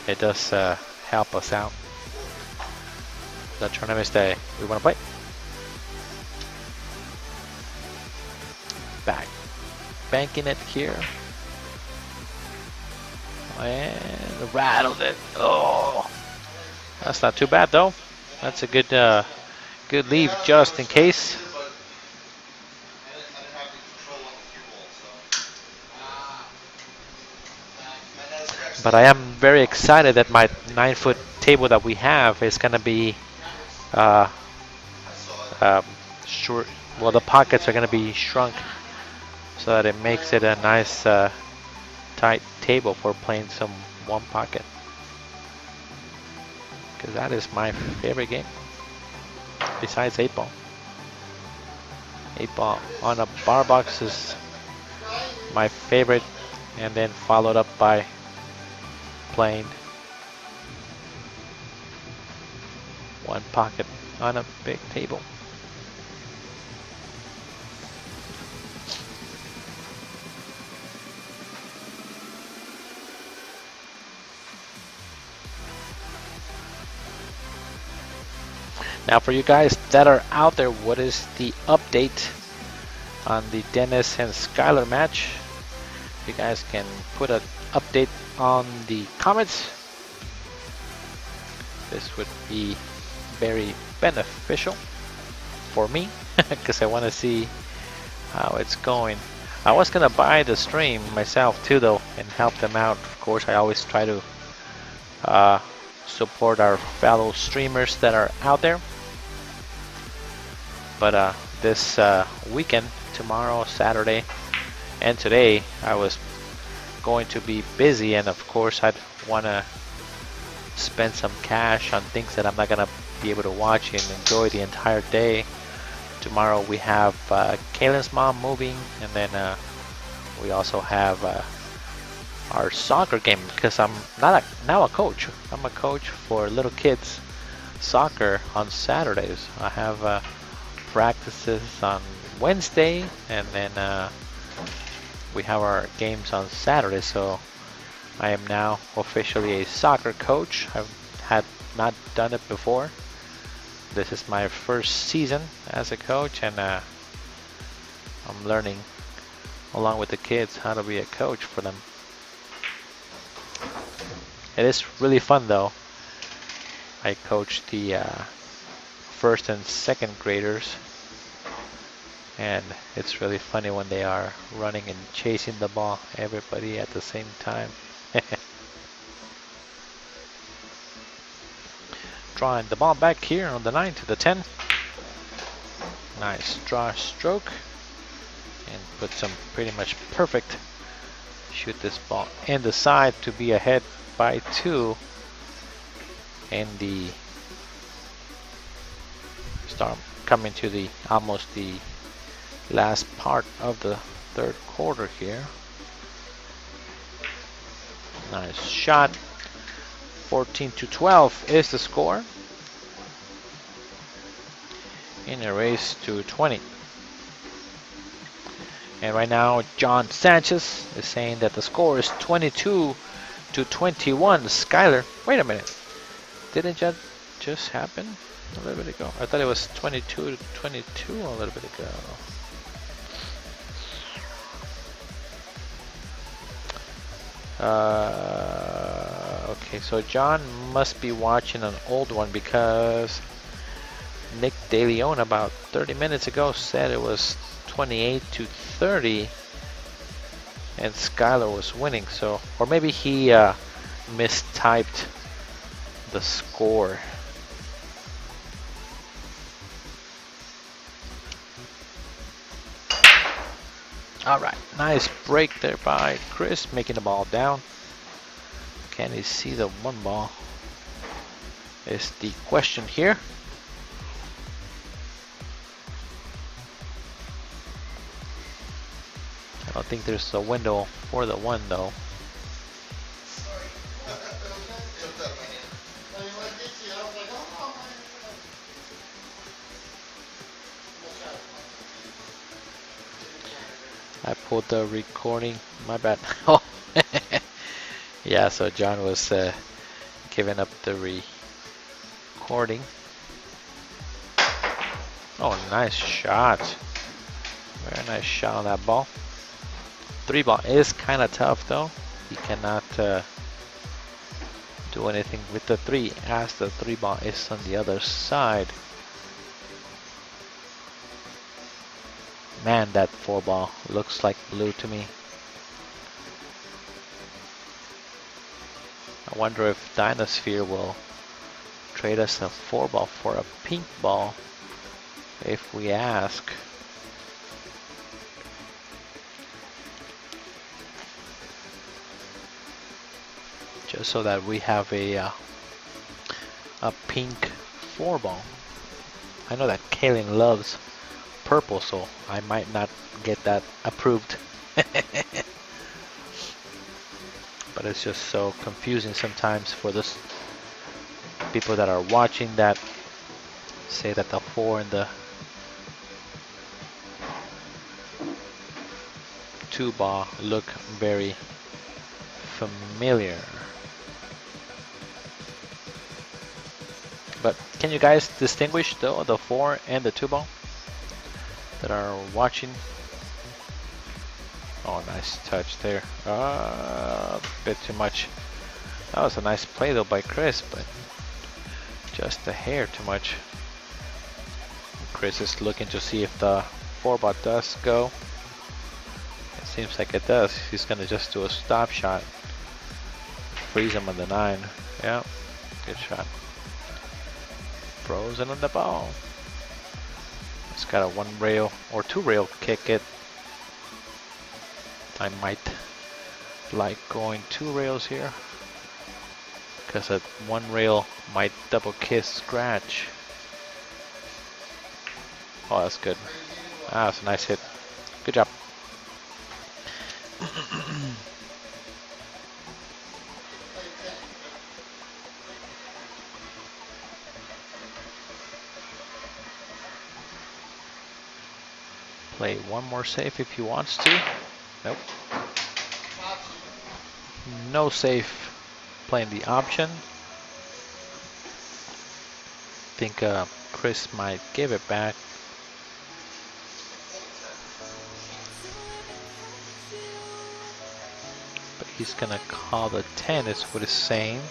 Speaker 2: it does help us out. The tournaments that we want to play. Banking it here. And rattled it. Oh, that's not too bad though. That's a good leave just in case. But I am very excited that my 9-foot table that we have is gonna be short. Well, the pockets are gonna be shrunk so that it makes it a nice tight table for playing some one pocket. Because that is my favorite game besides 8-ball. 8-ball on a bar box is my favorite, and then followed up by playing one pocket on a big table. Now for you guys that are out there, what is the update on the Dennis and Skylar match? You guys can put an update on the comments. This would be very beneficial for me because I want to see how it's going. I was gonna buy the stream myself too though and help them out. Of course, I always try to support our fellow streamers that are out there. But this weekend, tomorrow, Saturday, and today, I was going to be busy, and of course, I'd want to spend some cash on things that I'm not gonna be able to watch and enjoy the entire day. Tomorrow we have Kaylin's mom moving, and then we also have our soccer game because I'm now a coach. I'm a coach for little kids soccer on Saturdays. I have practices on Wednesday, and then we have our games on Saturday. So I am now officially a soccer coach. I've not done it before. This is my first season as a coach, and I'm learning along with the kids how to be a coach for them. It is really fun though. I coach the first and second graders, and it's really funny when they are running and chasing the ball, everybody at the same time. Drawing the ball back here on the 9 to the 10. Nice draw stroke, and put some pretty much perfect. Shoot this ball in the side to be ahead by 2 in the start coming to the almost the last part of the third quarter here. Nice shot. 14 to 12 is the score in a race to 20. And right now John Sanchez is saying that the score is 22 to 21. Skylar, wait a minute, didn't that just happen a little bit ago? I thought it was 22 to 22 a little bit ago. Okay, so John must be watching an old one because Nick DeLeon about 30 minutes ago said it was 28 to 30 and Skylar was winning. So, or maybe he mistyped the score. All right, nice break there by Chris, making the ball down. Can he see the one ball? Is the question here. I don't think there's a window for the one though. I pulled the recording, my bad. Oh, yeah, so John was giving up the recording. Oh, nice shot. Very nice shot on that ball. 3-ball is kind of tough though. He cannot do anything with the 3 as the 3-ball is on the other side. Man, that 4-ball looks like blue to me. I wonder if Dinosphere will trade us a 4-ball for a pink ball if we ask. Just so that we have a pink 4-ball. I know that Kaylin loves purple, so I might not get that approved. But it's just so confusing sometimes for this people that are watching that say that the 4 and the 2-ball look very familiar. But can you guys distinguish though the 4 and the 2-ball that are watching? Oh, nice touch there. A bit too much. That was a nice play though by Chris, but just a hair too much. Chris is looking to see if the 4-ball does go. It seems like it does. He's gonna just do a stop shot. Freeze him on the 9. Yeah, good shot. Frozen on the ball. It's got a 1 rail or 2 rail kick it. I might like going 2 rails here because that 1 rail might double kiss scratch. Oh, that's good. Ah, that's a nice hit. Good job. Play one more safe if he wants to. Nope. No safe. Playing the option. Think Chris might give it back. But he's gonna call the 10 is what he's saying.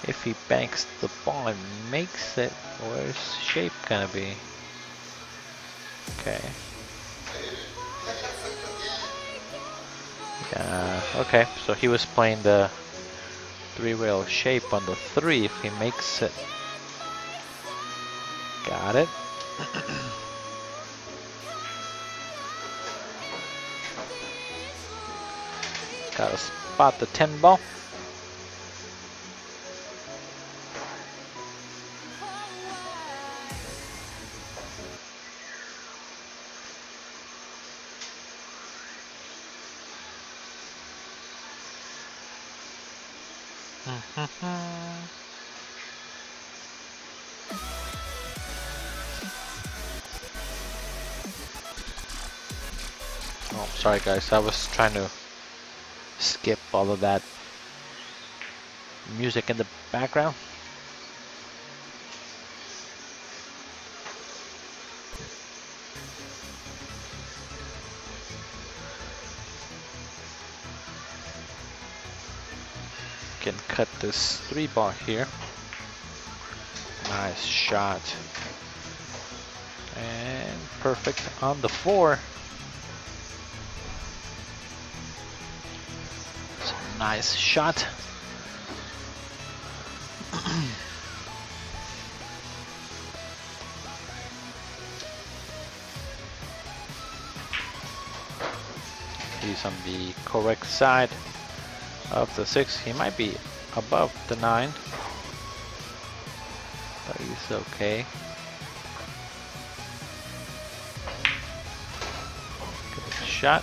Speaker 2: If he banks the ball and makes it, where's shape gonna be? Okay. Okay, so he was playing the 3-rail shape on the 3 if he makes it. Got it. Gotta spot the 10 ball. Oh, sorry guys, I was trying to skip all of that music in the background. Can cut this 3-ball here. Nice shot. And perfect on the 4. It's a nice shot. He's on the correct side of the 6. He might be above the 9, but he's okay. Good shot.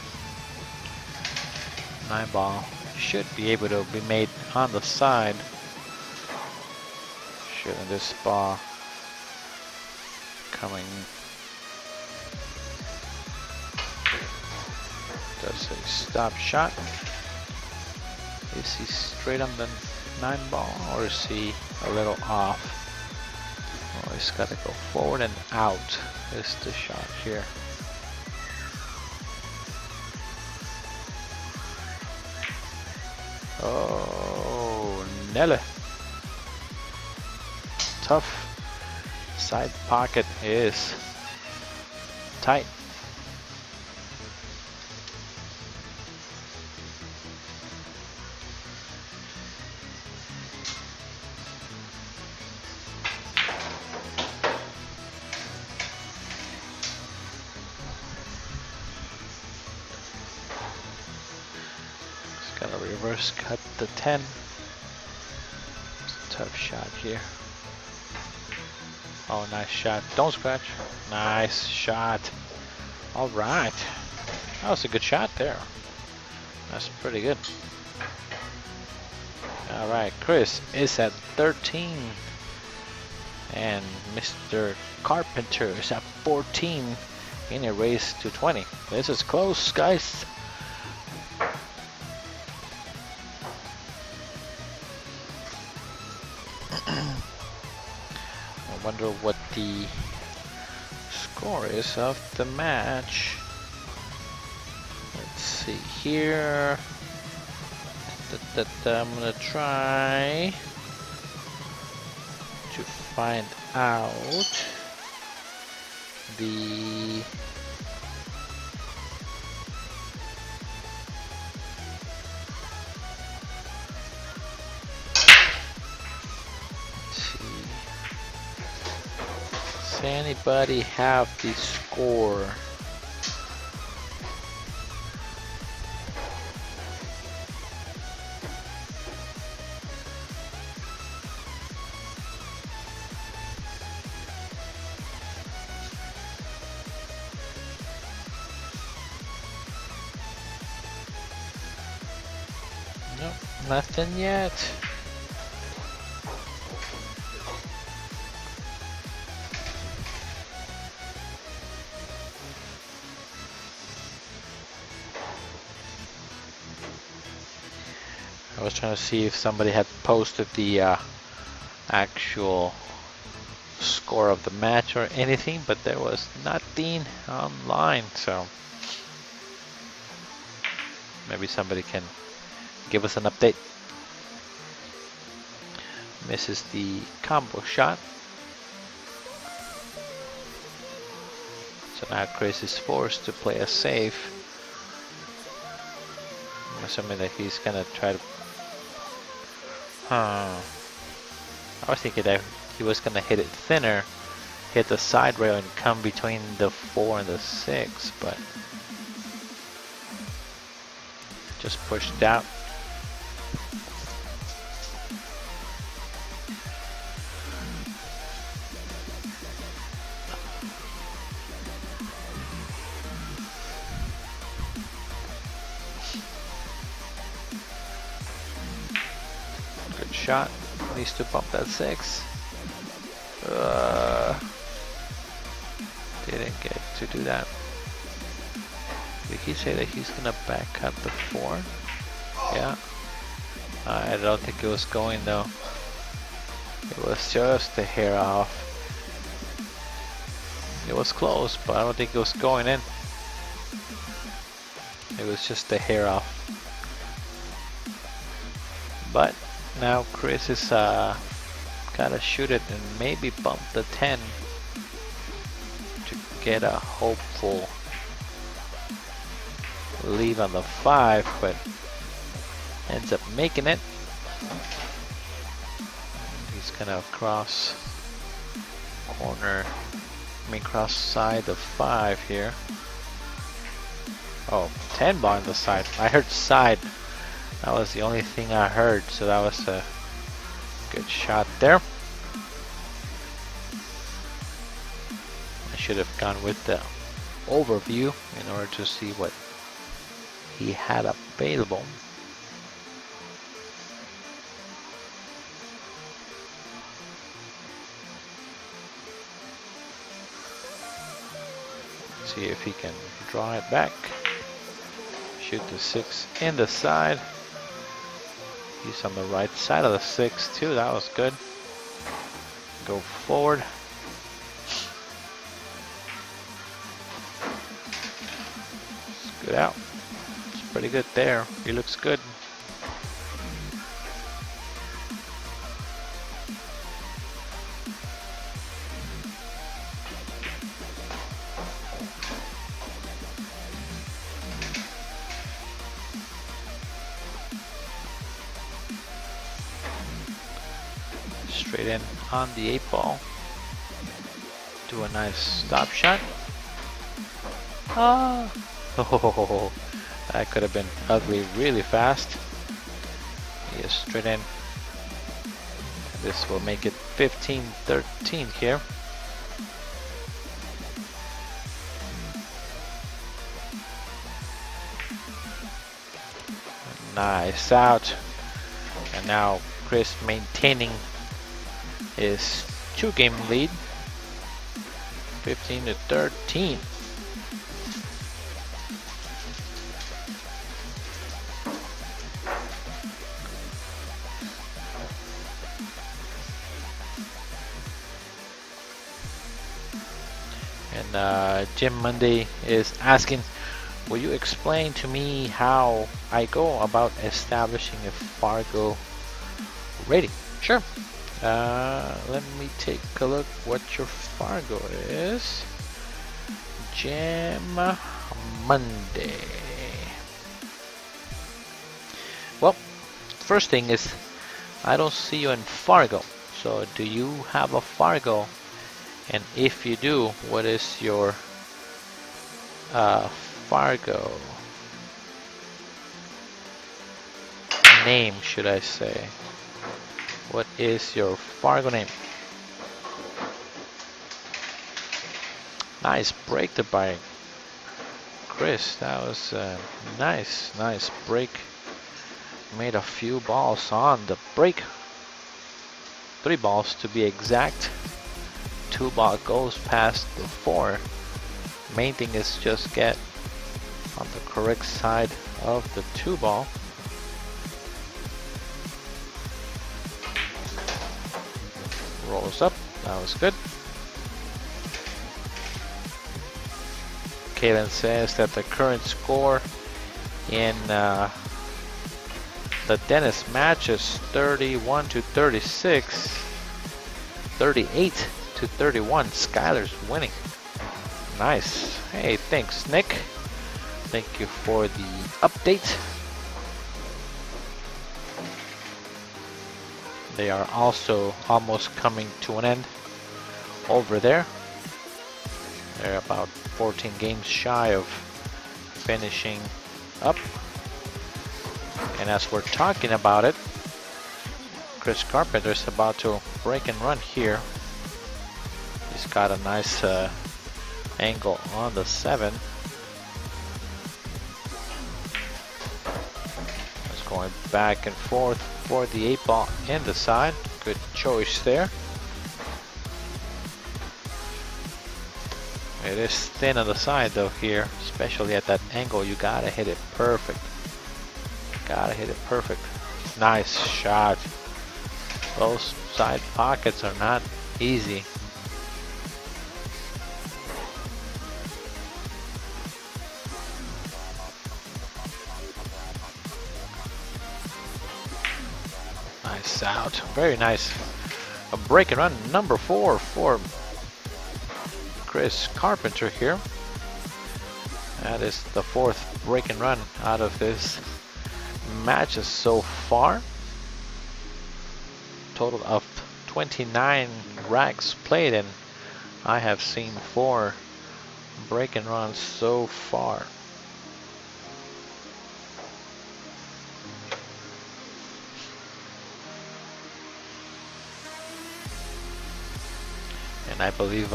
Speaker 2: 9-ball should be able to be made on the side. Shooting this ball coming. Does a stop shot. Is he straight on the 9-ball or is he a little off? Oh, he's got to go forward and out is the shot here. Oh, Nelle. Tough. Side pocket is tight. Gotta reverse cut the 10. It's a tough shot here. Oh, nice shot. Don't scratch. Nice shot. All right. That was a good shot there. That's pretty good. All right, Chris is at 13. And Mr. Carpenter is at 14 in a race to 20. This is close, guys. I wonder what the score is of the match. Let's see here. I'm gonna try to find out the does anybody have the score? Nope, nothing yet. I was trying to see if somebody had posted the actual score of the match or anything, but there was nothing online, so maybe somebody can give us an update. Misses the combo shot. So now Chris is forced to play a safe. I'm assuming that he's gonna try to... I was thinking that he was gonna hit it thinner, hit the side rail and come between the 4 and the 6, but just pushed out. Good shot. Needs to bump that 6. Didn't get to do that. Did he say that he's gonna back cut the 4? Yeah. I don't think it was going though. It was just a hair off. It was close, but I don't think it was going in. It was just a hair off. But now Chris is gotta shoot it and maybe bump the 10 to get a hopeful lead on the 5, but ends up making it. He's gonna cross corner, cross side of 5 here. Oh, 10 bar on the side. I heard side. That was the only thing I heard, so that was a good shot there. I should have gone with the overview in order to see what he had available. See if he can draw it back. Shoot the 6 in the side. He's on the right side of the 6 too. That was good. Go forward. It's good out. It's pretty good there. He looks good. Straight in on the 8 ball. Do a nice stop shot. Oh, that could have been ugly really fast. just straight in. This will make it 15-13 here. Nice out. And now Chris maintaining his 2-game lead. 15-13. And Jim Monday is asking, will you explain to me how I go about establishing a Fargo rating? Sure. Let me take a look what your Fargo is. Jim Monday. Well, first thing is I don't see you in Fargo. So do you have a Fargo? And if you do, what is your Fargo name, should I say? What is your Fargo name? Nice break there by Chris. That was a nice break. Made a few balls on the break. 3 balls to be exact. 2 ball goes past the 4. Main thing is just get on the correct side of the 2 ball. Rolls up. That was good. Kalen says that the current score in the Dennis match is 31-36. 38-31. Skyler's winning. Nice. Hey, thanks, Nick. Thank you for the update. They are also almost coming to an end over there. They're about 14 games shy of finishing up. And as we're talking about it, Chris Carpenter is about to break and run here. He's got a nice angle on the 7. It's going back and forth for the 8 ball in the side. Good choice there. It is thin on the side though here, especially at that angle. You gotta hit it perfect. Gotta hit it perfect. Nice shot. Those side pockets are not easy. Nice out. Very nice. A break and run number 4 for Chris Carpenter here. That is the 4th break and run out of his matches so far. Total of 29 racks played, and I have seen 4 break and runs so far. And I believe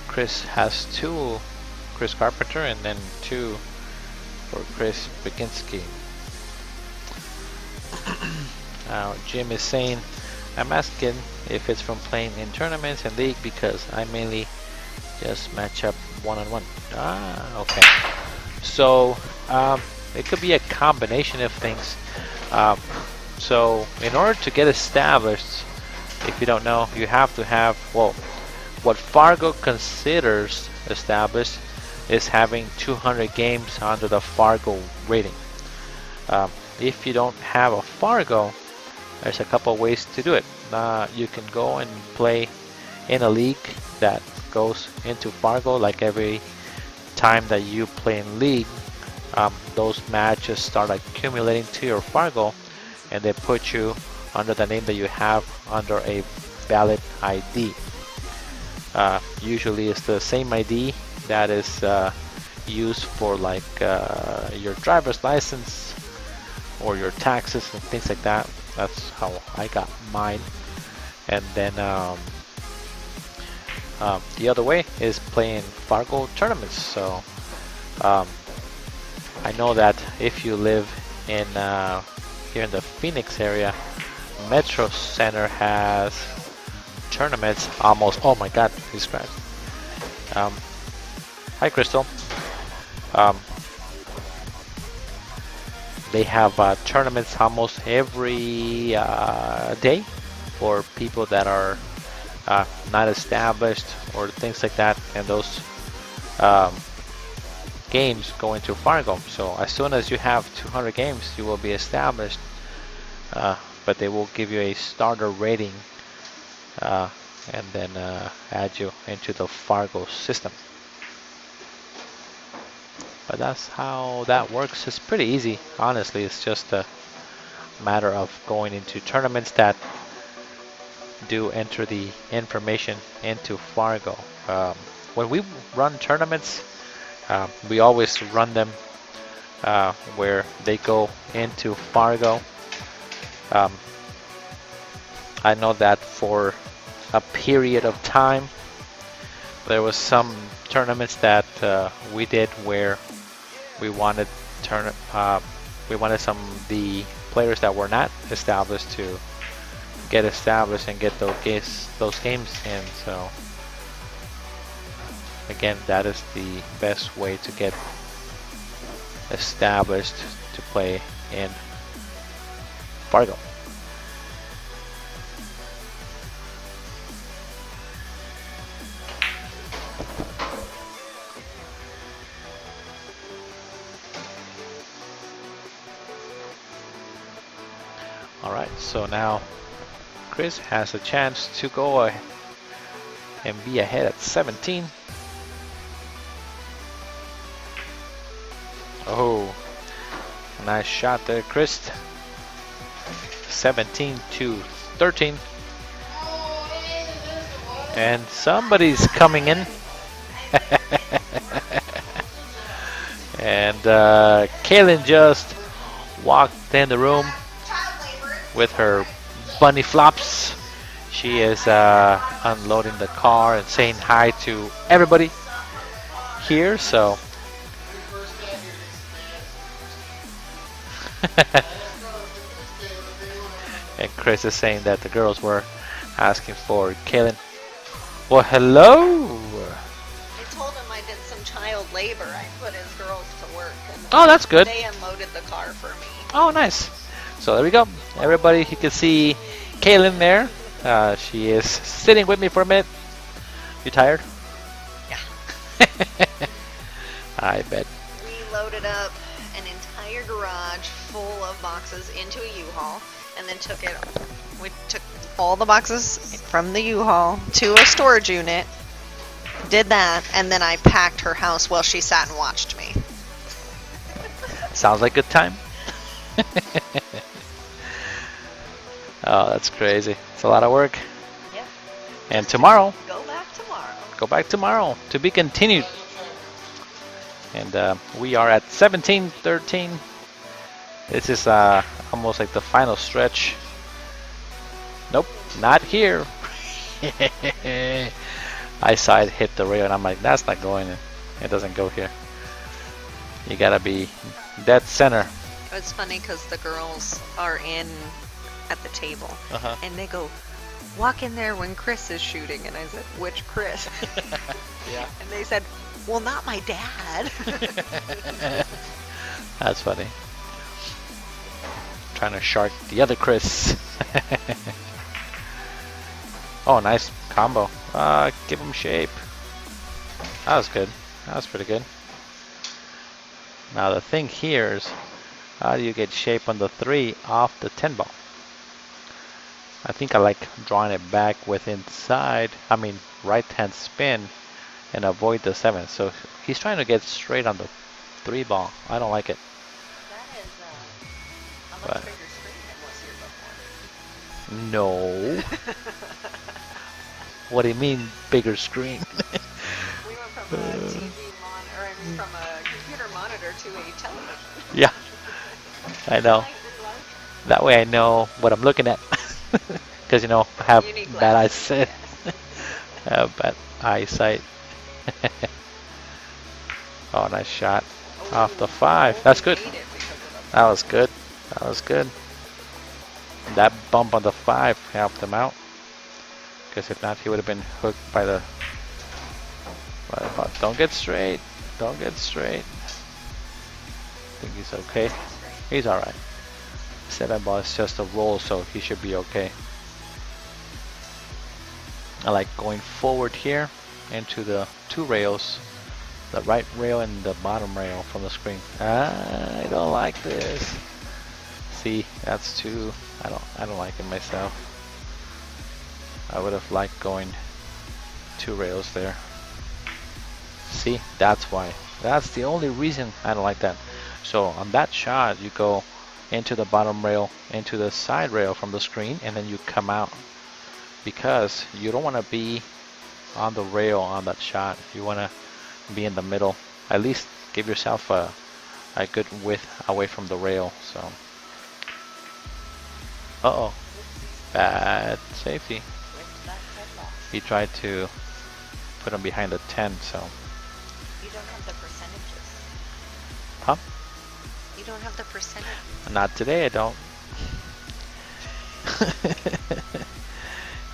Speaker 2: Chris has 2, Chris Carpenter, and then 2 for Chris Baginski. Now Jim is saying, I'm asking if it's from playing in tournaments and league because I mainly just match up one-on-one. Ah, okay. So it could be a combination of things. So in order to get established, if you don't know, you have to have, well, what Fargo considers established is having 200 games under the Fargo rating. If you don't have a Fargo, there's a couple ways to do it. You can go and play in a league that goes into Fargo. Like every time that you play in league, those matches start accumulating to your Fargo, and they put you under the name that you have under a valid ID. Usually it's the same ID that is used for like your driver's license or your taxes and things like that. That's how I got mine. And then the other way is playing Fargo tournaments. So I know that if you live in here in the Phoenix area, Metro Center has tournaments almost. Oh my God, he's crashed. Hi, Crystal. They have tournaments almost every day for people that are not established or things like that, and those games go into Fargo. So as soon as you have 200 games, you will be established, but they will give you a starter rating and then add you into the Fargo system. But that's how that works. It's pretty easy, honestly. It's just a matter of going into tournaments that do enter the information into Fargo. When we run tournaments, we always run them where they go into Fargo. I know that for a period of time, there was some tournaments that we did where we wanted some of the players that were not established to get established and get those games in. So again, that is the best way to get established to play in Fargo. Alright, so now Chris has a chance to go and be ahead at 17. Oh, nice shot there, Chris. 17-13. And somebody's coming in. And Kaylin just walked in the room with her bunny flops. She is unloading the car and saying hi to everybody here. So and Chris is saying that the girls were asking for Kaylin. Well, hello.
Speaker 6: I told him I did some child labor. I put his girls to work. And
Speaker 2: Oh, that's good.
Speaker 6: They unloaded the car for me.
Speaker 2: Oh, nice. So there we go. Everybody, you can see Kaylin there. She is sitting with me for a minute. You tired?
Speaker 6: Yeah.
Speaker 2: I bet.
Speaker 6: We loaded up an entire garage full of boxes into a U-Haul and then we took all the boxes from the U-Haul to a storage unit, did that, and then I packed her house while she sat and watched me.
Speaker 2: Sounds like a good time. Oh, that's crazy. It's a lot of work.
Speaker 6: Yep.
Speaker 2: And tomorrow,
Speaker 6: Go back tomorrow.
Speaker 2: go back tomorrow to be continued. And we are at 17-13. This is almost like the final stretch. Nope, not here. I saw it hit the rail and I'm like, that's not going in. It doesn't go here. You gotta be dead center.
Speaker 6: It's funny because the girls are in at the table and they go, walk in there when Chris is shooting. And I said, which Chris?
Speaker 2: Yeah.
Speaker 6: And they said, well, not my dad.
Speaker 2: That's funny. Trying to shark the other Chris. Oh, nice combo. Give him shape. That was good. That was pretty good. Now the thing here is, how do you get shape on the 3 off the 10 ball? I think I like drawing it back with inside, right hand spin and avoid the 7. So he's trying to get straight on the 3 ball. I don't like it.
Speaker 6: That is a
Speaker 2: But-
Speaker 6: much bigger screen than was here before.
Speaker 2: No. What do you mean, bigger screen?
Speaker 6: We went from a TV monitor, from a computer monitor to a television.
Speaker 2: Yeah, I know.
Speaker 6: Like,
Speaker 2: That way I know what I'm looking at. Because, you know, I have
Speaker 6: You need
Speaker 2: bad
Speaker 6: glasses,
Speaker 2: eyesight.
Speaker 6: yes.
Speaker 2: I have bad eyesight. Oh, nice shot. Off the 5. That's good.
Speaker 6: Made it because of
Speaker 2: That was good. That was good. That bump on the 5 helped him out. Because if not, he would have been hooked by the... Don't get straight. Don't get straight. I think he's okay. He's alright. 7 ball is just a roll, so he should be okay. I like going forward here into the 2 rails. The right rail and the bottom rail from the screen. I don't like this. See, that's too... I don't like it myself. I would have liked going 2 rails there. See, that's why. That's the only reason I don't like that. So on that shot, you go into the bottom rail, into the side rail from the screen, and then you come out. Because you don't want to be on the rail on that shot. You want to be in the middle. At least give yourself a good width away from the rail. So, uh-oh, bad safety. He tried to put him behind the 10, so.
Speaker 6: You don't have the percentages.
Speaker 2: Huh?
Speaker 6: You don't have the percentage.
Speaker 2: Not today, I don't.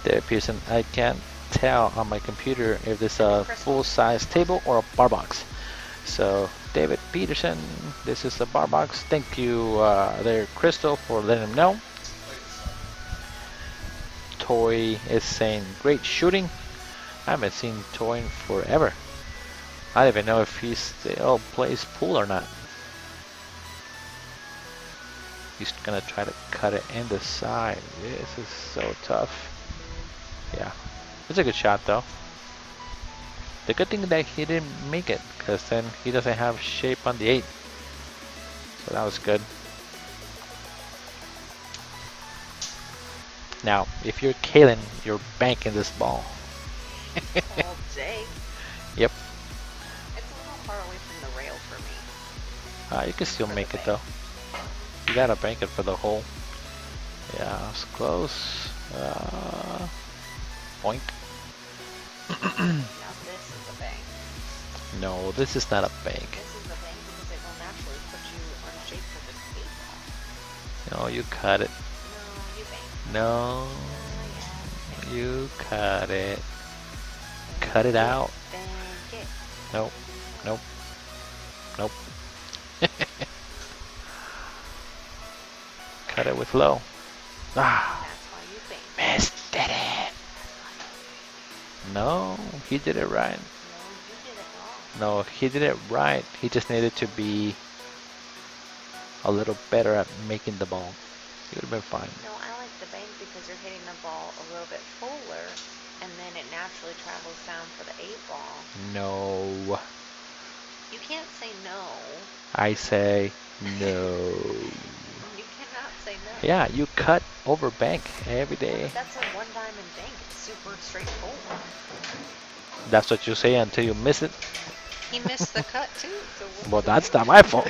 Speaker 2: There, Pearson, I can't tell on my computer if this is a full-size table or a bar box. So, David Peterson, this is the bar box. Thank you there, Crystal, for letting him know. Toy is saying, great shooting. I haven't seen Toy in forever. I don't even know if he still plays pool or not. He's gonna try to cut it in the side. This is so tough. Yeah, it's a good shot though. The good thing that he didn't make it, because then he doesn't have shape on the 8. So that was good. Now, if you're Kalen, you're banking this ball.
Speaker 6: All day.
Speaker 2: Yep.
Speaker 6: It's a little far away from the rail for me.
Speaker 2: You can still make it though. You gotta bank it for the hole. Yeah, it's close. Boink.
Speaker 6: Now this is the bank.
Speaker 2: No, this is not a bank.
Speaker 6: This is the bank because it will naturally put you on shape for this 8 ball.
Speaker 2: No, you cut it.
Speaker 6: No, you bank.
Speaker 2: No, you cut it. Cut it out.
Speaker 6: Bank it.
Speaker 2: Nope. Nope. Nope. Cut it with low. Ah,
Speaker 6: That's why you bank.
Speaker 2: missed it. No, he did it right.
Speaker 6: No, you did it wrong.
Speaker 2: No, he did it right. He just needed to be a little better at making the ball. He would have been fine.
Speaker 6: No, I like the bank because you're hitting the ball a little bit fuller, and then it naturally travels down for the 8 ball.
Speaker 2: No.
Speaker 6: You can't say no.
Speaker 2: I say no.
Speaker 6: You cannot say no.
Speaker 2: Yeah, you cut over bank every day.
Speaker 6: That's a 1 diamond bank. It's super straightforward.
Speaker 2: That's what you say until you miss it.
Speaker 6: He missed the cut too. So
Speaker 2: Well, that's not my fault.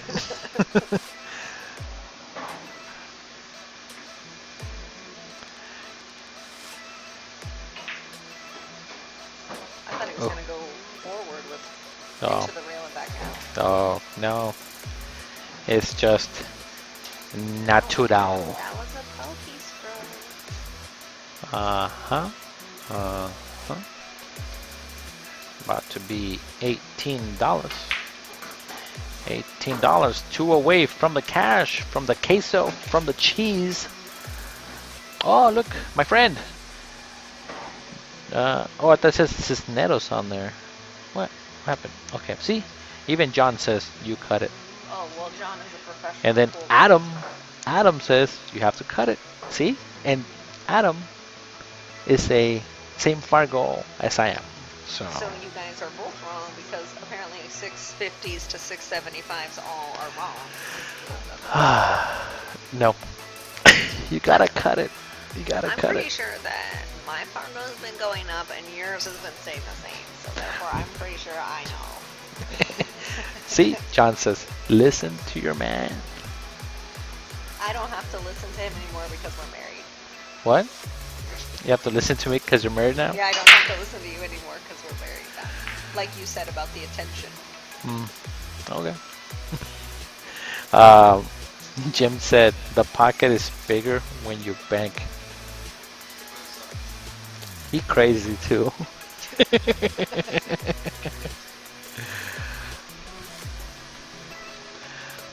Speaker 6: I thought he was going to go forward with
Speaker 2: Oh.
Speaker 6: into the rail and back out.
Speaker 2: Oh, no. It's just natural.
Speaker 6: That was a pokey stroke.
Speaker 2: Uh-huh. Uh-huh. About to be $18. $18. 2 away from the cash, from the queso, from the cheese. Oh, look, my friend. Oh, I thought it says Cisneros on there. What happened? Okay, see? Even John says you cut it.
Speaker 6: Oh, well, John is a professional.
Speaker 2: And then
Speaker 6: pool
Speaker 2: Adam says you have to cut it. See? And Adam is a same Fargo as I am. So,
Speaker 6: So you guys are both wrong because apparently 650s to 675s all are wrong.
Speaker 2: no. You gotta cut it. You gotta
Speaker 6: I'm
Speaker 2: cut
Speaker 6: pretty
Speaker 2: it.
Speaker 6: sure that my Fargo's been going up and yours has been staying the same. So therefore, I'm pretty sure I know.
Speaker 2: See? John says, listen to your man.
Speaker 6: I don't have to listen listen to him anymore because we're married.
Speaker 2: What? You have to listen to me because you're married now?
Speaker 6: Yeah, I don't have to listen to you anymore because we're married now. Like you said about the attention.
Speaker 2: Okay. Jim said the pocket is bigger when you bank. He crazy too.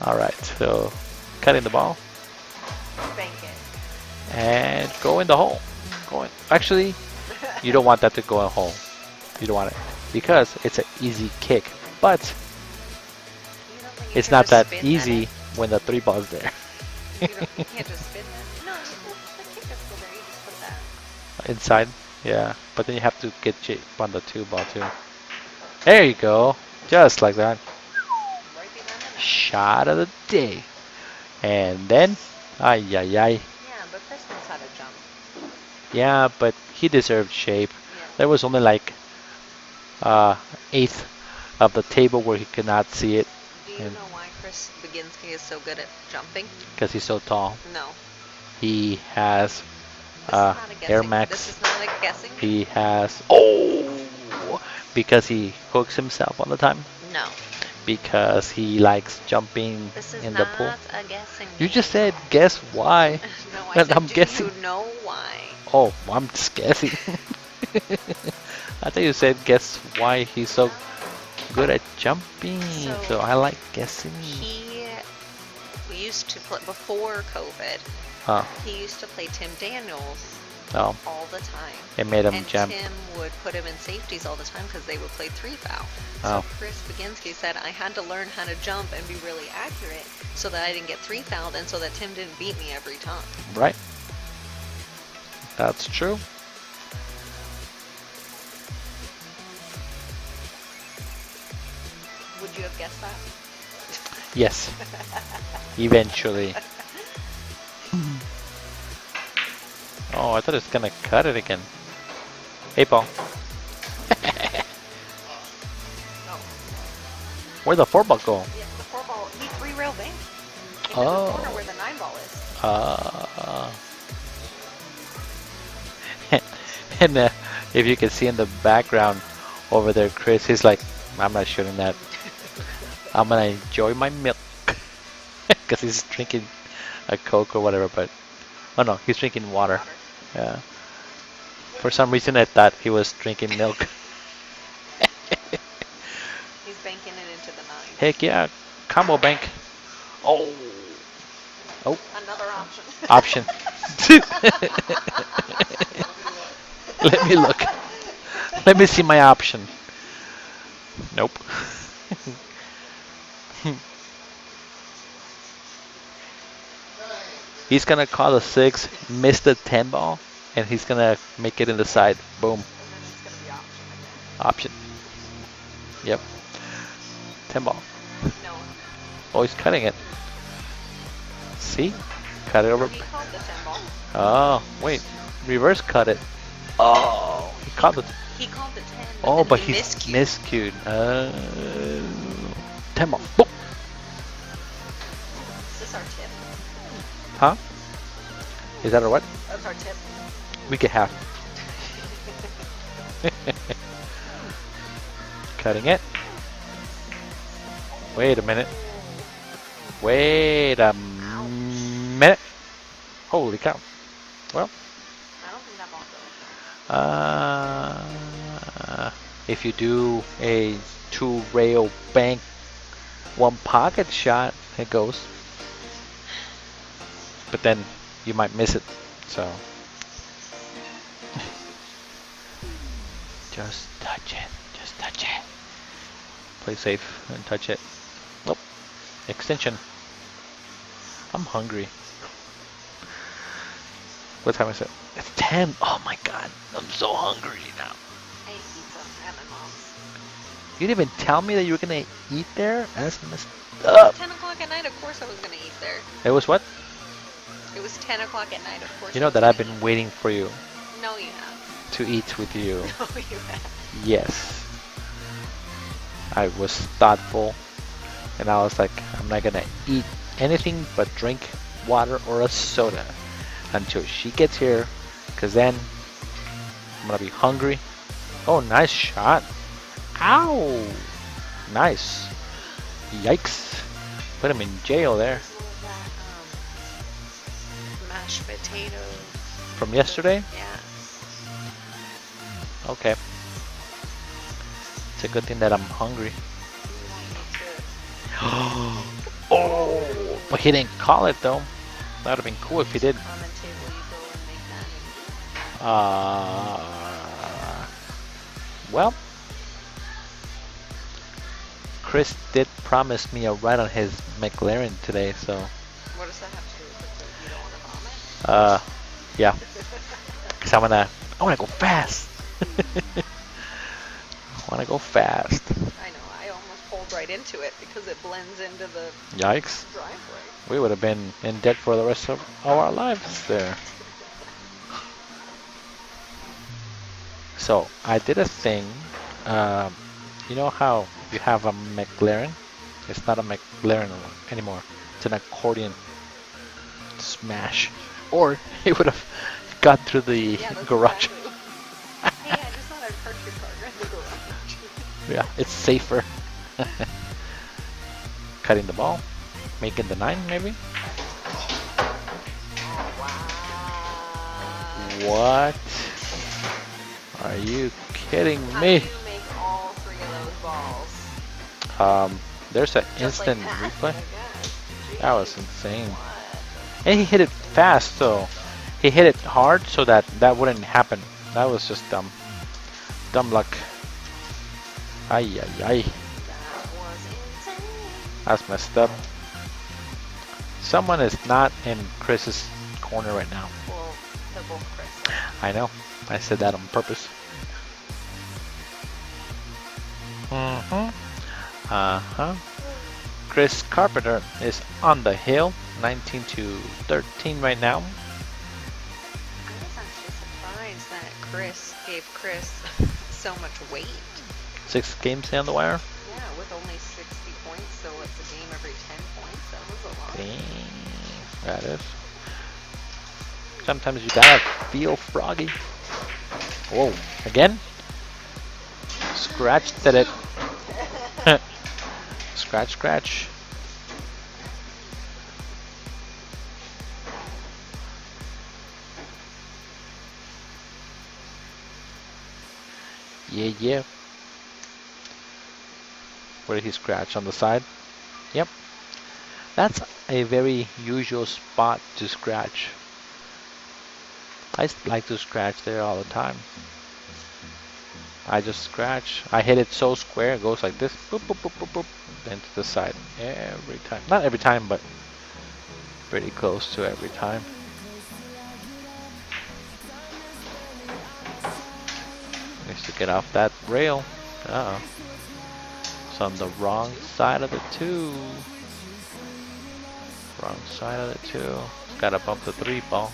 Speaker 2: All right, so cutting the ball
Speaker 6: Bank it.
Speaker 2: and go in the hole. Go in. Actually, you don't want that to go in the hole. You don't want it because it's an easy kick, but
Speaker 6: You don't think you
Speaker 2: it's
Speaker 6: can
Speaker 2: not
Speaker 6: just
Speaker 2: that
Speaker 6: spin
Speaker 2: easy when the 3 ball's there.
Speaker 6: You can't just spin that. No, the kick is still there. You just put that.
Speaker 2: Inside, yeah, but then you have to get shape on the 2 ball too. There you go, just like that.
Speaker 6: Right behind the net.
Speaker 2: Shot of the day. And then, ay.
Speaker 6: Yeah, but Chris knows how to jump.
Speaker 2: Yeah, but he deserved shape.
Speaker 6: Yeah.
Speaker 2: There was only like 1/8 of the table where he could not see it
Speaker 6: Do you know why Chris Baginski is so good at jumping?
Speaker 2: because he's so tall.
Speaker 6: No.
Speaker 2: He has
Speaker 6: This is not a
Speaker 2: Air
Speaker 6: guessing.
Speaker 2: Max.
Speaker 6: This is not a guessing.
Speaker 2: He has because he hooks himself all the time.
Speaker 6: No.
Speaker 2: Because he likes jumping
Speaker 6: This is
Speaker 2: in the pool.
Speaker 6: not a guessing.
Speaker 2: You just said guess why.
Speaker 6: No, I
Speaker 2: And
Speaker 6: said,
Speaker 2: I'm
Speaker 6: do
Speaker 2: guessing.
Speaker 6: you know why?
Speaker 2: Oh, I'm just guessing. I thought you said guess why he's so good at jumping.
Speaker 6: So,
Speaker 2: So I like guessing.
Speaker 6: We used to play, before COVID,
Speaker 2: Oh,
Speaker 6: he used to play Tim Daniels
Speaker 2: oh,
Speaker 6: all the time.
Speaker 2: it made him
Speaker 6: And
Speaker 2: jump.
Speaker 6: Tim would put him in safeties all the time because they would play 3 foul.
Speaker 2: Oh.
Speaker 6: So Chris Baginski said, I had to learn how to jump and be really accurate so that I didn't get 3 fouled and so that Tim didn't beat me every time.
Speaker 2: Right. That's true.
Speaker 6: Would you have guessed that?
Speaker 2: Yes. Eventually. Oh, I thought it was gonna cut it again. Hey, Paul.
Speaker 6: Oh.
Speaker 2: Where'd the 4 ball go?
Speaker 6: Yeah, the 4 ball, he 3-rail bank. Into
Speaker 2: Oh.
Speaker 6: the corner where the 9 ball is.
Speaker 2: And if you can see in the background over there, Chris, he's like, I'm not shooting that. I'm gonna enjoy my milk. Because he's drinking a Coke or whatever, but... Oh no, he's drinking water. Yeah. For some reason I thought he was drinking milk.
Speaker 6: He's banking it into the 9.
Speaker 2: Heck yeah, combo bank. Oh. Oh,
Speaker 6: Another option.
Speaker 2: option. Let me look. Let me see my option. Nope. He's gonna call the 6, miss the 10 ball, and he's gonna make it in the side. Boom.
Speaker 6: And then it's going to be option again.
Speaker 2: Option. Yep. 10 ball.
Speaker 6: No.
Speaker 2: Oh, he's cutting it. See? Cut it over.
Speaker 6: He called the 10 ball.
Speaker 2: Oh, wait. Reverse cut it. Oh, he caught it.
Speaker 6: He called the 10.
Speaker 2: Oh,
Speaker 6: then
Speaker 2: but
Speaker 6: he
Speaker 2: he's
Speaker 6: miscued.
Speaker 2: miscued. 10 ball. Boom.
Speaker 6: Is this our tip?
Speaker 2: Huh? Is that a what?
Speaker 6: That's our tip.
Speaker 2: We could have. Cutting it. Wait a minute. Wait a minute. Holy cow. Well,
Speaker 6: I don't think that ball goes.
Speaker 2: if you do a 2-rail bank, 1 pocket shot, it goes. But then you might miss it. So just touch it. Just touch it. Play safe and touch it. Nope. Extension. I'm hungry. What time is it? It's 10. Oh my god. I'm so hungry now.
Speaker 6: I ate pizza at my mom's.
Speaker 2: You didn't even tell me that you were gonna eat there? That's messed up.
Speaker 6: 10 o'clock at night, of course I was going to eat there.
Speaker 2: It was what?
Speaker 6: It was 10 o'clock at night, of course.
Speaker 2: You know
Speaker 6: I was
Speaker 2: that I've
Speaker 6: gonna
Speaker 2: been waiting for you
Speaker 6: eat. No, you have.
Speaker 2: to eat with you.
Speaker 6: No, you have.
Speaker 2: Yes. I was thoughtful and I was like, I'm not gonna eat anything but drink water or a soda until she gets here, because then I'm gonna be hungry. Oh, nice shot. Ow! Nice. Yikes. Put him in jail there.
Speaker 6: Mashed potatoes.
Speaker 2: From yesterday?
Speaker 6: Yeah.
Speaker 2: Okay. It's a good thing that I'm hungry. Oh, but he didn't call it though. That would have been cool if he did.
Speaker 6: On the table, you go and make that.
Speaker 2: Well, Chris did promise me a ride on his McLaren today, so
Speaker 6: What does that have to do with it? You don't want to vomit?
Speaker 2: yeah. Cause I wanna go fast. I wanna go fast.
Speaker 6: I know. I almost pulled right into it because it blends into the
Speaker 2: Yikes.
Speaker 6: driveway.
Speaker 2: We would have been in debt for the rest of our lives there. So I did a thing. You know how you have a McLaren? It's not a McLaren anymore. It's an accordion smash. Or it would have got through the
Speaker 6: Yeah, that's
Speaker 2: garage.
Speaker 6: exactly. Hey, I just thought I'd park your car in the garage.
Speaker 2: Yeah, it's safer. Cutting the ball, making the 9 maybe. What? Are you kidding
Speaker 6: How
Speaker 2: me?
Speaker 6: do you make all 3 of those balls?
Speaker 2: There's an
Speaker 6: Just
Speaker 2: instant
Speaker 6: like that,
Speaker 2: replay.
Speaker 6: I guess.
Speaker 2: That was insane. And he hit it fast though. He hit it hard so that wouldn't happen. That was just dumb. Dumb luck. Ay ay ay.
Speaker 6: That was insane.
Speaker 2: That's messed up. Someone is not in Chris's corner right now.
Speaker 6: Well, they're both Chris.
Speaker 2: I know. I said that on purpose. Chris Carpenter is on the hill, 19-13 right now.
Speaker 6: I was actually surprised that Chris gave Chris so much weight.
Speaker 2: 6 games on the wire.
Speaker 6: Yeah, with only 60 points, so it's a game every 10 points. That was a lot.
Speaker 2: Dang, that is. Sometimes you gotta feel froggy. Whoa, again? Scratched at it. Scratch, scratch. Yeah, yeah. Where did he scratch? On the side? Yep. That's a very usual spot to scratch. I like to scratch there all the time. I just scratch. I hit it so square, it goes like this. Boop, boop, boop, boop, boop. Then to the side. Every time. Not every time, but pretty close to every time. Needs to get off that rail. Uh-oh. It's on the wrong side of the 2. Wrong side of the 2. It's gotta bump the 3 ball.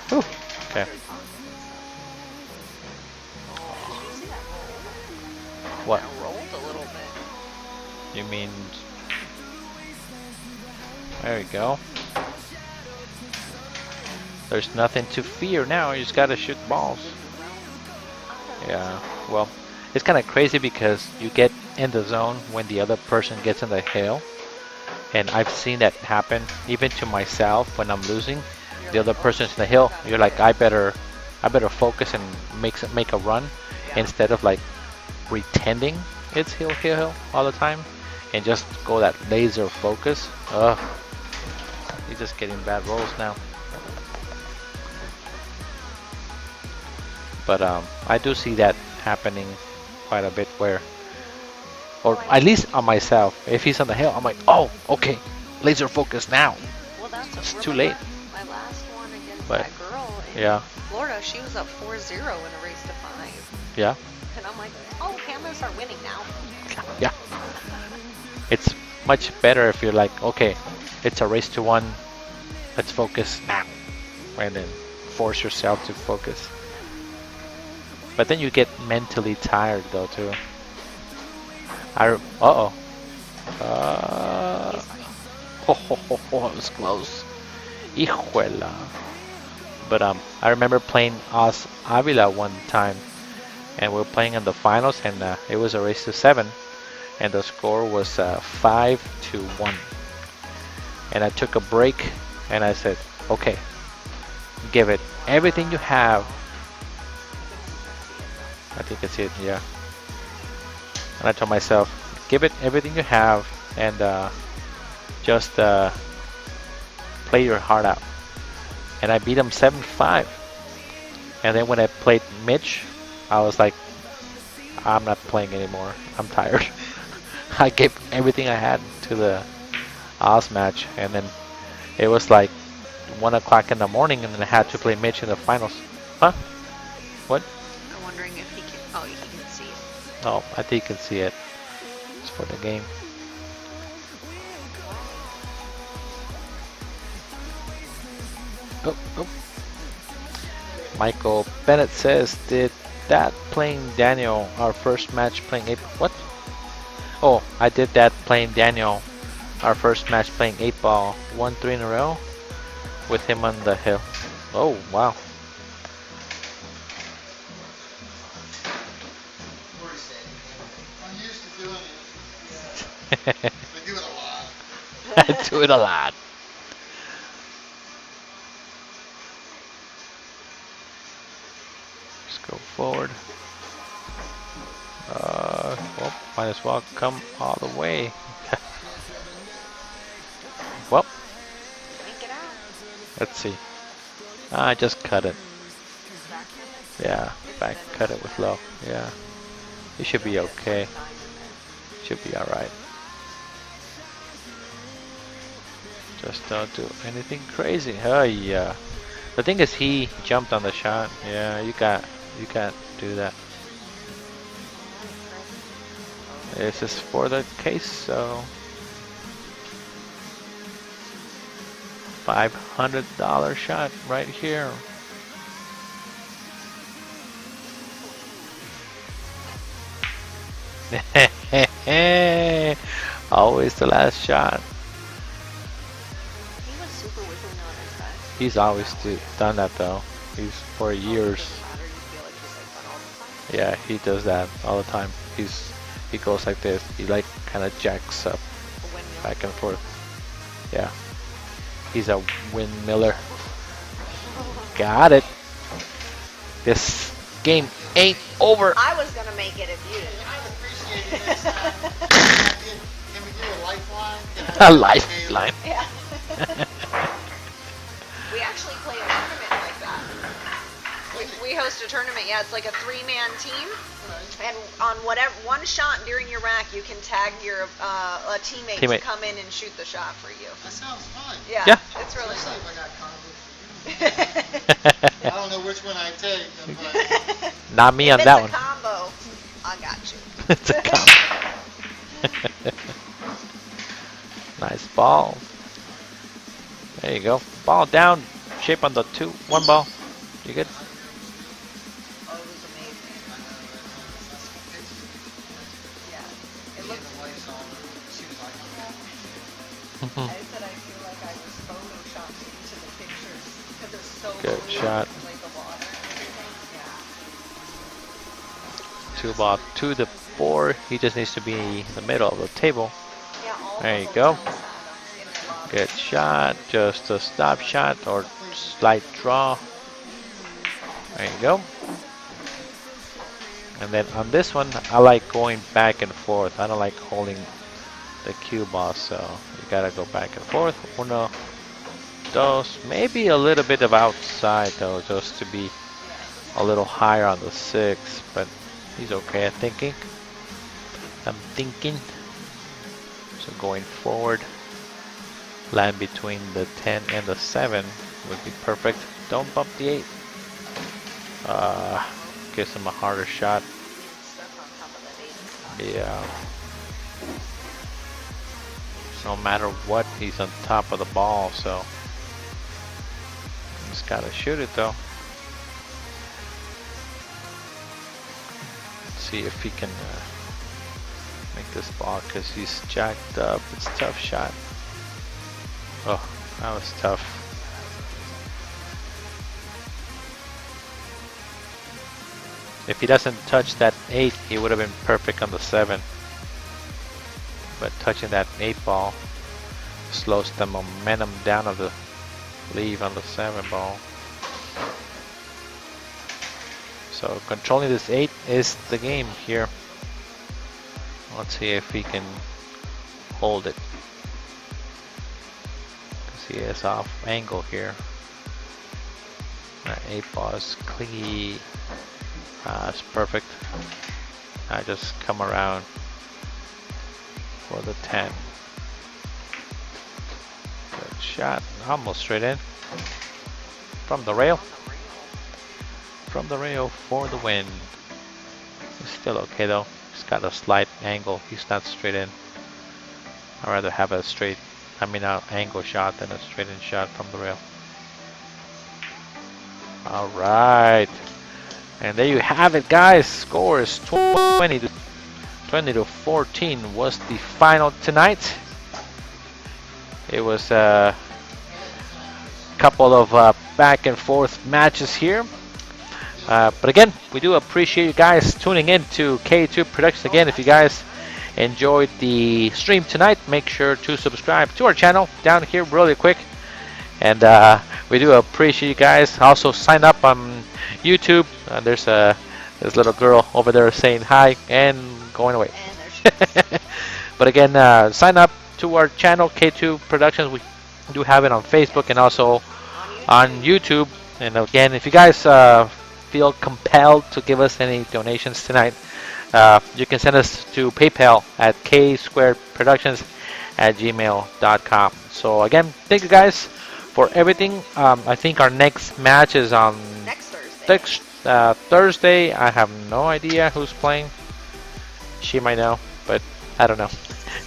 Speaker 2: Whew. Okay. What?
Speaker 6: That rolled a little bit.
Speaker 2: You mean... There we go. There's nothing to fear now, you just gotta shoot balls. Yeah, well, it's kind of crazy because you get in the zone when the other person gets in the hail. And I've seen that happen even to myself when I'm losing. The other person's in the hill. You're like, I better focus and make a run instead of like pretending it's hill all the time and just go that laser focus. Ugh, you're just getting bad rolls now. But I do see that happening quite a bit where, or at least on myself, if he's on the hill, I'm like, oh, okay, laser focus now.
Speaker 6: Well, that's
Speaker 2: It's too late.
Speaker 6: My last one against
Speaker 2: But,
Speaker 6: that girl in
Speaker 2: yeah.
Speaker 6: Florida, she was up 4-0 in a race to 5.
Speaker 2: Yeah,
Speaker 6: And I'm like, oh, okay, I'm going to start winning now.
Speaker 2: yeah. It's much better if you're like, okay, it's a race to 1, let's focus now. And then force yourself to focus. But then you get mentally tired though too. it was close. Hijuela. But I remember playing Os Avila one time, and we were playing in the finals, and it was a race to 7, and the score was 5-1. And I took a break, and I said, "Okay, give it everything you have." I think it's it, yeah. And I told myself, "Give it everything you have, and just play your heart out." And I beat him 7-5. And then when I played Mitch, I was like, I'm not playing anymore. I'm tired. I gave everything I had to the Oz match, and then it was like 1 o'clock in the morning, and then I had to play Mitch in the finals. Huh? What?
Speaker 6: I'm wondering if he can. Oh, he can see it.
Speaker 2: Oh, I think you can see it. It's for the game. Oh, oh. Michael Bennett says, did that playing Daniel, our first match playing 8? What? Oh, I did that playing Daniel, our first match playing 8-ball, 1-3 in a row with him on the hill. Oh, wow.
Speaker 3: I'm used to doing it. I do it a lot.
Speaker 2: I do it a lot. Let's go forward. Well, might as well come all the way. Well,
Speaker 6: Make it out.
Speaker 2: let's see. I just cut it. Yeah, back cut it with low. Yeah, it should be okay. Should be alright. Just don't do anything crazy. Oh yeah. The thing is, he jumped on the shot. Yeah, you can't do that. This is for the case, so $500 shot right here. Always the last shot.
Speaker 6: He was super within on his back.
Speaker 2: He's always done that though. He's for years.
Speaker 6: Ladder, you feel like he's like that all the time.
Speaker 2: Yeah, he does that all the time. He goes like this. He like kind of jacks up
Speaker 6: A windmill.
Speaker 2: back and forth. Yeah, he's a windmiller. Got it. This game ain't over.
Speaker 6: I was gonna make it if you didn't.
Speaker 3: I'd appreciate it next time. Can we do a lifeline?
Speaker 2: A lifeline.
Speaker 6: Yeah. We actually play a tournament like that. We host a tournament. Yeah, it's like a 3-man team, and on whatever one shot during your rack, you can tag your teammate to
Speaker 2: Teammate.
Speaker 6: come in and shoot the shot for you.
Speaker 3: That sounds fun.
Speaker 6: Yeah,
Speaker 2: Yeah.
Speaker 6: it's really
Speaker 3: Especially
Speaker 6: fun.
Speaker 3: if I got combos for you. I don't know which one I take, but
Speaker 2: Not me on
Speaker 6: If
Speaker 2: that
Speaker 6: it's
Speaker 2: one.
Speaker 6: a combo, I got you.
Speaker 2: It's a combo. Nice ball. There you go. Ball down. Shape on the 1 ball. You good?
Speaker 6: Oh, it was amazing. Yeah, it looks. I said I feel like I was photoshopped into the pictures because it's so
Speaker 2: Good
Speaker 6: blue,
Speaker 2: shot.
Speaker 6: like the water and everything. Yeah.
Speaker 2: 2 ball to the 4. He just needs to be in the middle of the table.
Speaker 6: Yeah, all
Speaker 2: There
Speaker 6: the
Speaker 2: you go.
Speaker 6: hotels had 'em in the lobby.
Speaker 2: Good shot. Just a stop shot or slight draw. There you go. And then on this one, I like going back and forth. I don't like holding the cue ball, so you gotta go back and forth. Uno, dos, maybe a little bit of outside though, just to be a little higher on the 6. But he's okay, I'm thinking. So going forward, land between the 10 and the 7 would be perfect. Don't bump the 8. Gives him a harder shot.
Speaker 6: Stuff on top of that 8.
Speaker 2: Yeah. No matter what, he's on top of the ball, so just gotta shoot it though. Let's see if he can make this ball because he's jacked up. It's a tough shot. Oh, that was tough. If he doesn't touch that 8, he would have been perfect on the 7. But touching that 8 ball slows the momentum down of the leave on the 7 ball. So controlling this 8 is the game here. Let's see if he can hold it. Because he is off angle here. That 8 ball is clean. It's perfect. I just come around for the 10. Good shot. Almost straight in. From the rail. From the rail for the win. It's still okay though. He's got a slight angle. He's not straight in. I'd rather have a straight, angle shot than a straight in shot from the rail. Alright. And there you have it, guys. Scores 20 to 14 was the final tonight. It was a couple of back and forth matches here. But again, we do appreciate you guys tuning in to K2 Productionz. Again, if you guys enjoyed the stream tonight, make sure to subscribe to our channel down here really quick. And we do appreciate you guys. Also sign up on YouTube. There's this little girl over there saying hi and going away. But again, sign up to our channel K2 Productionz. We do have it on Facebook and also on YouTube. And again, if you guys feel compelled to give us any donations tonight, you can send us to PayPal at ksquaredproductions@gmail.com. So again, thank you guys for everything. I think our next match is on
Speaker 6: Next Thursday.
Speaker 2: Thursday. I have no idea who's playing. She might know, but I don't know.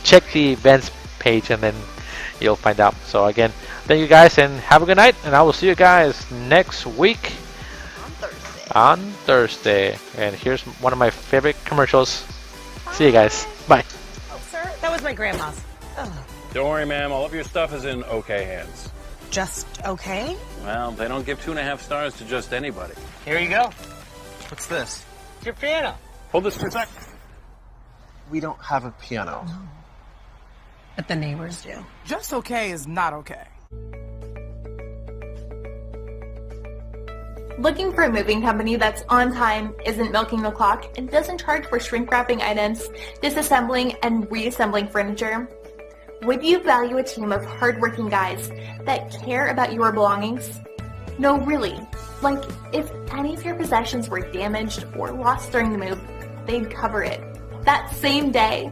Speaker 2: Check the events page and then you'll find out. So again, thank you guys and have a good night, and I will see you guys next week on Thursday. And here's one of my favorite commercials. See you guys. Bye.
Speaker 7: Oh, sir, that was my grandma's. Ugh.
Speaker 8: Don't worry, ma'am. All of your stuff is in okay hands.
Speaker 7: Just okay?
Speaker 8: Well, they don't give 2.5 stars to just anybody.
Speaker 9: Here you go. What's this? It's your piano.
Speaker 8: Hold this for a sec.
Speaker 9: We don't have a piano.
Speaker 7: No. But the neighbors do.
Speaker 10: Just okay is not okay.
Speaker 1: Looking for a moving company that's on time, isn't milking the clock, and doesn't charge for shrink wrapping items, disassembling, and reassembling furniture? Would you value a team of hardworking guys that care about your belongings? No, really. Like, if any of your possessions were damaged or lost during the move, they'd cover it that same day.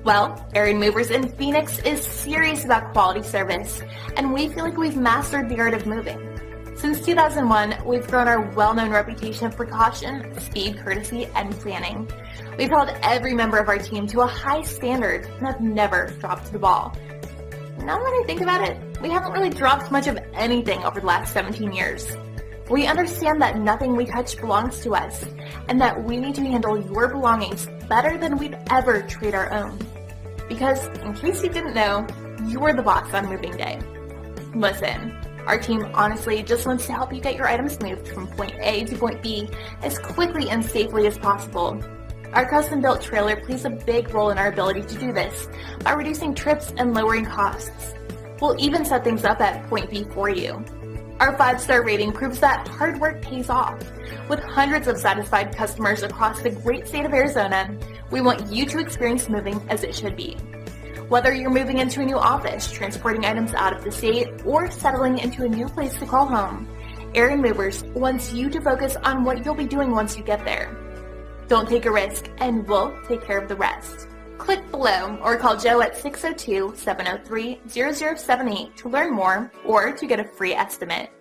Speaker 1: Well, Aaron Movers in Phoenix is serious about quality service, and we feel like we've mastered the art of moving. Since 2001, we've grown our well-known reputation of precaution, speed, courtesy, and planning. We've held every member of our team to a high standard and have never dropped the ball. Now that I think about it, we haven't really dropped much of anything over the last 17 years. We understand that nothing we touch belongs to us, and that we need to handle your belongings better than we'd ever treat our own. Because, in case you didn't know, you're the boss on moving day. Listen, our team honestly just wants to help you get your items moved from point A to point B as quickly and safely as possible. Our custom-built trailer plays a big role in our ability to do this by reducing trips and lowering costs. We'll even set things up at point B for you. Our 5-star rating proves that hard work pays off. With hundreds of satisfied customers across the great state of Arizona, we want you to experience moving as it should be. Whether you're moving into a new office, transporting items out of the state, or settling into a new place to call home, Aaron Movers wants you to focus on what you'll be doing once you get there. Don't take a risk, and we'll take care of the rest. Click below or call Joe at 602-703-0078 to learn more or to get a free estimate.